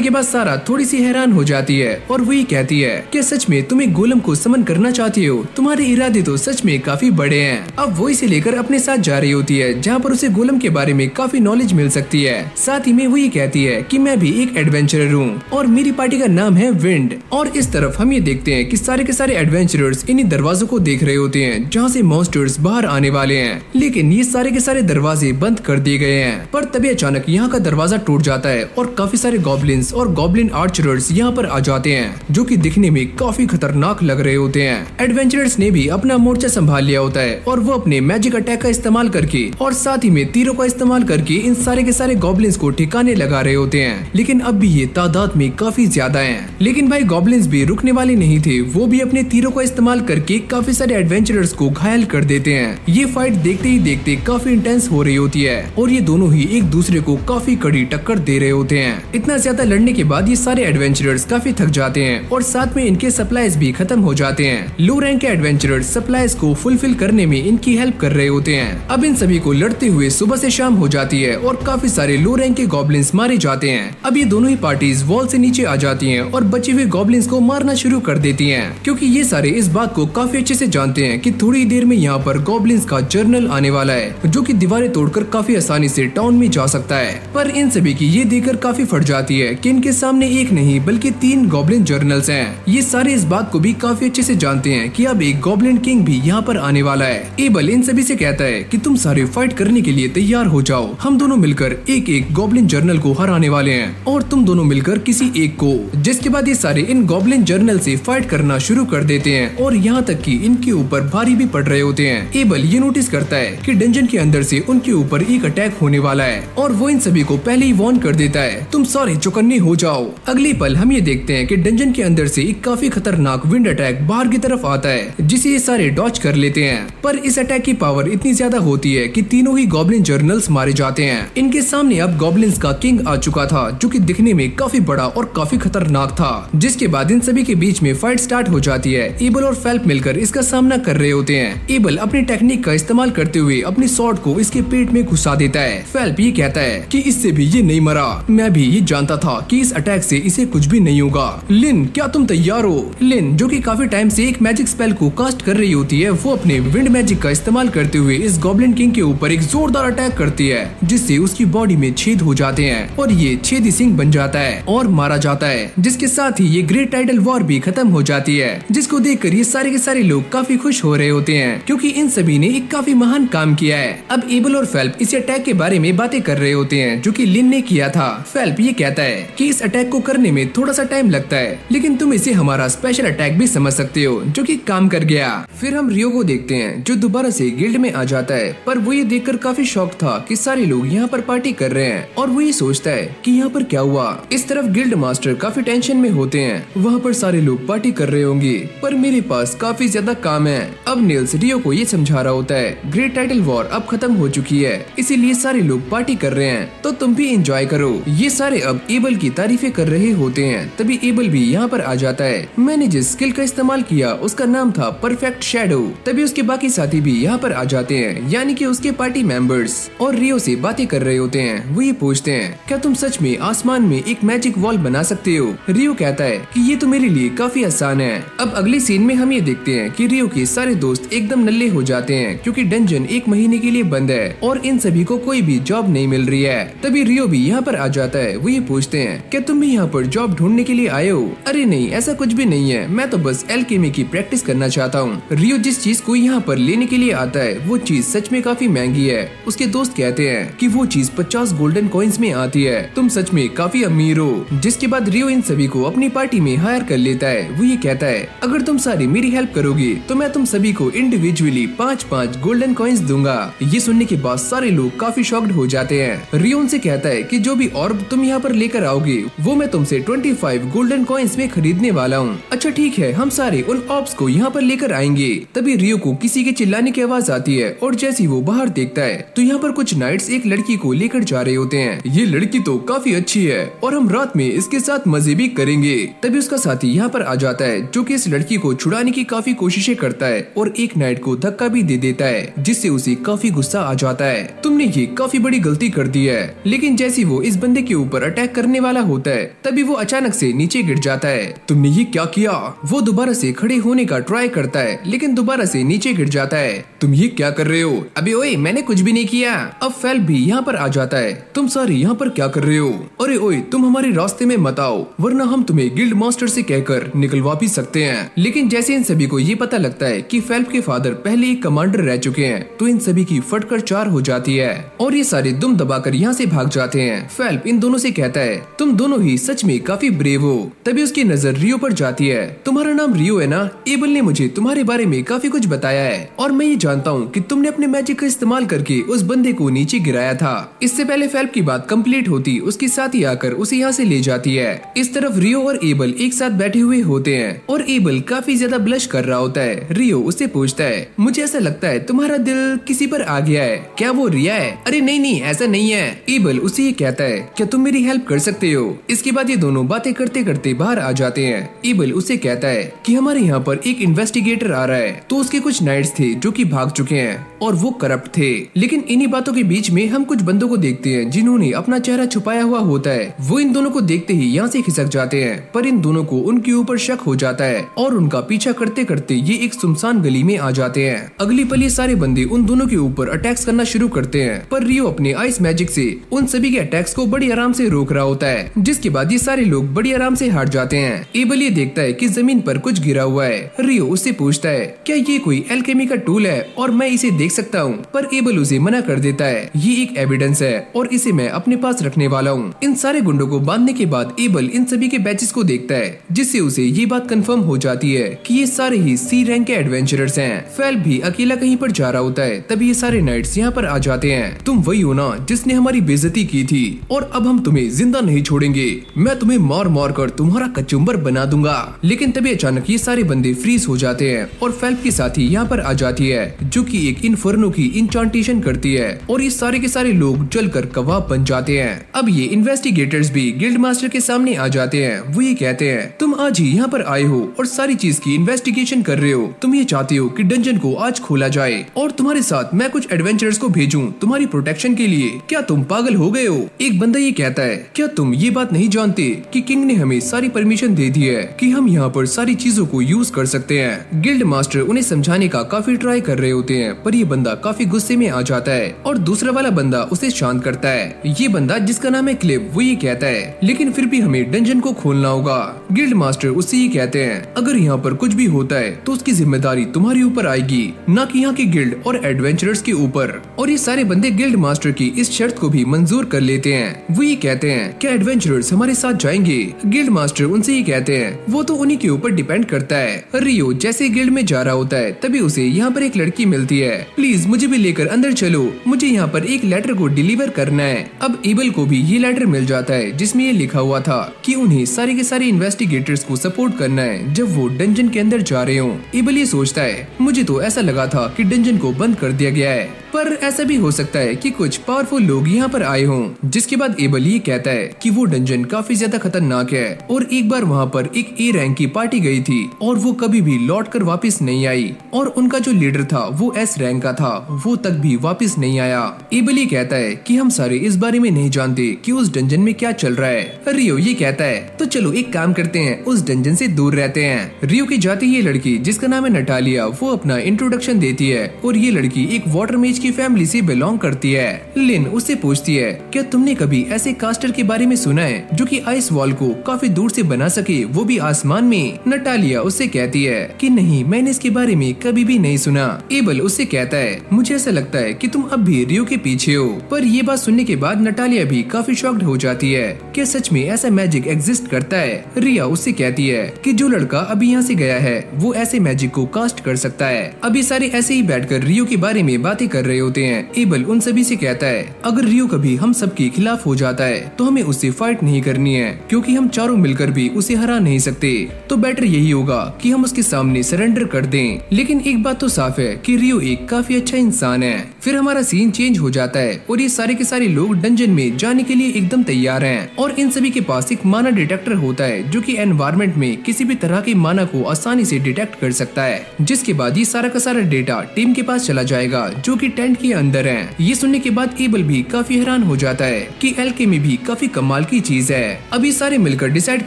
के बाद सारा थोड़ी सी हैरान हो जाती है और वो ये कहती है कि सच में तुम एक गोलम को समन करना चाहती हो, तुम्हारे इरादे तो सच में काफी बड़े हैं। अब वो इसे लेकर अपने साथ जा रही होती है जहाँ पर उसे गोलम के बारे में काफी नॉलेज मिल सकती है। साथ ही में वो ये कहती है कि मैं भी एक एडवेंचरर हूँ और मेरी पार्टी का नाम है विंड। और इस तरफ हम ये देखते हैं कि सारे के सारे एडवेंचरर्स इन्हीं दरवाजों को देख रहे होते हैं जहाँ से मॉन्स्टर्स बाहर आने वाले हैं, लेकिन ये सारे के सारे दरवाजे बंद कर दिए गए हैं। पर तभी अचानक यहाँ का दरवाजा टूट जाता है और काफी सारे गॉब्लिन्स और गॉब्लिन आर्चरर्स यहाँ पर आ जाते हैं जो कि दिखने में काफी खतरनाक लग रहे होते हैं। एडवेंचरर्स ने भी अपना मोर्चा संभाल लिया होता है और वो अपने मैजिक अटैक का इस्तेमाल करके और साथ ही में तीरों का इस्तेमाल करके इन सारे के सारे गॉब्लिन्स को ठिकाने लगा रहे होते हैं। लेकिन अब भी ये तादाद में काफी ज्यादा हैं। लेकिन भाई गॉब्लिन्स भी रुकने वाले नहीं थे, वो भी अपने तीरों का इस्तेमाल करके काफी सारे एडवेंचरर्स को घायल कर देते हैं। ये फाइट देखते ही देखते काफी इंटेंस हो रही होती है और ये दोनों ही एक दूसरे को काफी कड़ी टक्कर दे रहे होते हैं। इतना ज्यादा लड़ने के बाद ये सारे एडवेंचरर्स काफी थक जाते हैं और साथ में इनके सप्लाईज भी खत्म हो जाते हैं। लो रैंक के एडवेंचरर्स सप्लाईज को फुलफिल करने में इनकी हेल्प कर रहे होते हैं। अब इन सभी को लड़ते हुए सुबह से शाम हो जाती है और काफी सारे लो रैंक के गॉब्लिन्स मारे जाते हैं। अब ये दोनों ही पार्टीज वॉल से नीचे आ जाती हैं और बचे हुए गॉब्लिन्स को मारना शुरू कर देती हैं, क्योंकि ये सारे इस बात को काफी अच्छे से जानते हैं कि थोड़ी देर में यहाँ पर गॉब्लिन्स का जर्नल आने वाला है जो कि दीवारें तोड़कर काफी आसानी से टाउन में जा सकता है। पर इन सभी की ये देखकर काफी फट जाती है कि इनके सामने एक नहीं बल्कि 3 गॉब्लिन जर्नल्स हैं। ये सारे इस बात को भी काफी अच्छे से जानते हैं कि अब एक गॉब्लिन किंग भी यहाँ पर आने वाला है। एबल इन सभी से कहता है कि तुम सारे फाइट करने के लिए तैयार हो जाओ, हम दोनों मिलकर एक एक गॉब्लिन जर्नल को हराने वाले हैं और तुम दोनों मिलकर किसी एक को। जिसके बाद ये सारे इन गॉब्लिन जर्नल से फाइट करना शुरू कर देते हैं और यहाँ तक कि इनके ऊपर भारी भी पड़ रहे होते हैं। एबल ये नोटिस करता है कि डंजन के अंदर से उनके ऊपर एक अटैक होने वाला है और वो इन सभी को पहले ही वार्न कर देता है, तुम सारे चौकन्ने हो जाओ, अगले पल हम ये देखते हैं कि डंजन के अंदर से एक काफी खतरनाक विंड अटैक बाहर की तरफ आता है जिसे ये सारे डॉज कर लेते हैं। पर इस अटैक की पावर इतनी ज्यादा होती है कि तीनों ही गॉब्लिन जर्नल्स मारे जाते हैं। इनके सामने अब गॉब्लिन्स का किंग आ चुका था जो कि दिखने में काफी बड़ा और काफी खतरनाक था। जिसके बाद इन सभी के बीच में फाइट स्टार्ट हो जाती है। एबल और फेल्प मिलकर इसका सामना कर रहे होते हैं। एबल अपनी टेक्निक का इस्तेमाल करते हुए अपनी स्वॉर्ड को इसके पेट में घुसा देता है। फेल्प ये कहता है कि इससे भी ये नहीं मरा, मैं भी ये जानता था कि इस अटैक से इसे कुछ भी नहीं होगा। लिन, क्या तुम तैयार हो? लिन, जो कि काफी टाइम से एक मैजिक स्पेल को कास्ट कर रही होती है, वो अपने विंड मैजिक का इस्तेमाल करते हुए इस गॉब्लिन किंग के ऊपर एक जोरदार अटैक करती है जिससे उसकी बॉडी में छेद हो जाते हैं और ये छेदी सिंह बन जाता है और मारा जाता है। जिसके साथ ही ये ग्रेट टाइटल वॉर भी खत्म हो जाती है, जिसको देखकर ये सारे के सारे लोग काफी खुश हो रहे होते हैं क्योंकि इन सभी ने एक काफी महान काम किया है। अब एबल और फेल्प इस अटैक के बारे में बातें कर रहे होते हैं जो कि लिन ने किया था। फेल्प ये कहता है कि इस अटैक को करने में थोड़ा सा टाइम लगता है, लेकिन तुम इसे हमारा स्पेशल अटैक भी समझ सकते हो जो कि काम कर गया। फिर हम रियो को देखते हैं जो दोबारा से गिल्ड में आ जाता है, पर वो ये देखकर काफी शॉक था कि सारे लोग यहाँ पर पार्टी कर रहे हैं और वो ये सोचता है कि यहाँ पर क्या हुआ। इस तरफ गिल्ड मास्टर काफी टेंशन में होते हैं, वहाँ पर सारे लोग पार्टी कर रहे होंगे पर मेरे पास काफी ज्यादा काम है। अब नील्स रियो को ये समझा रहा होता है ग्रेट टाइटल वॉर अब खत्म हो चुकी है, इसीलिए सारे लोग पार्टी कर रहे हैं तो तुम भी एंजॉय करो। ये सारे अब एबल की तारीफें कर रहे होते हैं, तभी एबल भी यहाँ पर आ जाता है। मैंने जिस स्किल का इस्तेमाल किया उसका नाम था परफेक्ट शैडो। तभी उसके बाकी साथी भी यहाँ पर आ जाते हैं, यानी कि उसके पार्टी मेंबर्स, और रियो से बातें कर रहे होते हैं। वो ये पूछते हैं क्या तुम सच में आसमान में एक मैजिक वॉल बना सकते हो? रियो कहता है कि ये तो मेरे लिए काफी आसान है। अब अगले सीन में हम ये देखते हैं कि रियो के सारे दोस्त एकदम नल्ले हो जाते हैं क्योंकि डंजन 1 महीने के लिए बंद है और इन सभी को कोई भी जॉब नहीं मिल रही है। तभी रियो भी यहाँ पर आ जाता है। वो ये पूछते हैं क्या तुम भी यहाँ पर जॉब ढूंढने के लिए आए हो? अरे नहीं, ऐसा कुछ भी नहीं है, मैं तो बस एल्केमी की प्रैक्टिस करना चाहता हूँ। रियो जिस चीज को यहाँ पर लेने के लिए आता है वो चीज सच में काफी महंगी है। उसके दोस्त कहते हैं कि वो चीज 50 गोल्डन कॉइन्स में आती है, तुम सच में काफी अमीर हो। जिसके बाद रियो इन सभी को अपनी पार्टी में हायर कर लेता है। वो ये कहता है अगर तुम सारी मेरी हेल्प करोगे तो मैं तुम सभी को इंडिविजुअली 5-5 गोल्डन कॉइन्स दूंगा। ये सुनने के बाद सारे लोग काफी शॉक्ड हो जाते हैं। रियो उनसे कहता है कि जो भी ऑर्ब तुम यहाँ पर लेकर आओगे वो मैं तुमसे 25 गोल्डन कॉइन्स में खरीदने वाला हूँ। अच्छा ठीक है, हम सारे उन ऑर्ब्स को यहाँ पर लेकर आएंगे। तभी रियो को किसी के चिल्लाने की आवाज आती है और जैसे वो बाहर देखता है तो यहाँ पर कुछ नाइट्स एक लड़की को लेकर जा रहे होते हैं। ये लड़की तो काफी अच्छी है और हम रात में इसके साथ मजे भी करेंगे। तभी उसका साथी यहाँ पर आ जाता है जो कि इस लड़की को छुड़ाने की काफी कोशिशें करता है और एक नाइट को धक्का भी दे देता है जिससे उसे काफी गुस्सा आ जाता है। तुमने ये काफी बड़ी गलती कर दी है। लेकिन जैसे वो इस बंदे के ऊपर अटैक करने वाला होता है तभी वो अचानक से नीचे गिर जाता है। तुमने ये क्या किया? वो दोबारा से खड़े होने का ट्राई करता है लेकिन दोबारा से नीचे गिर जाता है। तुम ये क्या कर रहे हो? अबे ओए, मैंने कुछ भी नहीं किया। अब फेल्प भी यहाँ पर आ जाता है। तुम सारे यहाँ पर क्या कर रहे हो? अरे ओए, तुम हमारे रास्ते में मत आओ वरना हम तुम्हें गिल्ड मास्टर से कहकर निकलवा भी सकते हैं। लेकिन जैसे इन सभी को ये पता लगता है कि फेल्प के फादर पहले एक कमांडर रह चुके हैं तो इन सभी की फटकर 4 हो जाती है और ये सारे दुम दबाकर यहाँ से भाग जाते हैं। फेल्प इन दोनों से कहता है तुम दोनों ही सच में काफी ब्रेव हो। तभी उसकी नजर रियो पर जाती है। तुम्हारा नाम रियो है ना? एबल ने मुझे तुम्हारे बारे में काफी कुछ बताया है और मैं ये जानता हूँ कि तुमने अपने मैजिक का इस्तेमाल करके उस बंदे को नीचे गिराया था। इससे पहले फेल्प की बात कंप्लीट होती उसकी साथी आकर उसे यहाँ से ले जाती है। इस तरफ रियो और एबल एक साथ बैठे हुए होते हैं और एबल काफी ज्यादा ब्लश कर रहा होता है। रियो उससे पूछता है मुझे ऐसा लगता है तुम्हारा दिल किसी पर आ गया है, क्या वो रिया है? अरे नहीं नहीं, ऐसा नहीं है। एबल उसे ये कहता है क्या तुम मेरी हेल्प कर सकते हो? इसके बाद ये दोनों बातें करते करते बाहर आ जाते हैं। एबल उसे कहता है कि हमारे यहाँ पर एक इन्वेस्टिगेटर आ रहा है तो उसके कुछ नाइट्स थे जो कि भाग चुके हैं और वो करप्ट थे। लेकिन इन्हीं बातों के बीच में हम कुछ बंदों को देखते हैं जिन्होंने अपना चेहरा छुपाया हुआ होता है। वो इन दोनों को देखते ही यहाँ से खिसक जाते हैं पर इन दोनों को उनके ऊपर शक हो जाता है और उनका पीछा करते करते ये एक सुनसान गली में आ जाते हैं। अगली पल ये सारे बंदे उन दोनों के ऊपर अटैक्स करना शुरू करते हैं पर रियो अपने आइस मैजिक से उन सभी के अटैक्स को बड़ी आराम से रोक रहा होता है, जिसके बाद ये सारे लोग बड़ी आराम से हार जाते हैं। एबल ये देखता है कि जमीन पर कुछ गिरा हुआ है। रियो उससे पूछता है क्या ये कोई एल्केमी का टूल है और मैं इसे देख सकता हूँ? पर एबल उसे मना कर देता है, ये एक एविडेंस है और इसे मैं अपने पास रखने वाला हूँ। इन सारे गुंडों को बांधने के बाद एबल इन सभी के बैचेस को देखता है जिससे उसे ये बात कंफर्म हो जाती है कि ये सारे ही सी रैंक के एडवेंचरर्स हैं। फेल्प भी अकेला कहीं पर जा रहा होता है तभी ये सारे नाइट्स यहाँ पर आ जाते हैं। तुम वही हो ना जिसने हमारी बेइज्जती की थी और अब हम तुम्हें जिंदा नहीं छोड़ेंगे। मैं तुम्हें मार मार कर तुम्हारा कचुम्बर बना दूंगा। लेकिन तभी अचानक ये सारे बंदे फ्रीज हो जाते हैं और फेल्प की साथी यहाँ पर आ जाती है जो कि एक इन्फर्नो की इंचांटेशन करती है और ये सारे के सारे लोग जलकर कबाब बन जाते हैं। अब ये इन्वेस्टिगेटर्स भी गिल्ड मास्टर के सामने आ जाते हैं। वो ये कहते हैं तुम आज ही यहाँ पर आए हो और सारी चीज की इन्वेस्टिगेशन कर रहे हो। तुम ये चाहते हो कि डंजन को आज खोला जाए और तुम्हारे साथ मैं कुछ एडवेंचरर्स को भेजूं तुम्हारी प्रोटेक्शन के लिए। क्या तुम पागल हो गए हो? एक बंदा ये कहता है क्या तुम ये बात नहीं जानते कि किंग ने हमें सारी परमिशन दे दी है कि हम यहाँ पर सारी चीजों को यूज कर सकते हैं। गिल्ड मास्टर उन्हें समझाने का काफी ट्राई कर रहे होते हैं पर ये बंदा काफी गुस्से में आ जाता है और दूसरा वाला बंदा उसे शांत करता है। ये बंदा जिसका नाम है क्लिप वो ये कहता है लेकिन फिर भी हमें डंजन को खोलना होगा। गिल्ड मास्टर उससे ये कहते हैं अगर यहाँ पर कुछ भी होता है तो उसकी जिम्मेदारी तुम्हारे ऊपर आएगी, न कि यहाँ के गिल्ड और एडवेंचरर्स के ऊपर। और ये सारे बंदे गिल्ड मास्टर की इस शर्त को भी मंजूर कर लेते हैं। वो ये कहते हैं क्या एडवेंचरर्स हमारे साथ जाएंगे? गिल्ड मास्टर उनसे ये कहते हैं वो तो उन्हीं के ऊपर डिपेंड करता है। रियो जैसे गिल्ड में जा रहा होता है तभी उसे यहाँ पर एक लड़की मिलती है। प्लीज मुझे भी लेकर अंदर चलो, मुझे यहाँ पर एक लेटर को डिलीवर करना है। अब एबल को भी ये लेटर मिल जाता है जिसमें ये लिखा हुआ था कि उन्हें सारे के सारे इन्वेस्टिगेटर्स को सपोर्ट करना है जब वो डंजन के अंदर जा रहे हो। एबल ये सोचता है मुझे तो ऐसा लगा था कि डंजन को बंद कर दिया गया है पर ऐसा भी हो सकता है कि कुछ पावरफुल लोग यहाँ पर आए हों। जिसके बाद एबल ये कहता है कि वो डंजन काफी ज्यादा खतरनाक है और एक बार वहाँ पर एक ए रैंक की पार्टी गई थी और वो कभी भी लौट कर वापिस नहीं आई और उनका जो लीडर था वो एस रैंक का था, वो तक भी वापिस नहीं आया। एबल ये कहता है कि हम सारे इस बारे में नहीं जानते कि उस डंजन में क्या चल रहा है। रियो ये कहता है तो चलो एक काम करते हैं, उस डंजन से दूर रहते हैं। रियो की जाती ये लड़की जिसका नाम है नटालिया वो अपना इंट्रोडक्शन देती है और ये लड़की एक वाटर मेज की फैमिली से बिलोंग करती है। लिन उससे पूछती है क्या तुमने कभी ऐसे कास्टर के बारे में सुना है जो कि आइस वॉल को काफी दूर से बना सके, वो भी आसमान में? नटालिया उससे कहती है कि नहीं, मैंने इसके बारे में कभी भी नहीं सुना। एबल उससे कहता है मुझे ऐसा लगता है कि तुम अब भी रियो के पीछे हो। पर ये बात सुनने के बाद नटालिया भी काफी शॉक्ड हो जाती है कि सच में ऐसा मैजिक एग्जिस्ट करता है। रिया उससे कहती है कि जो लड़का अभी यहाँ से गया है वो ऐसे मैजिक को कास्ट कर सकता है। अभी सारे ऐसे ही बैठकर रियो के बारे में बातें कर रहे होते हैं। एबल उन सभी से कहता है अगर रियो कभी हम सब के खिलाफ हो जाता है तो हमें उससे फाइट नहीं करनी है क्योंकि हम चारों मिलकर भी उसे हरा नहीं सकते, तो बेटर यही होगा कि हम उसके सामने सरेंडर कर दें। लेकिन एक बात तो साफ है कि रियो एक काफी अच्छा इंसान है। फिर हमारा सीन चेंज हो जाता है और ये सारे के सारे लोग डंजन में जाने के लिए एकदम तैयार हैं और इन सभी के पास एक माना डिटेक्टर होता है जो कि एनवायरमेंट में किसी भी तरह के माना को आसानी से डिटेक्ट कर सकता है। जिसके बाद ये सारा का सारा डेटा टीम के पास चला जाएगा जो कि टेंट के अंदर है। ये सुनने के बाद एबल भी काफी हैरान हो जाता है कि एल्केमी भी काफी कमाल की चीज है। अभी सारे मिलकर डिसाइड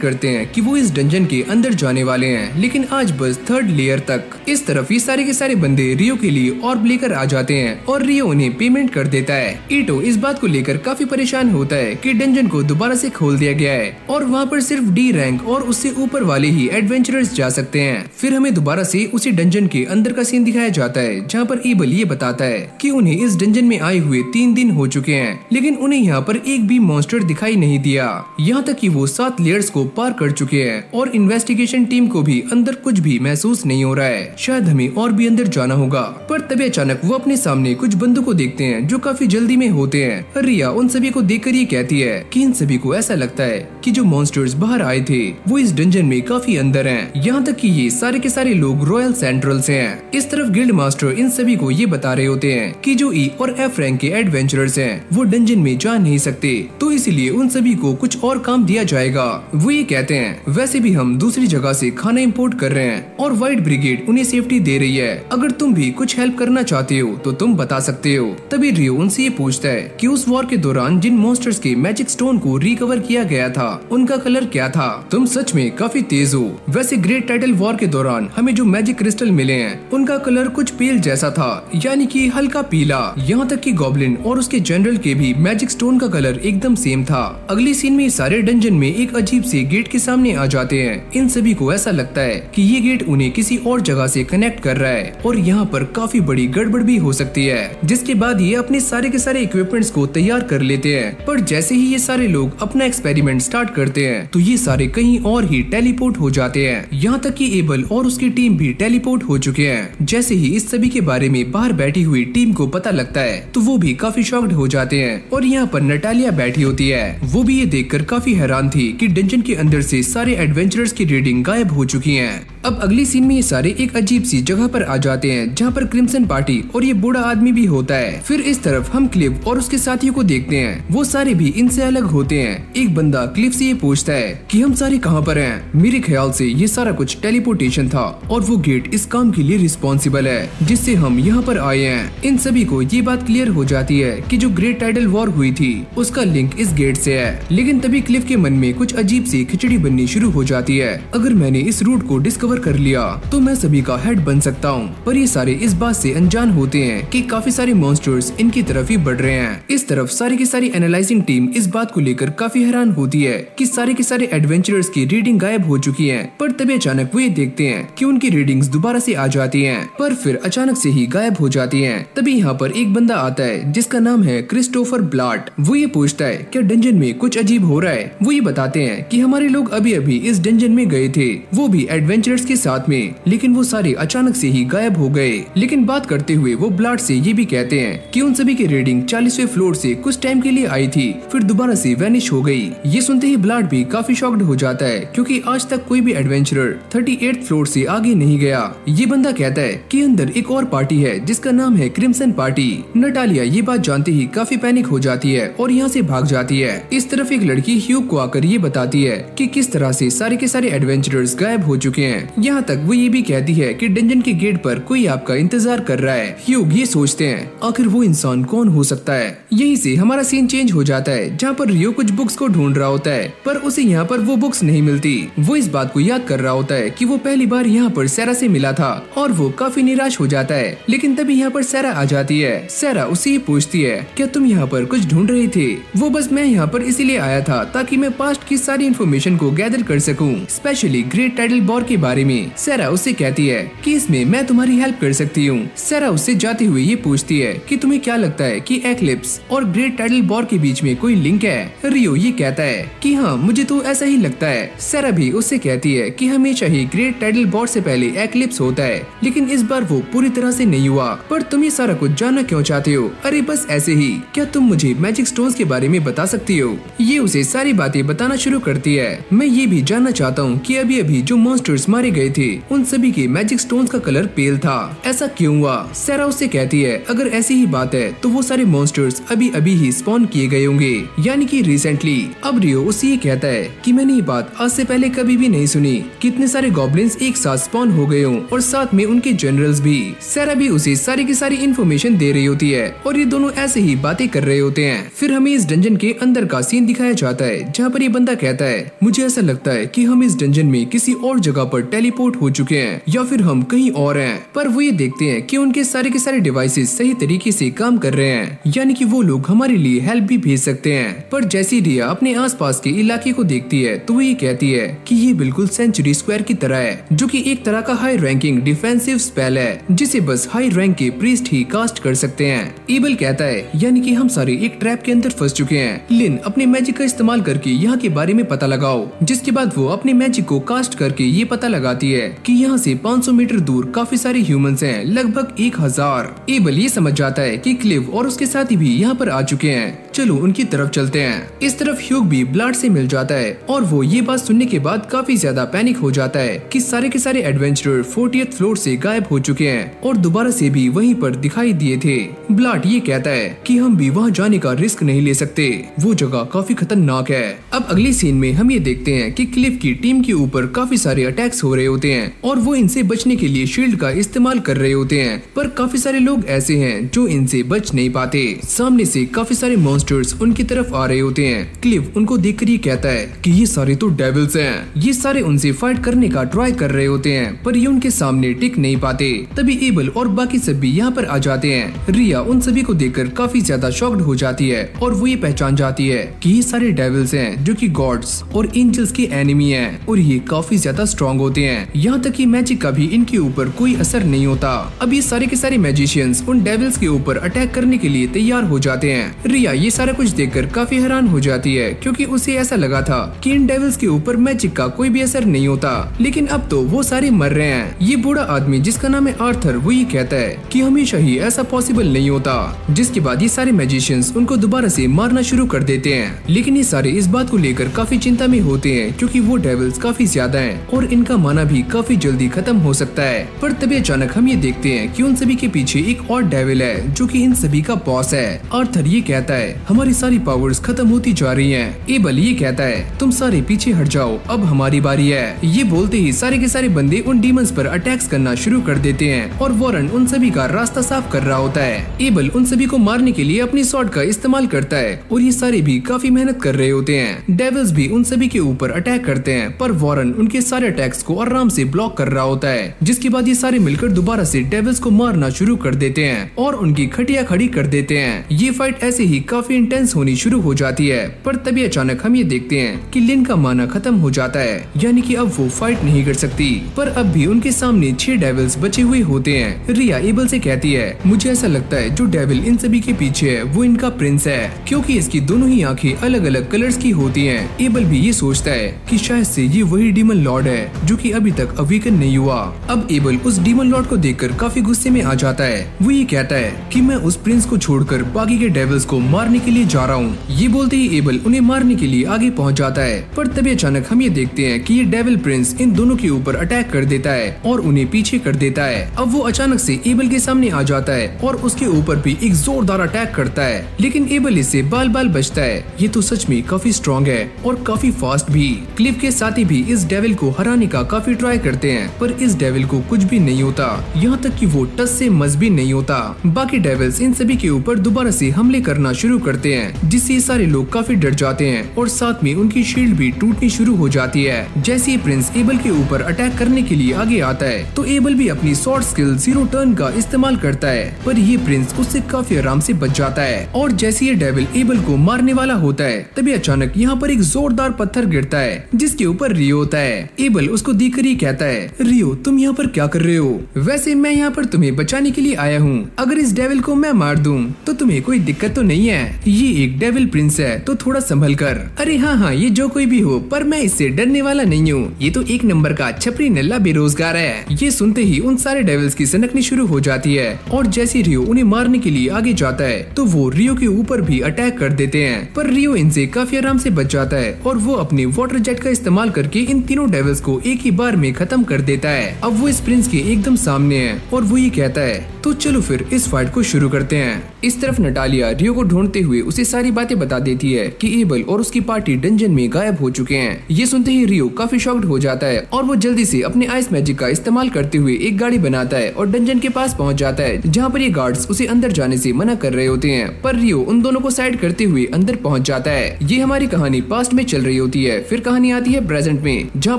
करते हैं कि वो इस डंजन के अंदर जाने वाले हैं, लेकिन आज बस 3rd लेयर तक। इस तरफ ये सारे के सारे बंदे रियो के लिए ऑर्ब लेकर आ जाते हैं और रियो उन्हें पेमेंट कर देता है। ईटो इस बात को लेकर काफी परेशान होता है कि डंजन को दोबारा से खोल दिया गया है और वहाँ पर सिर्फ डी रैंक और उससे ऊपर वाले ही एडवेंचरर्स जा सकते हैं। फिर हमें दोबारा से उसी डंजन के अंदर का सीन दिखाया जाता है जहाँ पर एबल ये बताता है कि उन्हें इस डंजन में आए हुए 3 दिन हो चुके हैं, लेकिन उन्हें यहाँ पर एक भी मॉन्स्टर दिखाई नहीं दिया। यहाँ तक कि वो 7 लेयर्स को पार कर चुके हैं और इन्वेस्टिगेशन टीम को भी अंदर कुछ भी महसूस नहीं हो रहा है। शायद हमें और भी अंदर जाना होगा। पर तभी अचानक वो अपने सामने कुछ बंदों को देखते हैं जो काफी जल्दी में होते हैं। रिया उन सभी को देखकर ये कहती है कि इन सभी को ऐसा लगता है कि जो मॉन्स्टर्स बाहर आए थे वो इस डंजन में काफी अंदर हैं। यहाँ तक कि ये सारे के सारे लोग रॉयल सेंट्रल से हैं। इस तरफ गिल्ड मास्टर इन सभी को ये बता रहे होते हैं कि जो ई और एफ रैंक के एडवेंचरर्स हैं वो डंजन में जा नहीं सकते, तो इसलिए उन सभी को कुछ और काम दिया जाएगा। वो ये कहते हैं वैसे भी हम दूसरी जगह से खाना इंपोर्ट कर रहे हैं और व्हाइट ब्रिगेड उन्हें सेफ्टी दे रही है। अगर तुम भी कुछ हेल्प करना चाहते हो तो तुम बता सकते हो। तभी रियो उनसे ये पूछता है कि उस वॉर के दौरान जिन मॉन्स्टर्स के मैजिक स्टोन को रिकवर किया गया था उनका कलर क्या था? तुम सच में काफी तेज हो। वैसे ग्रेट टाइटल वॉर के दौरान हमें जो मैजिक क्रिस्टल मिले हैं उनका कलर कुछ पेल जैसा था, यानी कि हल्का पीला। यहाँ तक कि गॉब्लिन और उसके जनरल के भी मैजिक स्टोन का कलर एकदम सेम था। अगली सीन में सारे डंजन में एक अजीब से गेट के सामने आ जाते हैं। इन सभी को ऐसा लगता है कि ये गेट उन्हें किसी और जगह से कनेक्ट कर रहा है और यहाँ पर काफी बड़ी गड़बड़ भी हो सकती है। जिसके बाद ये अपने सारे के सारे इक्विपमेंट्स को तैयार कर लेते हैं। पर जैसे ही ये सारे लोग अपना एक्सपेरिमेंट स्टार्ट करते हैं तो ये सारे कहीं और ही टेलीपोर्ट हो जाते हैं। यहाँ तक कि एबल और उसकी टीम भी टेलीपोर्ट हो चुके हैं। जैसे ही इस सभी के बारे में बाहर बैठी हुई टीम को पता लगता है तो वो भी काफी शॉक्ड हो जाते हैं। और यहाँ पर नटालिया बैठी होती है। वो भी ये देखकर काफी हैरान थी कि डंजन के अंदर से सारे एडवेंचरर्स की रीडिंग गायब हो चुकी है। अब अगली सीन में ये सारे एक अजीब सी जगह पर आ जाते हैं जहाँ पर क्रिम्सन पार्टी और ये बूढ़ा आदमी भी होता है। फिर इस तरफ हम क्लिफ और उसके साथियों को देखते हैं। वो सारे भी इनसे अलग होते हैं। एक बंदा क्लिफ से ये पूछता है कि हम सारे कहाँ पर हैं? मेरे ख्याल से ये सारा कुछ टेलीपोर्टेशन था और वो गेट इस काम के लिए रिस्पॉन्सिबल है जिससे हम यहाँ पर आए हैं। इन सभी को ये बात क्लियर हो जाती है कि जो ग्रेट टाइडल वॉर हुई थी उसका लिंक इस गेट से है। लेकिन तभी क्लिफ के मन में कुछ अजीब सी खिचड़ी बननी शुरू हो जाती है। अगर मैंने इस रूट को डिस्कवर कर लिया तो मैं सभी का हेड बन सकता हूँ। पर ये सारे इस बात से अनजान होते हैं कि काफी सारे मॉन्स्टर्स इनकी तरफ ही बढ़ रहे हैं। इस तरफ सारी की सारी एनालाइजिंग टीम इस बात को लेकर काफी हैरान होती है कि सारे के सारे एडवेंचरर्स की रीडिंग गायब हो चुकी है। पर तभी अचानक वो ये देखते हैं कि उनकी रीडिंग्स दोबारा से आ जाती हैं, पर फिर अचानक से ही गायब हो जाती हैं। तभी यहाँ पर एक बंदा आता है जिसका नाम है क्रिस्टोफर ब्लाट। वो ये पूछता है क्या डंजन में कुछ अजीब हो रहा है? वो ये बताते हैं कि हमारे लोग अभी अभी इस डंजन में गए थे, वो भी एडवेंचरर्स के साथ में, लेकिन वो सारे अचानक से ही गायब हो गए। लेकिन बात करते हुए वो ब्लाट से ये भी कहते हैं कि उन सभी की रीडिंग 40वें फ्लोर से कुछ टाइम के लिए आई थी, फिर दोबारा से वैनिश हो गई। ये सुनते ही ब्लाट भी काफी शॉक्ड हो जाता है क्योंकि आज तक कोई भी एडवेंचरर 38th फ्लोर से आगे नहीं गया। ये बंदा कहता है कि अंदर एक और पार्टी है जिसका नाम है क्रिम्सन पार्टी। नटालिया ये बात जानते ही काफी पैनिक हो जाती है और यहाँ से भाग जाती है। इस तरफ एक लड़की ह्यूग को आकर ये बताती है कि किस तरह से सारे के सारे एडवेंचरर्स गायब हो चुके हैं। यहाँ तक वो ये भी कहती है कि डंजन के गेट पर कोई आपका इंतजार कर रहा है। ह्यूग ये सोचते हैं आखिर वो इंसान कौन हो सकता है। यहीं से हमारा सीन चेंज हो जाता है जहाँ पर रियो कुछ बुक्स को ढूंढ रहा होता है पर उसे यहाँ पर वो बुक्स नहीं मिलती। वो इस बात को याद कर रहा होता है कि वो पहली बार यहाँ पर सैरा से मिला था और वो काफी निराश हो जाता है। लेकिन तभी यहाँ पर सैरा आ जाती है। सैरा उससे ये पूछती है क्या तुम यहाँ पर कुछ ढूंढ रहे थे? वो बस मैं यहाँ पर इसीलिए आया था ताकि मैं पास्ट की सारी इन्फॉर्मेशन को गैदर कर सकूं, स्पेशली ग्रेट टाइडल वॉर के बारे में। सैरा उससे कहती है कि इसमें मैं तुम्हारी हेल्प कर सकती हूँ। सैरा उससे जाते हुए ये पूछती है कि तुम्हें क्या लगता है कि एक्लिप्स और ग्रेट टाइडल वॉर के बीच में कोई लिंक है? रियो ये कहता है कि हाँ मुझे तो ऐसा ही लगता है। सैरा भी उससे कहती है कि हमेशा ही ग्रेट टाइडल वॉर से पहले एक्लिप्स होता है लेकिन इस बार वो पूरी तरह से नहीं हुआ। पर तुम ये सारा कुछ जानना क्यों चाहते हो? अरे बस ऐसे ही। क्या तुम मुझे मैजिक स्टोन्स के बारे में बता सकती हो? ये उसे सारी बातें बताना शुरू करती है। मैं ये भी जानना चाहता हूँ कि अभी अभी जो मॉन्स्टर्स मारे गए थे उन सभी के मैजिक स्टोन्स का कलर पेल था, ऐसा क्यों हुआ? सैरा उससे कहती है अगर ऐसी ही बात है तो वो सारे मॉन्स्टर्स अभी अभी ही स्पॉन किए गए होंगे, यानी कि रिसेंटली। अब रियो उससे ये कहता है कि मैंने ये बात आज से पहले कभी भी नहीं सुनी, कितने सारे गॉब्लिन्स एक साथ स्पॉन हो गए हों और साथ में उनके जनरल्स भी। सैरा भी उसे सारी की सारी इन्फॉर्मेशन दे रही होती है और ये दोनों ऐसे ही बातें कर रहे होते हैं। फिर हमें इस डंजन के अंदर का सीन दिखाया जाता है जहाँ पर ये बंदा कहता है मुझे ऐसा लगता है कि हम इस डंजन में किसी और जगह पर टेलीपोर्ट हो चुके हैं या फिर हम कहीं और हैं। पर वो ये देखते हैं कि उनके सारे के सारे डिवाइसेस सही तरीके से काम कर रहे हैं, यानी कि वो लोग हमारे लिए हेल्प भी भेज सकते हैं। पर जैसी रिया अपने आसपास के इलाके को देखती है तो वो ये कहती है कि ये बिल्कुल सेंचुरी स्क्वायर की तरह है, जो कि एक तरह का हाई रैंकिंग डिफेंसिव स्पेल है जिसे बस हाई रैंक के प्रीस्ट ही कास्ट कर सकते हैं। एबल कहता है यानी कि हम सारे एक ट्रैप के अंदर फंस चुके हैं। लिन अपने मैजिक का इस्तेमाल करके यहाँ के बारे में पता लगाओ, जिसके बाद वो अपने मैजिक को कास्ट करके ये पता लगाती है कि यहाँ से 500 मीटर दूर काफी सारे ह्यूमंस हैं, लगभग 1000। एबल ये समझ जाता है कि क्लिव और उसके साथी भी यहाँ पर आ चुके हैं, चलो उनकी तरफ चलते हैं। इस तरफ ह्यूग भी ब्लाड से मिल जाता है और वो ये बात सुनने के बाद काफी ज्यादा पैनिक हो जाता है कि सारे के सारे एडवेंचरर 40th फ्लोर से गायब हो चुके हैं और दोबारा से भी वहीं पर दिखाई दिए थे। ब्लाड ये कहता है कि हम भी वहाँ जाने का रिस्क नहीं ले सकते, वो जगह काफी खतरनाक है। अब अगली सीन में हम ये देखते हैं कि क्लिफ की टीम के ऊपर काफी सारे अटैक्स हो रहे होते हैं और वो इनसे बचने के लिए शील्ड का इस्तेमाल कर रहे होते हैं, पर काफी सारे लोग ऐसे हैं जो इनसे बच नहीं पाते। सामने से काफी सारे मॉन्स्टर मॉन्स्टर्स उनकी तरफ आ रहे होते हैं। क्लिव उनको देखकर ये कहता है कि ये सारे तो डेविल्स हैं। ये सारे उनसे फाइट करने का ट्राई कर रहे होते हैं पर ये उनके सामने टिक नहीं पाते। तभी एबल और बाकी सब भी यहाँ पर आ जाते हैं। रिया उन सभी को देखकर काफी ज्यादा शॉक्ड हो जाती है और वो ये पहचान जाती है कि ये सारे डेविल्स हैं जो कि गॉड्स और एंजल्स के एनिमी हैं और ये काफी ज्यादा स्ट्रॉन्ग होते हैं। यहाँ तक कि मैजिक का भी इनके ऊपर कोई असर नहीं होता। अब ये सारे के सारे मैजिशियंस उन डेविल्स के ऊपर अटैक करने के लिए तैयार हो जाते हैं। रिया ये सारा कुछ देखकर काफी हैरान हो जाती है क्योंकि उसे ऐसा लगा था कि इन डेविल्स के ऊपर मैजिक का कोई भी असर नहीं होता, लेकिन अब तो वो सारे मर रहे हैं। ये बूढ़ा आदमी जिसका नाम है आर्थर वो ये कहता है कि हमेशा ही ऐसा पॉसिबल नहीं होता। जिसके बाद ये सारे मैजिशियंस उनको दोबारा से मारना शुरू कर देते हैं, लेकिन ये सारे इस बात को लेकर काफी चिंता में होते हैं क्योंकि वो डेविल्स काफी ज्यादा हैं और इनका माना भी काफी जल्दी खत्म हो सकता है। पर तभी अचानक हम ये देखते हैं कि उन सभी के पीछे एक और डेविल है जो कि इन सभी का बॉस है। आर्थर ये कहता है हमारी सारी पावर्स खत्म होती जा रही हैं। एबल ये कहता है तुम सारे पीछे हट जाओ, अब हमारी बारी है। ये बोलते ही सारे के सारे बंदे उन डीमंस पर अटैक्स करना शुरू कर देते हैं और वॉरेन उन सभी का रास्ता साफ कर रहा होता है। एबल उन सभी को मारने के लिए अपनी स्वॉर्ड का इस्तेमाल करता है और ये सारे भी काफी मेहनत कर रहे होते हैं। डेविल्स भी उन सभी के ऊपर अटैक करते हैं पर वॉरेन उनके सारे अटैक्स को आराम से ब्लॉक कर रहा होता है। जिसके बाद ये सारे मिलकर दोबारा से डेविल्स को मारना शुरू कर देते हैं और उनकी खटिया खड़ी कर देते हैं। ये फाइट ऐसे ही काफी इंटेंस होनी शुरू हो जाती है पर तभी अचानक हम ये देखते हैं कि लिन का माना खत्म हो जाता है, यानी कि अब वो फाइट नहीं कर सकती। पर अब भी उनके सामने 6 डेविल्स बचे हुए होते हैं। रिया एबल से कहती है मुझे ऐसा लगता है जो डेविल इन सभी के पीछे है वो इनका प्रिंस है क्योंकि इसकी दोनों ही आंखें अलग अलग कलर्स की होती हैं। एबल भी ये सोचता है कि शायद से ये वही डीमन लॉर्ड है जो कि अभी तक अवेकन नहीं हुआ। अब एबल उस डीमन लॉर्ड को देखकर काफी गुस्से में आ जाता है। वो ये कहता है कि मैं उस प्रिंस को छोड़कर बाकी के डेविल्स को मारने के लिए जा रहा हूँ। ये बोलते ही एबल उन्हें मारने के लिए आगे पहुँच जाता है पर तभी अचानक हम ये देखते हैं कि ये डेविल प्रिंस इन दोनों के ऊपर अटैक कर देता है और उन्हें पीछे कर देता है। अब वो अचानक से एबल के सामने आ जाता है और उसके ऊपर भी एक जोरदार अटैक करता है, लेकिन एबल इससे बाल बाल बचता है। ये तो सच में काफी स्ट्रॉन्ग है और काफी फास्ट भी। क्लिव के साथी भी इस डेविल को हराने का काफी ट्राई करते हैं पर इस डेविल को कुछ भी नहीं होता, यहाँ तक कि वो टस से मस भी नहीं होता। बाकी डेविल्स इन सभी के ऊपर दोबारा से हमले करना शुरू करते हैं जिससे सारे लोग काफी डर जाते हैं और साथ में उनकी शील्ड भी टूटनी शुरू हो जाती है। जैसे ही प्रिंस एबल के ऊपर अटैक करने के लिए आगे आता है तो एबल भी अपनी शॉर्ट स्किल 0 टर्न का इस्तेमाल करता है पर ये प्रिंस उससे काफी आराम से बच जाता है। और जैसे ये डेविल एबल को मारने वाला होता है तभी अचानक यहाँ पर एक जोरदार पत्थर गिरता है जिसके ऊपर रियो होता है। एबल उसको देखकर ही कहता है रियो तुम यहाँ पर क्या कर रहे हो? वैसे मैं यहाँ पर तुम्हें बचाने के लिए आया हूँ। अगर इस डेविल को मैं मार दूँ तो तुम्हें कोई दिक्कत तो नहीं है? ये एक डेविल प्रिंस है तो थोड़ा संभल कर। अरे हाँ ये जो कोई भी हो पर मैं इससे डरने वाला नहीं हूँ। ये तो एक नंबर का छपरी नल्ला बेरोजगार है। ये सुनते ही उन सारे डेविल्स की सनकनी शुरू हो जाती है और जैसे रियो उन्हें मारने के लिए आगे जाता है तो वो रियो के ऊपर भी अटैक कर देते हैं पर रियो इनसे काफी आराम से बच जाता है और वो अपने वाटर जेट का इस्तेमाल करके इन तीनों डेविल्स को एक ही बार में खत्म कर देता है। अब वो इस प्रिंस के एकदम सामने है और वो ये कहता है तो चलो फिर इस फाइट को शुरू करते हैं। इस तरफ नटालिया रियो को ढूंढते हुए उसे सारी बातें बता देती है कि एबल और उसकी पार्टी डंजन में गायब हो चुके हैं। ये सुनते ही रियो काफी शॉक्ड हो जाता है और वो जल्दी से अपने आइस मैजिक का इस्तेमाल करते हुए एक गाड़ी बनाता है और डंजन के पास पहुंच जाता है जहाँ पर ये गार्ड्स उसे अंदर जाने से मना कर रहे होते हैं पर रियो उन दोनों को साइड करते हुए अंदर पहुंच जाता है। ये हमारी कहानी पास्ट में चल रही होती है। फिर कहानी आती है प्रेजेंट में जहाँ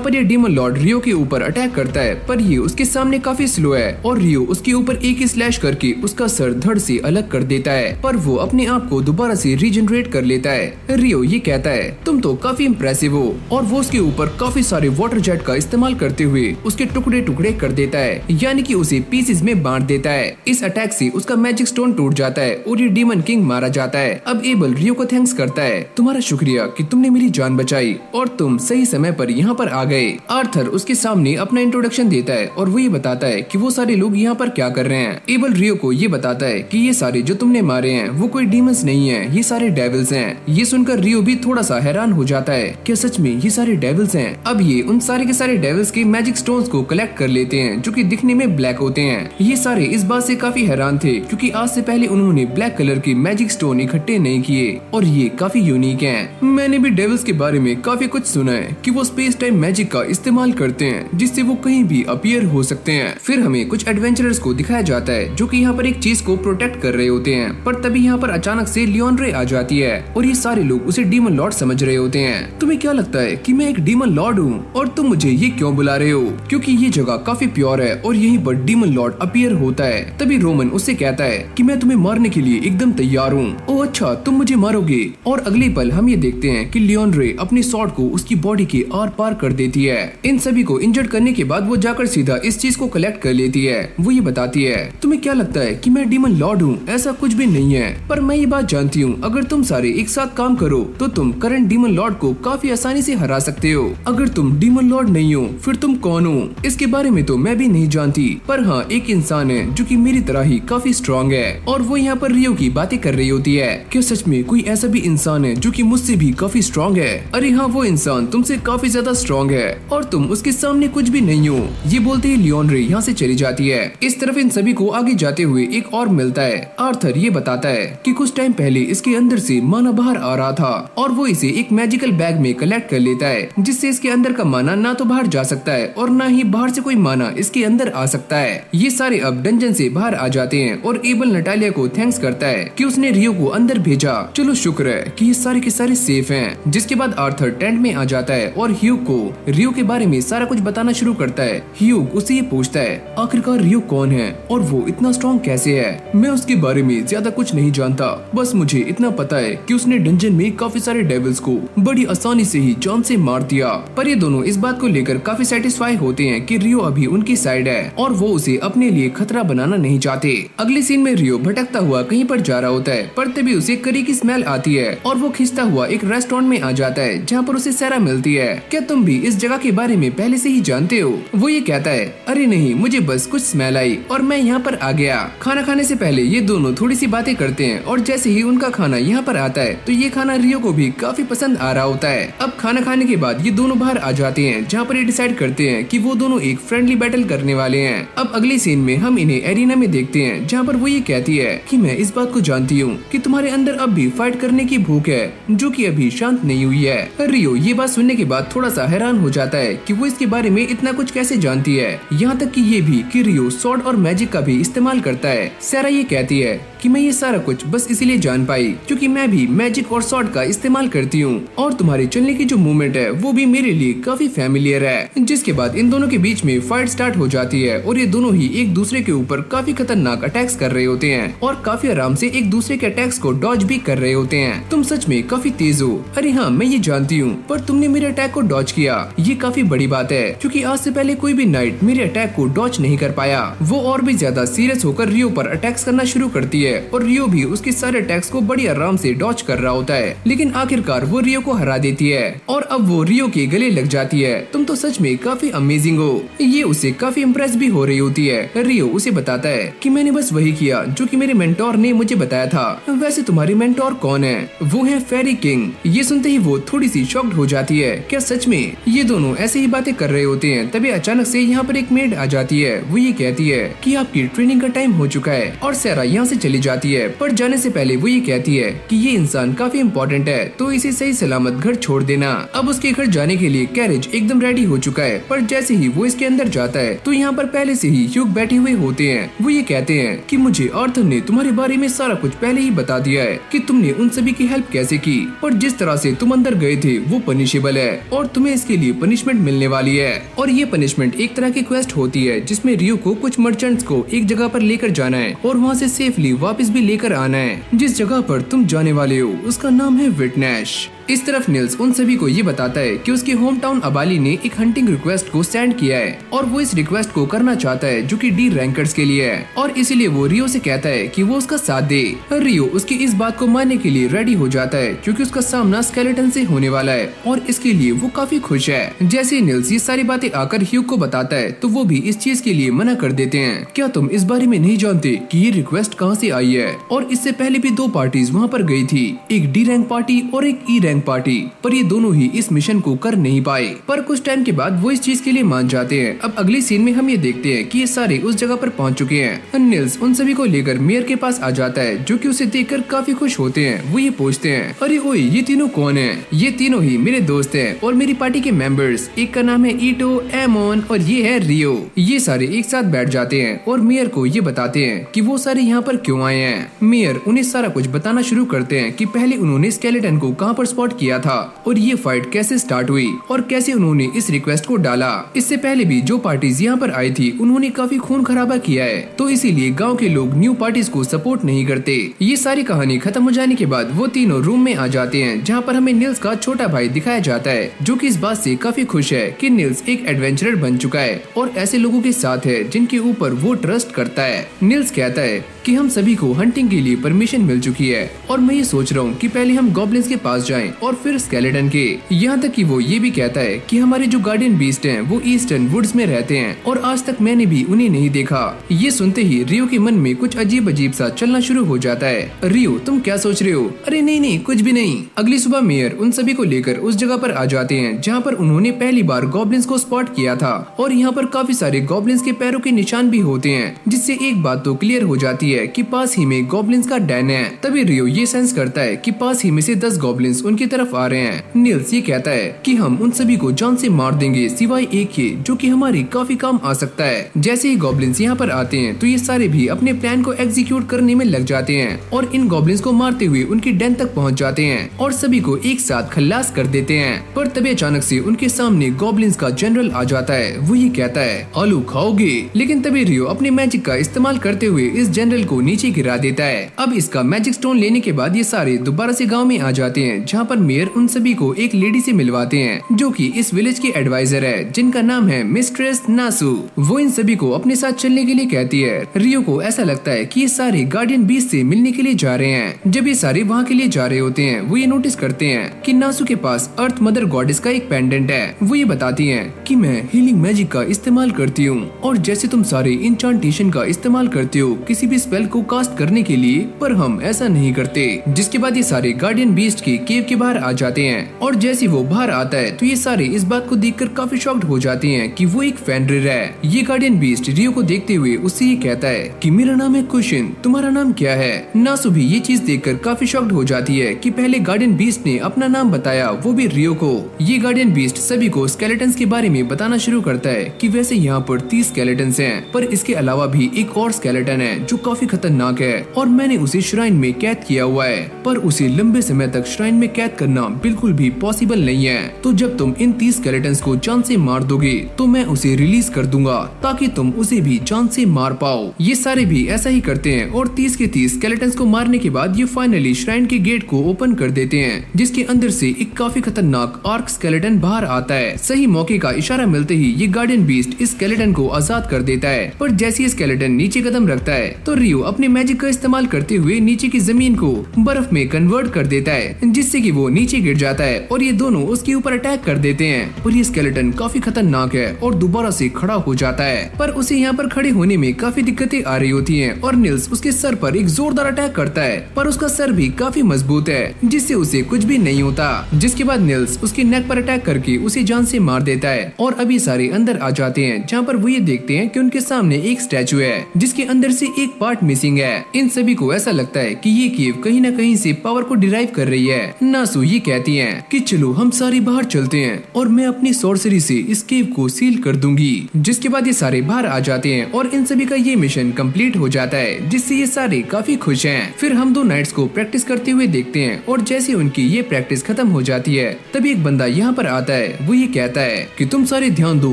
पर ये डीमन लॉर्ड रियो के ऊपर अटैक करता है पर ये उसके सामने काफी स्लो है और रियो उसके ऊपर एक ही स्लैश करके उसका सर धड़ से अलग कर देता है पर वो अपने आप को दोबारा से रीजनरेट कर लेता है। रियो ये कहता है तुम तो काफी इम्प्रेसिव हो और वो उसके ऊपर काफी सारे वाटर जेट का इस्तेमाल करते हुए उसके टुकड़े टुकड़े कर देता है, यानी कि उसे पीसेस में बांट देता है। इस अटैक से उसका मैजिक स्टोन टूट जाता है और ये डीमन किंग मारा जाता है। अब एबल रियो को थैंक्स करता है, तुम्हारा शुक्रिया कि तुमने मेरी जान बचाई और तुम सही समय पर यहाँ पर आ गए। आर्थर उसके सामने अपना इंट्रोडक्शन देता है और वो ये बताता है कि वो सारे लोग यहाँ पर क्या कर रहे हैं। एबल रियो को ये बताता है कि ये सारे जो तुमने मारे हैं वो कोई डीमंस नहीं है, ये सारे डेविल्स हैं। ये सुनकर रियो भी थोड़ा सा हैरान हो जाता है, क्या सच में ये सारे डेविल्स हैं? अब ये उन सारे के सारे डेविल्स के मैजिक स्टोन्स को कलेक्ट कर लेते हैं जो कि दिखने में ब्लैक होते हैं। ये सारे इस बात से काफी हैरान थे क्योंकि आज से पहले उन्होंने ब्लैक कलर के मैजिक स्टोन इकट्ठे नहीं किए और ये काफी यूनिक हैं। मैंने भी डेविल्स के बारे में काफी कुछ सुना है कि वो स्पेस टाइम मैजिक का इस्तेमाल करते हैं जिससे वो कहीं भी अपीयर हो सकते हैं। फिर हमें कुछ एडवेंचरर्स को दिखाया जाता है जो कि यहाँ पर एक चीज को प्रोटेक्ट कर रहे होते हैं पर तभी यहाँ पर अचानक से लियोन रे आ जाती है और ये सारे लोग उसे डीमन लॉर्ड समझ रहे होते हैं। तुम्हें क्या लगता है कि मैं एक डीमन लॉर्ड हूँ और तुम मुझे ये क्यों बुला रहे हो? क्योंकि ये जगह काफी प्योर है और यहीं पर डीमन लॉर्ड अपीयर होता है। तभी रोमन उससे कहता है कि मैं तुम्हें मारने के लिए एकदम तैयार हूँ। ओह अच्छा, तुम मुझे मारोगे। और अगले पल हम ये देखते हैं कि लियोन रे अपनी स्वॉर्ड को उसकी बॉडी के आर पार कर देती है। इन सभी को इंजर्ड करने के बाद वो जाकर सीधा इस चीज को कलेक्ट कर लेती है। वो ये बताती है, तुम्हें क्या लगता है कि मैं डीमन लॉर्ड हूँ? ऐसा कुछ भी नहीं है, पर मैं ये बात जानती हूँ, अगर तुम सारे एक साथ काम करो तो तुम करंट डीमन लॉर्ड को काफी आसानी से हरा सकते हो। अगर तुम डीमन लॉर्ड नहीं हो फिर तुम कौन हो? इसके बारे में तो मैं भी नहीं जानती, पर हाँ एक इंसान है जो कि मेरी तरह ही काफी स्ट्रॉन्ग है। और वो यहाँ पर रियो की बातें कर रही होती है। क्या सच में कोई ऐसा भी इंसान है जो कि मुझसे भी काफी स्ट्रॉन्ग है? अरे हाँ, वो इंसान तुमसे काफी ज्यादा स्ट्रॉन्ग है और तुम उसके सामने कुछ भी नहीं हो। ये बोलते ही लियोन रे यहाँ से चली जाती है। इस तरफ इन सभी को आगे जाते हुए एक और मिलता है। आर्थर ये बताता है कि कुछ टाइम पहले इसके अंदर से माना बाहर आ रहा था और वो इसे एक मैजिकल बैग में कलेक्ट कर लेता है, जिससे इसके अंदर का माना ना तो बाहर जा सकता है और ना ही बाहर से कोई माना इसके अंदर आ सकता है। ये सारे अब डंजन से बाहर आ जाते हैं और एबल नटालिया को थैंक्स करता है कि उसने रियो को अंदर भेजा। चलो शुक्र है कि ये सारे के सारे सेफ हैं। जिसके बाद आर्थर टेंट में आ जाता है और ह्यूग को रियो के बारे में सारा कुछ बताना शुरू करता है। ह्यूग उससे ये पूछता है, आखिरकार रियो कौन है और वो इतना स्ट्रॉन्ग कैसे है? मैं उसके बारे में ज्यादा कुछ नहीं जानता, बस मुझे इतना पता है कि उसने डंजन में काफी सारे डेविल्स को बड़ी आसानी से ही जान से मार दिया। पर ये दोनों इस बात को लेकर काफी सेटिस्फाई होते हैं कि रियो अभी उनकी साइड है और वो उसे अपने लिए खतरा बनाना नहीं चाहते। अगले सीन में रियो भटकता हुआ कहीं पर जा रहा होता है, पर तभी उसे करी की स्मेल आती है और वो खिंचता हुआ एक रेस्टोरेंट में आ जाता है जहाँ पर उसे सैरा मिलती है। क्या तुम भी इस जगह के बारे में पहले से ही जानते हो? वो ये कहता है, अरे नहीं, मुझे बस कुछ स्मेल आई और मैं यहाँ पर आ गया। खाना खाने से पहले ये दोनों थोड़ी सी बातें करते हैं और जैसे ही उनका खाना यहाँ पर आता है तो ये खाना रियो को भी काफी पसंद आ रहा होता है। अब खाना खाने के बाद ये दोनों बाहर आ जाते हैं जहाँ पर ये डिसाइड करते हैं कि वो दोनों एक फ्रेंडली बैटल करने वाले हैं। अब अगले सीन में हम इन्हें एरिना में देखते हैं जहाँ पर वो ये कहती है कि मैं इस बात को जानती हूँ कि तुम्हारे अंदर अब भी फाइट करने की भूख है जो कि अभी शांत नहीं हुई है। रियो ये बात सुनने के बाद थोड़ा सा हैरान हो जाता है कि वो इसके बारे में इतना कुछ कैसे जानती है, यहाँ तक कि ये भी कि रियो सॉर्ड और मैजिक का भी इस्तेमाल करता है। सैरा ये कहती है कि मैं ये सारा कुछ बस इसीलिए जान पाई क्योंकि मैं भी मैजिक और सॉर्ड का इस्तेमाल करती हूँ और तुम्हारे चलने की जो मूवमेंट है वो भी मेरे लिए काफी फैमिलियर है। जिसके बाद इन दोनों के बीच में फाइट स्टार्ट हो जाती है और ये दोनों ही एक दूसरे के ऊपर काफी खतरनाक अटैक्स कर रहे होते हैं और काफी आराम से एक दूसरे के अटैक्स को डॉज भी कर रहे होते हैं। तुम सच में काफी तेज हो। अरे हाँ, मैं ये जानती हूँ, पर तुमने मेरे अटैक को डॉज किया, ये काफी बड़ी बात है क्योंकि आज से पहले कोई भी नाइट मेरे अटैक को डॉज नहीं कर पाया। वो और भी ज्यादा सीरियस होकर रियो पर अटैक्स करना शुरू करती है और रियो भी उसके सारे अटैक्स को बड़ी आराम से डॉज कर रहा होता है, लेकिन आखिरकार वो रियो को हरा देती है और अब वो रियो के गले लग जाती है। तुम तो सच में काफी अमेजिंग हो। ये उसे काफी इम्प्रेस भी हो रही होती है। रियो उसे बताता है कि मैंने बस वही किया जो कि मेरे मेंटोर ने मुझे बताया था। वैसे तुम्हारी मेंटोर कौन है? वो है फेरी किंग। ये सुनते ही वो थोड़ी सी शॉक्ड हो जाती है। क्या सच में? ये दोनों ऐसे ही बातें कर रहे होते हैं तभी अचानक से यहाँ पर एक मेड आ जाती है। वो ये कहती है कि आपकी ट्रेनिंग का टाइम हो चुका है और सैरा यहाँ से चली जाती है, पर जाने से पहले वो ये कहती है कि ये इंसान काफी इम्पोर्टेंट है तो इसे सही सलामत घर छोड़ देना। अब उसके घर जाने के लिए कैरेज एकदम रेडी हो चुका है, पर जैसे ही वो इसके अंदर जाता है तो यहाँ पर पहले से ही ह्यूग बैठे हुए होते हैं। वो ये कहते हैं कि मुझे आर्थर ने तुम्हारे बारे में सारा कुछ पहले ही बता दिया है कि तुमने उन सभी की हेल्प कैसे की और जिस तरह से तुम अंदर गए थे वो पनिशेबल है और तुम्हें इसके लिए पनिशमेंट मिलने वाली है। और ये पनिशमेंट एक तरह की क्वेस्ट होती है जिसमें रियो को कुछ मर्चेंट्स को एक जगह पर लेकर जाना है और वहाँ से सेफली वापस भी लेकर आना है। जिस जगह पर तुम जाने वाले हो उसका नाम है विटनेश। इस तरफ निल्स उन सभी को ये बताता है कि उसके होम टाउन अबाली ने एक हंटिंग रिक्वेस्ट को सेंड किया है और वो इस रिक्वेस्ट को करना चाहता है जो कि डी रैंकर्स के लिए है और इसीलिए वो रियो से कहता है कि वो उसका साथ दे। रियो उसकी इस बात को मानने के लिए रेडी हो जाता है क्योंकि उसका सामना स्केलेटन से होने वाला है और इसके लिए वो काफी खुश है। जैसे निल्स ये सारी बातें आकर ह्यूग को बताता है तो वो भी इस चीज के लिए मना कर देते हैं। क्या तुम इस बारे में नहीं जानते कि ये रिक्वेस्ट कहाँ से आई है? और इससे पहले भी दो पार्टीज वहाँ पर गई थी, एक डी रैंक पार्टी और एक ई गैंग पार्टी, पर ये दोनों ही इस मिशन को कर नहीं पाए। पर कुछ टाइम के बाद वो इस चीज के लिए मान जाते हैं। अब अगली सीन में हम ये देखते हैं कि ये सारे उस जगह पर पहुंच चुके हैं। निल्स उन सभी को लेकर मेयर के पास आ जाता है, जो कि उसे देखकर काफी खुश होते हैं। वो ये पूछते हैं, अरे ओए ये तीनों कौन है? ये तीनों ही मेरे दोस्त हैं और मेरी पार्टी के मेंबर्स। एक का नाम है ईटो, एमोन और ये है रियो। ये सारे एक साथ बैठ जाते हैं और मेयर को ये बताते हैं कि वो सारे यहाँ पर क्यों आए हैं। मेयर उन्हें सारा कुछ बताना शुरू करते हैं कि पहले उन्होंने स्केलेटन को कहाँ पर स्पॉट किया था और ये फाइट कैसे स्टार्ट हुई और कैसे उन्होंने इस रिक्वेस्ट को डाला। इससे पहले भी जो पार्टीज यहाँ पर आई थी उन्होंने काफी खून खराबा किया है, तो इसीलिए गाँव के लोग न्यू पार्टीज को सपोर्ट नहीं करते। ये सारी कहानी खत्म हो जाने के बाद वो तीनों रूम में आ जाते हैं, जहाँ पर हमें निल्स का छोटा भाई दिखाया जाता है, जो कि इस बात से काफी खुश है कि निल्स एक एडवेंचरर बन चुका है और ऐसे लोगों के साथ है जिनके ऊपर वो ट्रस्ट करता है। निल्स कहता है कि हम सभी को हंटिंग के लिए परमिशन मिल चुकी है और मैं ये सोच रहा हूँ कि पहले हम गॉब्लिन्स के पास जाएं और फिर स्केलेटन के। यहाँ तक कि वो ये भी कहता है कि हमारे जो गार्डियन बीस्ट हैं वो ईस्टर्न वुड्स में रहते हैं और आज तक मैंने भी उन्हें नहीं देखा। ये सुनते ही रियो के मन में कुछ अजीब अजीब सा चलना शुरू हो जाता है। रियो तुम क्या सोच रहे हो? अरे नहीं कुछ भी नहीं। अगली सुबह मेयर उन सभी को लेकर उस जगह पर आ जाते हैं जहाँ पर उन्होंने पहली बार गॉब्लिन्स को स्पॉट किया था और यहाँ पर काफी सारे गॉब्लिन्स के पैरों के निशान भी होते हैं, जिससे एक बात तो क्लियर हो जाती है कि पास ही में गॉब्लिन्स का डैन है। तभी रियो ये सेंस करता है कि पास ही में से 10 गॉब्लिन्स उनकी तरफ आ रहे हैं। निल्स ये कहता है कि हम उन सभी को जान से मार देंगे सिवाय एक के, जो कि हमारी काफी काम आ सकता है। जैसे ही गॉब्लिन्स यहाँ पर आते हैं तो ये सारे भी अपने प्लान को एग्जीक्यूट करने में लग जाते हैं और इन गॉब्लिन्स को मारते हुए उनकी डैन तक पहुँच जाते हैं और सभी को एक साथ खल्लास कर देते हैं। पर तभी अचानक से उनके सामने गॉब्लिन्स का जनरल आ जाता है। वो ये कहता है, आलू खाओगे? लेकिन तभी रियो अपने मैजिक का इस्तेमाल करते हुए इस जनरल को नीचे गिरा देता है। अब इसका मैजिक स्टोन लेने के बाद ये सारे दोबारा से गांव में आ जाते हैं, जहां पर मेयर उन सभी को एक लेडी से मिलवाते हैं, जो कि इस विलेज की एडवाइजर है, जिनका नाम है मिस्ट्रेस नासू। वो इन सभी को अपने साथ चलने के लिए कहती है। रियो को ऐसा लगता है कि ये सारे गार्डियन बीस्ट से मिलने के लिए जा रहे हैं। जब ये सारे वहाँ के लिए जा रहे होते हैं, वो ये नोटिस करते हैं कि नासू के पास अर्थ मदर गॉडेस का एक पेंडेंट है। वो ये बताती है कि मैं हीलिंग मैजिक का इस्तेमाल करती हूँ और जैसे तुम सारे इंचांटेशन का इस्तेमाल करते हो किसी भी स्पेल को कास्ट करने के लिए, पर हम ऐसा नहीं करते। जिसके बाद ये सारे गार्डियन बीस्ट के केव के बाहर आ जाते हैं और जैसे वो बाहर आता है तो ये सारे इस बात को देखकर काफी शॉक्ड हो जाते हैं कि वो एक फेनरिर है। ये गार्डियन बीस्ट रियो को देखते हुए उससे ये कहता है कि मेरा नाम है कुशिन, तुम्हारा नाम क्या है? नासु भी ये चीज देखकर काफी शॉक्ड हो जाती है कि पहले गार्डियन बीस्ट ने अपना नाम बताया, वो भी रियो को। ये गार्डियन बीस्ट सभी को स्केलेटन्स के बारे में बताना शुरू करता है कि वैसे यहाँ पर 30 स्केलेटन्स हैं, पर इसके अलावा भी एक और स्केलेटन है जो काफी खतरनाक है और मैंने उसे श्राइन में कैद किया हुआ है, पर उसे लंबे समय तक श्राइन में कैद करना बिल्कुल भी पॉसिबल नहीं है। तो जब तुम इन 30 स्केलेटन्स को जान से मार दोगे तो मैं उसे रिलीज कर दूंगा ताकि तुम उसे भी जान से मार पाओ। ये सारे भी ऐसा ही करते हैं और 30 के 30 स्केलेटन्स को मारने के बाद ये फाइनली श्राइन के गेट को ओपन कर देते हैं, जिसके अंदर से एक काफी खतरनाक आर्क स्केलेटन बाहर आता है। सही मौके का इशारा मिलते ही ये गार्डियन बीस्ट इस स्केलेटन को आजाद कर देता है, पर जैसे स्केलेटन नीचे कदम रखता है तो रियो अपने मैजिक का इस्तेमाल करते हुए नीचे की जमीन को बर्फ में कन्वर्ट कर देता है, जिससे कि वो नीचे गिर जाता है और ये दोनों उसके ऊपर अटैक कर देते हैं। और ये स्केलेटन काफी खतरनाक है और दोबारा से खड़ा हो जाता है, पर उसे यहाँ पर खड़े होने में काफी दिक्कतें आ रही होती हैं और निल्स उसके सर पर एक जोरदार अटैक करता है, पर उसका सर भी काफी मजबूत है जिससे उसे कुछ भी नहीं होता। जिसके बाद निल्स उसके नेक पर अटैक करके उसे जान से मार देता है और अभी सारे अंदर आ जाते हैं, जहाँ पर वो ये देखते हैं कि उनके सामने एक स्टैचू है जिसके अंदर से एक पार्ट मिसिंग है। इन सभी को ऐसा लगता है कि ये केव कहीं न कहीं से पावर को डिराइव कर रही है। नासु ये कहती है कि चलो हम सारे बाहर चलते हैं और मैं अपनी सॉर्सरी से इस केव को सील कर दूंगी। जिसके बाद ये सारे बाहर आ जाते हैं और इन सभी का ये मिशन कंप्लीट हो जाता है, जिससे ये सारे काफी खुश हैं। फिर हम दो नाइट्स को प्रैक्टिस करते हुए देखते हैं और जैसे उनकी ये प्रैक्टिस खत्म हो जाती है तभी एक बंदा यहाँ पर आता है। वो ये कहता है कि तुम सारे ध्यान दो,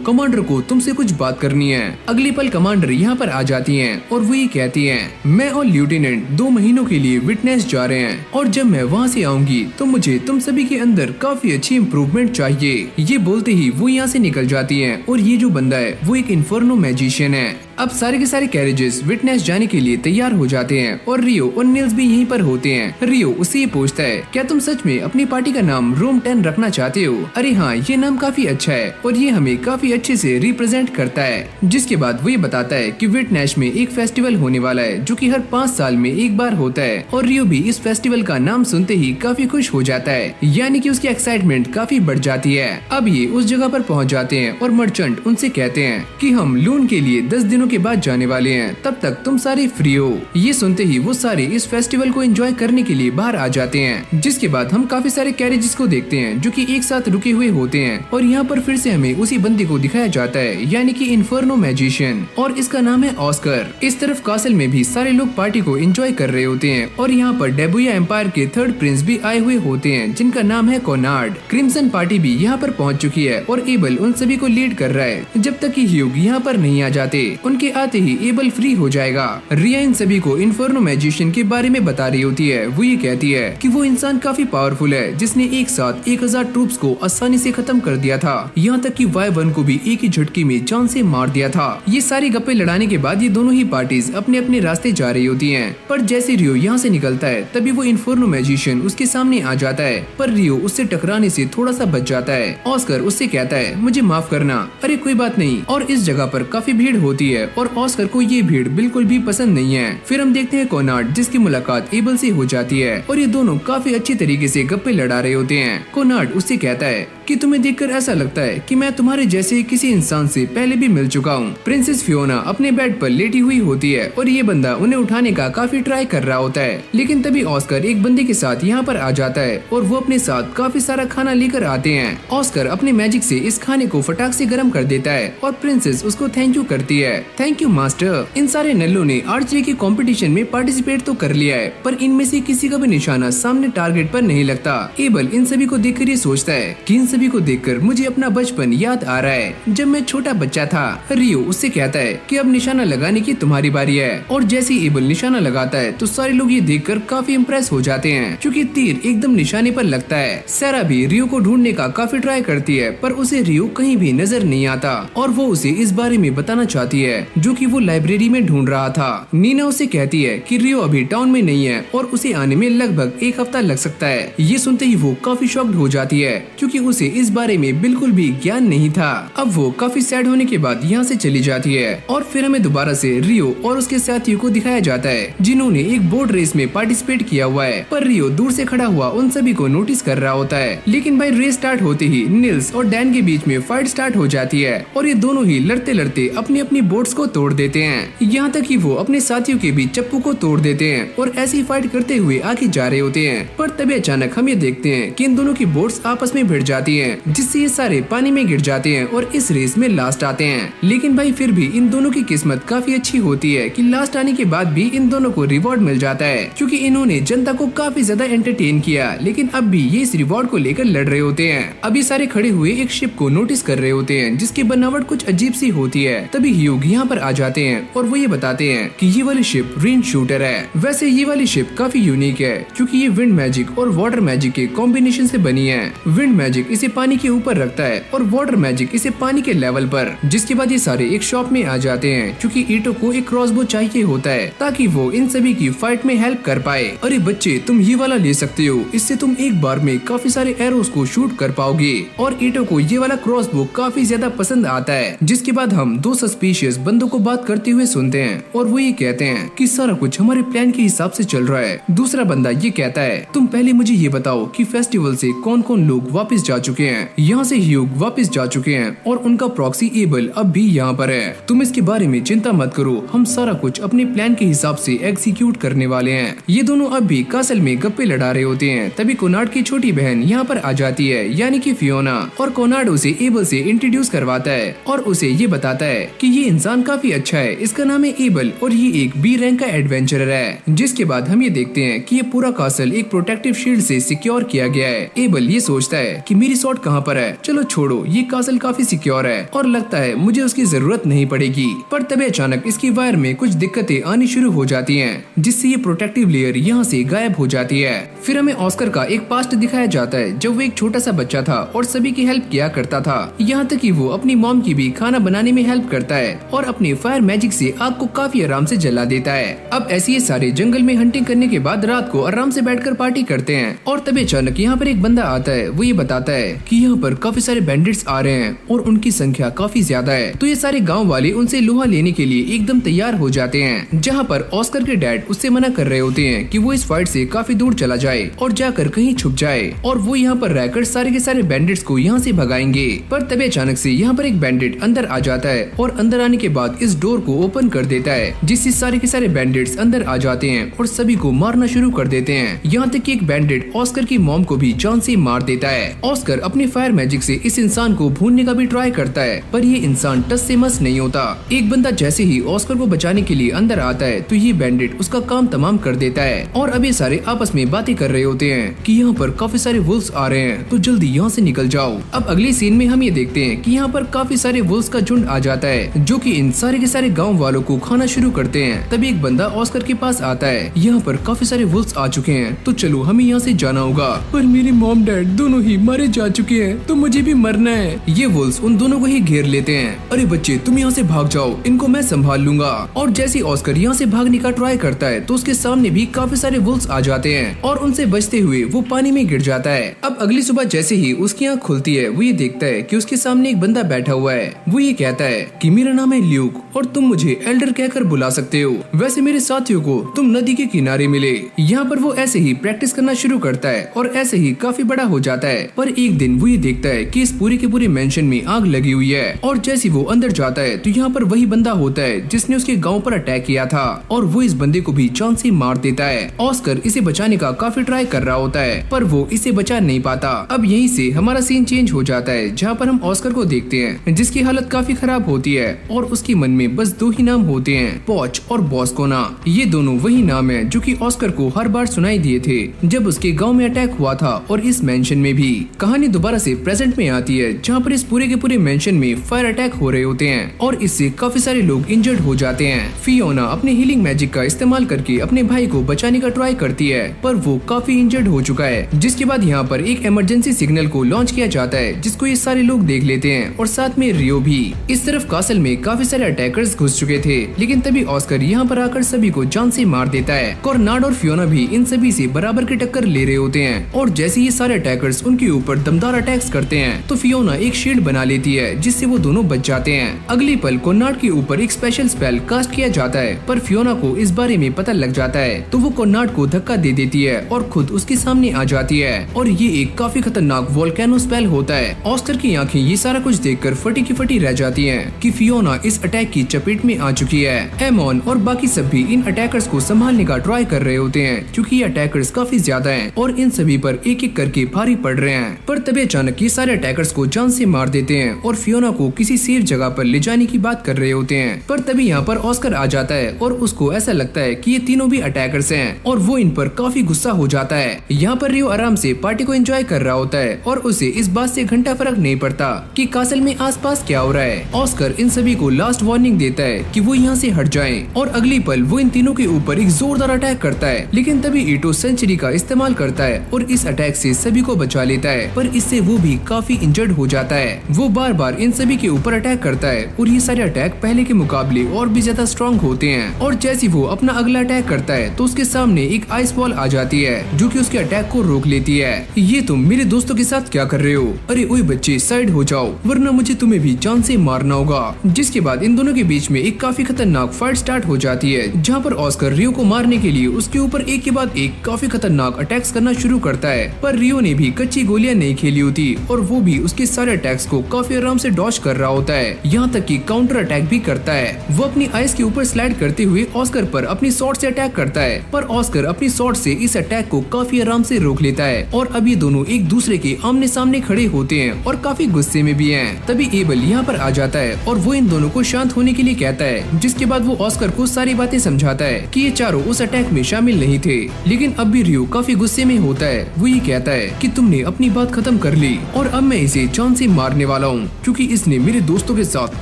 कमांडर को तुमसे कुछ बात करनी है। अगली पल कमांडर यहाँ पर आ जाती है और वो ये कहती है मैं और लेफ्टिनेंट 2 महीनों के लिए विटनेस जा रहे हैं और जब मैं वहाँ से आऊंगी तो मुझे तुम सभी के अंदर काफी अच्छी इम्प्रूवमेंट चाहिए। ये बोलते ही वो यहाँ से निकल जाती है और ये जो बंदा है वो एक इन्फर्नो मैजिशियन है। अब सारे के सारे कैरेजेस विटनेस जाने के लिए तैयार हो जाते हैं और रियो और निल्स भी यहीं पर होते हैं। रियो उससे ये पूछता है, क्या तुम सच में अपनी पार्टी का नाम रूम 10 रखना चाहते हो? अरे हाँ, ये नाम काफी अच्छा है और ये हमें काफी अच्छे से रिप्रेजेंट करता है। जिसके बाद वो ये बताता है कि विटनेस में एक फेस्टिवल होने वाला है जो कि हर 5 साल में एक बार होता है और रियो भी इस फेस्टिवल का नाम सुनते ही काफी खुश हो जाता है, यानी कि उसकी एक्साइटमेंट काफी बढ़ जाती है। अब ये उस जगह पर पहुंच जाते हैं और मर्चेंट उनसे कहते हैं कि हम लून के लिए 10 दिनों के बाद जाने वाले हैं, तब तक तुम सारे फ्री हो। ये सुनते ही वो सारे इस फेस्टिवल को एंजॉय करने के लिए बाहर आ जाते हैं। जिसके बाद हम काफी सारे कैरेजेस को देखते हैं जो कि एक साथ रुके हुए होते हैं और यहाँ पर फिर से हमें उसी बंदे को दिखाया जाता है, यानी कि इन्फर्नो मैजिशियन, और इसका नाम है ऑस्कर। इस तरफ कासल में भी सारे लोग पार्टी को एंजॉय कर रहे होते हैं और यहाँ पर डेबुया एम्पायर के 3rd प्रिंस भी आए हुए होते हैं जिनका नाम है कोनार्ड। क्रिम्सन पार्टी भी यहाँ पर पहुँच चुकी है और एबल उन सभी को लीड कर रहा है जब तक कि ह्यूग यहाँ पर नहीं आ जाते। उनके आते ही एबल फ्री हो जाएगा। रिया इन सभी को इन्फर्नो मैजिशियन के बारे में बता रही होती है। वो ये कहती है कि वो इंसान काफी पावरफुल है जिसने एक साथ 1000 ट्रूप्स को आसानी से खत्म कर दिया था, यहाँ तक कि Y1 को भी एक ही झटके में जान से मार दिया था। ये सारी गप्पे लड़ाने के बाद ये दोनों ही पार्टीज अपने अपने रास्ते जा रही होती हैं। पर जैसे रियो यहाँ से निकलता है तभी वो इन्फर्नो मैजिशियन उसके सामने आ जाता है, पर रियो उससे टकराने से थोड़ा सा बच जाता है। ऑस्कर उससे कहता है, मुझे माफ करना। अरे कोई बात नहीं। और इस जगह पर काफी भीड़ होती है और ऑस्कर को ये भीड़ बिल्कुल भी पसंद नहीं है। फिर हम देखते हैं कोनार्ड जिसकी मुलाकात एबल से हो जाती है और ये दोनों काफी अच्छी तरीके से गप्पे लड़ा रहे होते हैं। कोनार्ड उससे कहता है कि तुम्हें देखकर ऐसा लगता है कि मैं तुम्हारे जैसे किसी इंसान से पहले भी मिल चुका हूँ। प्रिंसेस फियोना अपने बेड पर लेटी हुई होती है और ये बंदा उन्हें उठाने का काफी ट्राई कर रहा होता है, लेकिन तभी ऑस्कर एक बंदे के साथ यहाँ पर आ जाता है और वो अपने साथ काफी सारा खाना लेकर आते हैं। ऑस्कर अपने मैजिक से इस खाने को फटाक से गर्म कर देता है और प्रिंसेस उसको थैंक यू करती है। Thank you master. इन सारे नल्लों ने आर्चरी के कंपटीशन में पार्टिसिपेट तो कर लिया है, पर इनमें से किसी का भी निशाना सामने टारगेट पर नहीं लगता। एबल इन सभी को देखकर ये सोचता है कि इन सभी को देखकर मुझे अपना बचपन याद आ रहा है जब मैं छोटा बच्चा था। रियो उससे कहता है कि अब निशाना लगाने की तुम्हारी बारी है और जैसे ही एबल निशाना लगाता है तो सारे लोग ये देखकर काफी इम्प्रेस हो जाते हैं क्योंकि तीर एकदम निशाने पर लगता है। सारा भी रियो को ढूंढने का काफी ट्राई करती है पर उसे रियो कहीं भी नजर नहीं आता और वो उसे इस बारे में बताना चाहती है जो कि वो लाइब्रेरी में ढूंढ रहा था। नीना उसे कहती है कि रियो अभी टाउन में नहीं है और उसे आने में लगभग 1 हफ्ता लग सकता है। ये सुनते ही वो काफी शॉक्ड हो जाती है क्योंकि उसे इस बारे में बिल्कुल भी ज्ञान नहीं था। अब वो काफी सैड होने के बाद यहाँ से चली जाती है और फिर हमें दोबारा से रियो और उसके साथियों को दिखाया जाता है जिन्होंने एक बोट रेस में पार्टिसिपेट किया हुआ है। पर रियो दूर से खड़ा हुआ उन सभी को नोटिस कर रहा होता है, लेकिन भाई रेस स्टार्ट होते ही निल्स और डैन के बीच में फाइट स्टार्ट हो जाती है और ये दोनों ही लड़ते लड़ते अपनी अपनी बोट्स को तोड़ देते हैं। यहाँ तक कि वो अपने साथियों के भी चप्पू को तोड़ देते हैं और ऐसी फाइट करते हुए आगे जा रहे होते हैं। पर तभी अचानक हम ये देखते हैं कि इन दोनों की बोट्स आपस में भिड़ जाती हैं, जिससे ये सारे पानी में गिर जाते हैं और इस रेस में लास्ट आते हैं। लेकिन भाई फिर भी इन दोनों की किस्मत काफी अच्छी होती है कि लास्ट आने के बाद भी इन दोनों को रिवॉर्ड मिल जाता है क्योंकि इन्होंने जनता को काफी ज्यादा एंटरटेन किया। लेकिन अब भी ये इस रिवॉर्ड को लेकर लड़ रहे होते हैं। अभी सारे खड़े हुए एक शिप को नोटिस कर रहे होते हैं जिसकी बनावट कुछ अजीब सी होती है। तभी ह्यूग यहाँ पर आ जाते हैं और वो ये बताते हैं कि ये वाली शिप रेन शूटर है। वैसे ये वाली शिप काफी यूनिक है क्योंकि ये विंड मैजिक और वाटर मैजिक के कॉम्बिनेशन से बनी है। विंड मैजिक इसे पानी के ऊपर रखता है और वाटर मैजिक इसे पानी के लेवल पर। जिसके बाद ये सारे एक शॉप में आ जाते हैं क्योंकि ईटो को एक क्रॉसबो चाहिए होता है ताकि वो इन सभी की फाइट में हेल्प कर पाए। अरे बच्चे, तुम ये वाला ले सकते हो, इससे तुम एक बार में काफी सारे एरोस को शूट कर पाओगे। और ईटो को ये वाला क्रॉसबो काफी ज्यादा पसंद आता है। जिसके बाद हम 2 सस्पिशियस बंदों को बात करते हुए सुनते हैं और वो ये कहते हैं कि सारा कुछ हमारे प्लान के हिसाब से चल रहा है। दूसरा बंदा ये कहता है, तुम पहले मुझे ये बताओ कि फेस्टिवल से कौन कौन लोग वापस जा चुके हैं। यहाँ से ह्यूग वापस जा चुके हैं और उनका प्रॉक्सी एबल अब भी यहाँ पर है। तुम इसके बारे में चिंता मत करो, हम सारा कुछ अपने प्लान के हिसाब से एग्जीक्यूट करने वाले हैं। ये दोनों अब भी कासल में गप्पे लड़ा रहे होते हैं। तभी कोनार्ड की छोटी बहन यहाँ पर आ जाती है, यानी कि फियोना, और कोनार्ड उसे एबल से इंट्रोड्यूस करवाता है और उसे ये बताता है कि ये इंसान काफी अच्छा है, इसका नाम है एबल और ये एक बी रैंक का एडवेंचरर है। जिसके बाद हम ये देखते हैं कि ये पूरा कासल एक प्रोटेक्टिव शील्ड से सिक्योर किया गया है। एबल ये सोचता है कि मेरी शॉट कहाँ पर है, चलो छोड़ो, ये कासल काफी सिक्योर है और लगता है मुझे उसकी जरूरत नहीं पड़ेगी। पर तभी अचानक इसकी वायर में कुछ दिक्कतें आनी शुरू हो जाती हैं, जिससे ये प्रोटेक्टिव लेयर यहाँ से गायब हो जाती है। फिर हमें ऑस्कर का एक पास्ट दिखाया जाता है जब वो एक छोटा सा बच्चा था और सभी की हेल्प किया करता था, यहाँ तक कि वो अपनी मॉम की भी खाना बनाने में हेल्प करता है और अपने फायर मैजिक से आग को काफी आराम से जला देता है। अब ऐसे ये सारे जंगल में हंटिंग करने के बाद रात को आराम से बैठकर पार्टी करते हैं और तभी अचानक यहाँ पर एक बंदा आता है। वो ये बताता है कि यहाँ पर काफी सारे बैंडिट्स आ रहे हैं और उनकी संख्या काफी ज्यादा है। तो ये सारे गाँव वाले उनसे लोहा लेने के लिए एकदम तैयार हो जाते हैं, जहाँ पर ऑस्कर के डैड उससे मना कर रहे होते हैं कि वो इस फाइट से काफी दूर चला जाए और जाकर कहीं छुप जाए और वो यहाँ पर रहकर सारे के सारे बैंडिट्स को यहाँ से भगाएंगे। पर तभी अचानक से यहाँ पर एक बैंडिट अंदर आ जाता है और अंदर आने के बाद इस डोर को ओपन कर देता है, जिससे सारे के सारे बैंडिट्स अंदर आ जाते हैं और सभी को मारना शुरू कर देते हैं। यहाँ तक कि एक बैंडिट ऑस्कर की मॉम को भी जान से मार देता है। ऑस्कर अपने फायर मैजिक से इस इंसान को भूनने का भी ट्राई करता है, पर ये इंसान टस से मस नहीं होता। एक बंदा जैसे ही ऑस्कर को बचाने के लिए अंदर आता है तो ये बैंडिट उसका काम तमाम कर देता है और अब ये सारे आपस में बातें कर रहे होते हैं कि यहाँ पर काफी सारे वुल्व्स आ रहे हैं, तो जल्दी यहाँ से निकल जाओ। अब अगले सीन में हम ये देखते हैं कि यहाँ पर काफी सारे वुल्व्स का झुंड आ जाता है, जो कि इन सारे के सारे गांव वालों को खाना शुरू करते हैं। तभी एक बंदा ऑस्कर के पास आता है, यहाँ पर काफी सारे वुल्व्स आ चुके हैं, तो चलो हमें यहाँ से जाना होगा। पर मेरी मॉम डैड दोनों ही मारे जा चुके हैं, तो मुझे भी मरना है। ये वुल्व्स उन दोनों को ही घेर लेते हैं। अरे बच्चे तुम यहाँ से भाग जाओ, इनको मैं संभाल लूंगा। और जैसे ऑस्कर यहाँ से भागने का ट्राई करता है तो उसके सामने भी काफी सारे वुल्व्स आ जाते हैं और उनसे बचते हुए वो पानी में गिर जाता है। अब अगली सुबह जैसे ही उसकी आँख खुलती है वो ये देखता है कि उसके सामने एक बंदा बैठा हुआ है। वो ये कहता है कि मेरा नाम है ल्यूक और तुम मुझे एल्डर कहकर बुला सकते हो। वैसे मेरे साथियों को तुम नदी के किनारे मिले। यहाँ पर वो ऐसे ही प्रैक्टिस करना शुरू करता है और ऐसे ही काफी बड़ा हो जाता है। पर एक दिन वो ये देखता है कि इस पूरे के पूरे मेंशन में आग लगी हुई है और जैसे वो अंदर जाता है तो यहाँ पर वही बंदा होता है जिसने उसके गाँव पर अटैक किया था और वो इस बंदे को भी जान से मार देता है। ऑस्कर इसे बचाने का काफी ट्राई कर रहा होता है पर वो इसे बचा नहीं पाता। अब यहीं से हमारा सीन चेंज हो जाता है, जहाँ पर हम ऑस्कर को देखते हैं जिसकी हालत काफी खराब होती है और उसके मन में बस दो ही नाम होते हैं, पॉच और बॉस्कोना। ये दोनों वही नाम है जो कि ऑस्कर को हर बार सुनाई दिए थे जब उसके गाँव में अटैक हुआ था और इस मेंशन में भी। कहानी दोबारा से प्रेजेंट में आती है जहाँ पर इस पूरे के पूरे मेंशन में फायर अटैक हो रहे होते हैं और इससे काफी सारे लोग इंजर्ड हो जाते हैं। फियोना अपने हीलिंग मैजिक का इस्तेमाल करके अपने भाई को बचाने का ट्राई करती है पर वो काफी इंजर्ड हो चुका है, जिसके बाद यहाँ पर एक इमरजेंसी सिग्नल को लॉन्च किया जाता है जिसको ये सारे लोग देख लेते हैं और साथ में रियो भी। इस तरफ कासल में काफी सारे अटैकर्स घुस चुके थे, लेकिन तभी ऑस्कर यहाँ पर आकर सभी को जान से मार देता है। कॉर्नाड और फियोना भी इन सभी से बराबर की टक्कर ले रहे होते हैं और जैसे ये सारे अटैकर्स उनके ऊपर दमदार अटैक्स करते हैं तो फियोना एक शील्ड बना लेती है जिससे वो दोनों बच जाते हैं। अगली पल कॉर्नाड के ऊपर एक स्पेशल स्पेल कास्ट किया जाता है पर फियोना को इस बारे में पता लग जाता है तो वो कॉर्नाड को धक्का दे देती है और खुद उसके सामने आ जाती है और ये एक काफी खतरनाक वोल्केनो स्पेल होता है। ऑस्कर की आंखें ये सारा कुछ देखकर फटी की फटी रह जाती हैं कि फियोना इस अटैक की चपेट में आ चुकी है। एमॉन और बाकी सब भी इन अटैकर्स को संभालने का ट्राई कर रहे होते हैं क्योंकि ये अटैकर्स काफी ज्यादा हैं और इन सभी पर एक एक करके भारी पड़ रहे हैं। पर तभी अचानक ये सारे अटैकर्स को जान से मार देते हैं और फियोना को किसी सेफ जगह पर ले जाने की बात कर रहे होते हैं। पर तभी यहाँ पर ऑस्कर आ जाता है और उसको ऐसा लगता है कि ये तीनों भी अटैकर्स हैं और वो इन पर काफी गुस्सा हो जाता है। यहाँ पर रियो आराम से पार्टी को एंजॉय कर रहा होता है और उसे इस बात से घंटा फर्क नहीं पड़ता कि कासल में आसपास क्या हो रहा है। ऑस्कर इन सभी को लास्ट वार्निंग देता है कि वो यहाँ से हट जाएं और अगली पल वो इन तीनों के ऊपर एक जोरदार अटैक करता है, लेकिन तभी ईटो सेंचुरी का इस्तेमाल करता है और इस अटैक से सभी को बचा लेता है। पर इससे वो भी काफी इंजर्ड हो जाता है। वो बार बार इन सभी के ऊपर अटैक करता है और ये सारे अटैक पहले के मुकाबले और भी ज्यादा स्ट्रॉन्ग होते हैं और जैसे वो अपना अगला अटैक करता है तो उसके सामने एक आइस बॉल आ जाती है जो कि उसके अटैक को रोक लेती है। ये तुम मेरे दोस्तों के साथ क्या कर रहे हो? अरे ओए बच्चे साइड हो जाओ वरना मुझे तुम्हें भी जान से मारना होगा। जिसके बाद इन दोनों के बीच में एक काफी खतरनाक फाइट स्टार्ट हो जाती है जहाँ पर ऑस्कर रियो को मारने के लिए उसके ऊपर एक के बाद एक काफी खतरनाक अटैक्स करना शुरू करता है। पर रियो ने भी कच्ची गोलियां नहीं खेली होती और वो भी उसके सारे अटैक्स को काफी आराम से डॉज कर रहा होता है, यहाँ तक कि काउंटर अटैक भी करता है। वो अपनी आइस के ऊपर स्लाइड करते हुए ऑस्कर पर अपनी शॉट से अटैक करता है पर ऑस्कर अपनी शॉट से इस अटैक को काफी आराम से रोक लेता है और अब ये दोनों एक दूसरे के आमने सामने खड़े होते हैं और काफी गुस्से में भी हैं। तभी एबल यहाँ पर आ जाता है और वो इन दोनों को शांत होने के लिए कहता है, जिसके बाद वो ऑस्कर को सारी बातें समझाता है कि ये चारों उस अटैक में शामिल नहीं थे। लेकिन अब भी रियो काफी गुस्से में होता है। वो ये कहता है कि तुमने अपनी बात खत्म कर ली और अब मैं इसे जान से मारने वाला हूँ क्योंकि इसने मेरे दोस्तों के साथ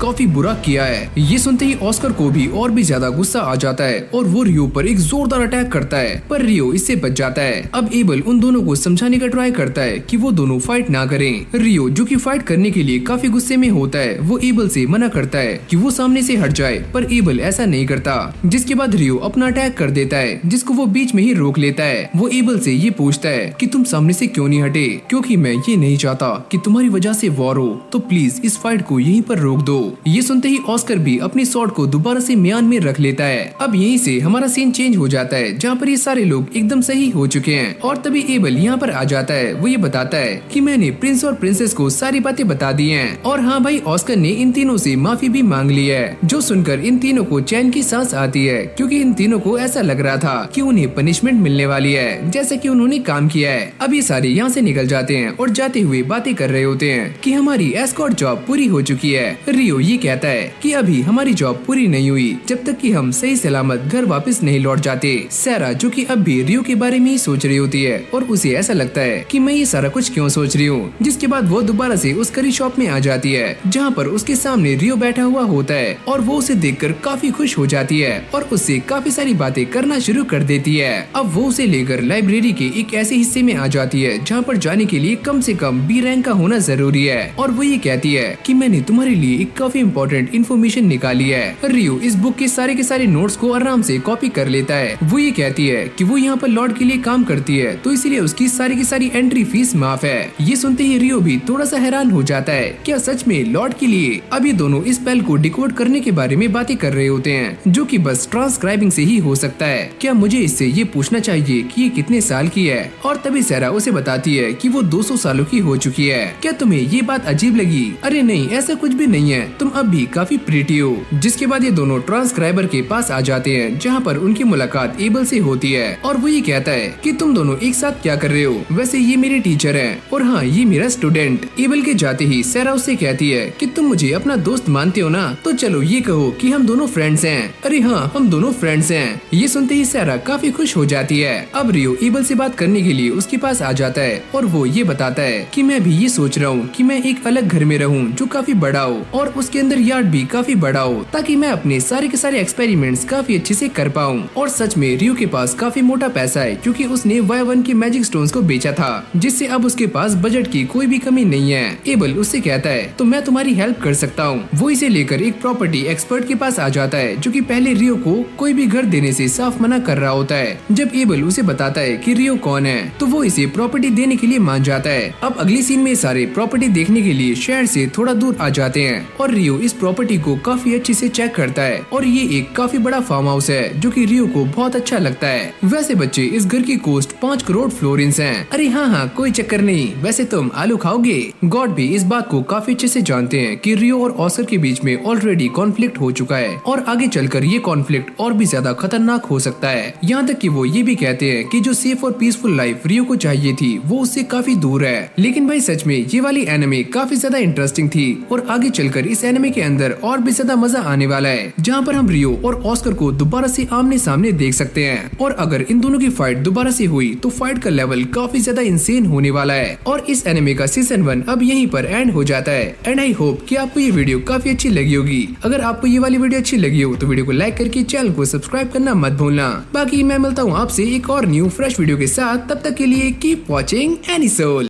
काफी बुरा किया है। ये सुनते ही ऑस्कर को भी और भी ज्यादा गुस्सा आ जाता है और वो रियो पर एक जोरदार अटैक करता है पर रियो इससे बच जाता है। अब एबल उन दोनों को समझाने का ट्राई करता है कि वो दोनों फाइट ना करें। रियो जो कि फाइट करने के लिए काफी गुस्से में होता है वो एबल से मना करता है कि वो सामने से हट जाए, पर एबल ऐसा नहीं करता। जिसके बाद रियो अपना अटैक कर देता है, जिसको वो बीच में ही रोक लेता है। वो एबल से ये पूछता है कि तुम सामने से क्यों नहीं हटे, क्योंकि मैं ये नहीं चाहता कि तुम्हारी वजह से वॉर हो, तो प्लीज इस फाइट को यहीं पर रोक दो। ये सुनते ही ऑस्कर भी अपनी स्वॉर्ड को दोबारा से म्यान में रख लेता है। अब यहीं से हमारा सीन चेंज हो जाता है, जहाँ पर ये सारे लोग एकदम सही हो चुके हैं। और तभी एबल यहाँ पर आ जाता है। वो ये बताता है कि मैंने प्रिंस और प्रिंसेस को सारी बातें बता दी हैं। और हाँ भाई, ऑस्कर ने इन तीनों से माफी भी मांग ली है, जो सुनकर इन तीनों को चैन की सांस आती है, क्योंकि इन तीनों को ऐसा लग रहा था कि उन्हें पनिशमेंट मिलने वाली है, जैसे कि उन्होंने काम किया है। अब ये सारे यहाँ से निकल जाते हैं और जाते हुए बातें कर रहे होते हैं कि हमारी एस्कॉर्ट जॉब पूरी हो चुकी है। रियो ये कहता है कि अभी हमारी जॉब पूरी नहीं हुई जब तक कि हम सही सलामत घर वापस नहीं लौट जाते। सैरा, जो कि अब भी रियो के बारे में ही सोच रही होती है, और उसे ऐसा लगता है कि मैं ये सारा कुछ क्यों सोच रही हूँ। जिसके बाद वो दोबारा से उस करी शॉप में आ जाती है, जहाँ पर उसके सामने रियो बैठा हुआ होता है, और वो उसे देखकर काफी खुश हो जाती है और उससे काफी सारी बातें करना शुरू कर देती है। अब वो उसे लेकर लाइब्रेरी के एक ऐसे हिस्से में आ जाती है जहाँ पर जाने के लिए कम से कम बी रैंक का होना जरूरी है। और वो ये कहती है कि मैंने तुम्हारे लिए एक काफी इम्पोर्टेंट इन्फॉर्मेशन निकाली है। रियो इस बुक के सारे नोट्स को आराम से कॉपी कर लेता है। वो ये कहती है कि वो यहाँ पर लॉर्ड के लिए काम करती है, तो इसलिए उसकी सारी की सारी एंट्री फीस माफ है। ये सुनते ही रियो भी थोड़ा सा हैरान हो जाता है, क्या सच में लॉर्ड के लिए? अब ये दोनों इस स्पेल को डिकोड करने के बारे में बातें कर रहे होते हैं, जो कि बस ट्रांसक्राइबिंग से ही हो सकता है। क्या मुझे इससे ये पूछना चाहिए कि ये कितने साल की है? और तभी सैरा उसे बताती है कि वो 200 सालों की हो चुकी है। क्या तुम्हें ये बात अजीब लगी? अरे नहीं, ऐसा कुछ भी नहीं है, तुम अब भी काफी प्रीटी हो। जिसके बाद ये दोनों ट्रांसक्राइबर के पास आ जाते हैं, जहाँ पर उनकी मुलाकात एबल से होती है। और वो ये कहता है कि तुम दोनों एक साथ क्या कर रहे हो? वैसे ये मेरे टीचर हैं, और हाँ, ये मेरा स्टूडेंट। एबल के जाते ही सैरा उससे कहती है कि तुम मुझे अपना दोस्त मानते हो ना, तो चलो ये कहो कि हम दोनों फ्रेंड्स हैं। अरे हाँ, हम दोनों फ्रेंड्स हैं। ये सुनते ही सैरा काफी खुश हो जाती है। अब रियो एबल से बात करने के लिए उसके पास आ जाता है, और वो ये बताता है कि मैं भी ये सोच रहा हूँ कि मैं एक अलग घर में रहूँ जो काफी बड़ा हो, और उसके अंदर यार्ड भी काफी बड़ा हो, ताकि मैं अपने सारे के सारे एक्सपेरिमेंट्स काफी अच्छे से कर पाऊँ। और सच में रियो के पास काफी मोटा पैसा है, क्योंकि उसने Y1 के मैजिक स्टोन्स को बेचा था, जिससे अब उसके पास बजट की कोई भी कमी नहीं है। एबल उससे कहता है तो मैं तुम्हारी हेल्प कर सकता हूँ। वो इसे लेकर एक प्रॉपर्टी एक्सपर्ट के पास आ जाता है, जो कि पहले रियो को कोई भी घर देने से साफ मना कर रहा होता है। जब एबल उसे बताता है कि रियो कौन है, तो वो इसे प्रॉपर्टी देने के लिए मान जाता है। अब अगली सीन में सारे प्रॉपर्टी देखने के लिए शहर से थोड़ा दूर आ जाते हैं, और रियो इस प्रॉपर्टी को काफी अच्छे से चेक करता है। और ये एक काफी बड़ा फार्म हाउस है, जो कि रियो को बहुत अच्छा लगता है। वैसे बच्चे, इस घर की कॉस्ट 5 करोड़ फ्लोरिन्स है। अरे हाँ, कोई चक्कर नहीं। वैसे तुम आलू खाओगे? गॉड भी इस बात को काफी अच्छे से जानते हैं कि रियो और ऑस्कर के बीच में ऑलरेडी कॉन्फ्लिक्ट हो चुका है, और आगे चलकर ये कॉन्फ्लिक्ट और भी ज्यादा खतरनाक हो सकता है। यहाँ तक कि वो ये भी कहते हैं कि जो सेफ और पीसफुल लाइफ रियो को चाहिए थी, वो उससे काफी दूर है। लेकिन भाई सच में ये वाली एनिमे काफी ज्यादा इंटरेस्टिंग थी, और आगे चलकर इस एनिमे के अंदर और भी ज्यादा मजा आने वाला है, जहाँ पर हम रियो और ऑस्कर को दोबारा से आमने सामने देख सकते हैं। और अगर इन दोनों की फाइट दोबारा से हुई, तो फाइट का लेवल काफी ज्यादा इंसेन होने वाला है। और इस एनिमे का सीजन 1 अब यहीं पर एंड हो जाता है। एंड आई होप कि आपको ये वीडियो काफी अच्छी लगी होगी। अगर आपको ये वाली वीडियो अच्छी लगी हो, तो वीडियो को लाइक करके चैनल को सब्सक्राइब करना मत भूलना। बाकी मैं मिलता हूँ आपसे एक और न्यू फ्रेश वीडियो के साथ। तब तक के लिए कीप वॉचिंग एनिसोल।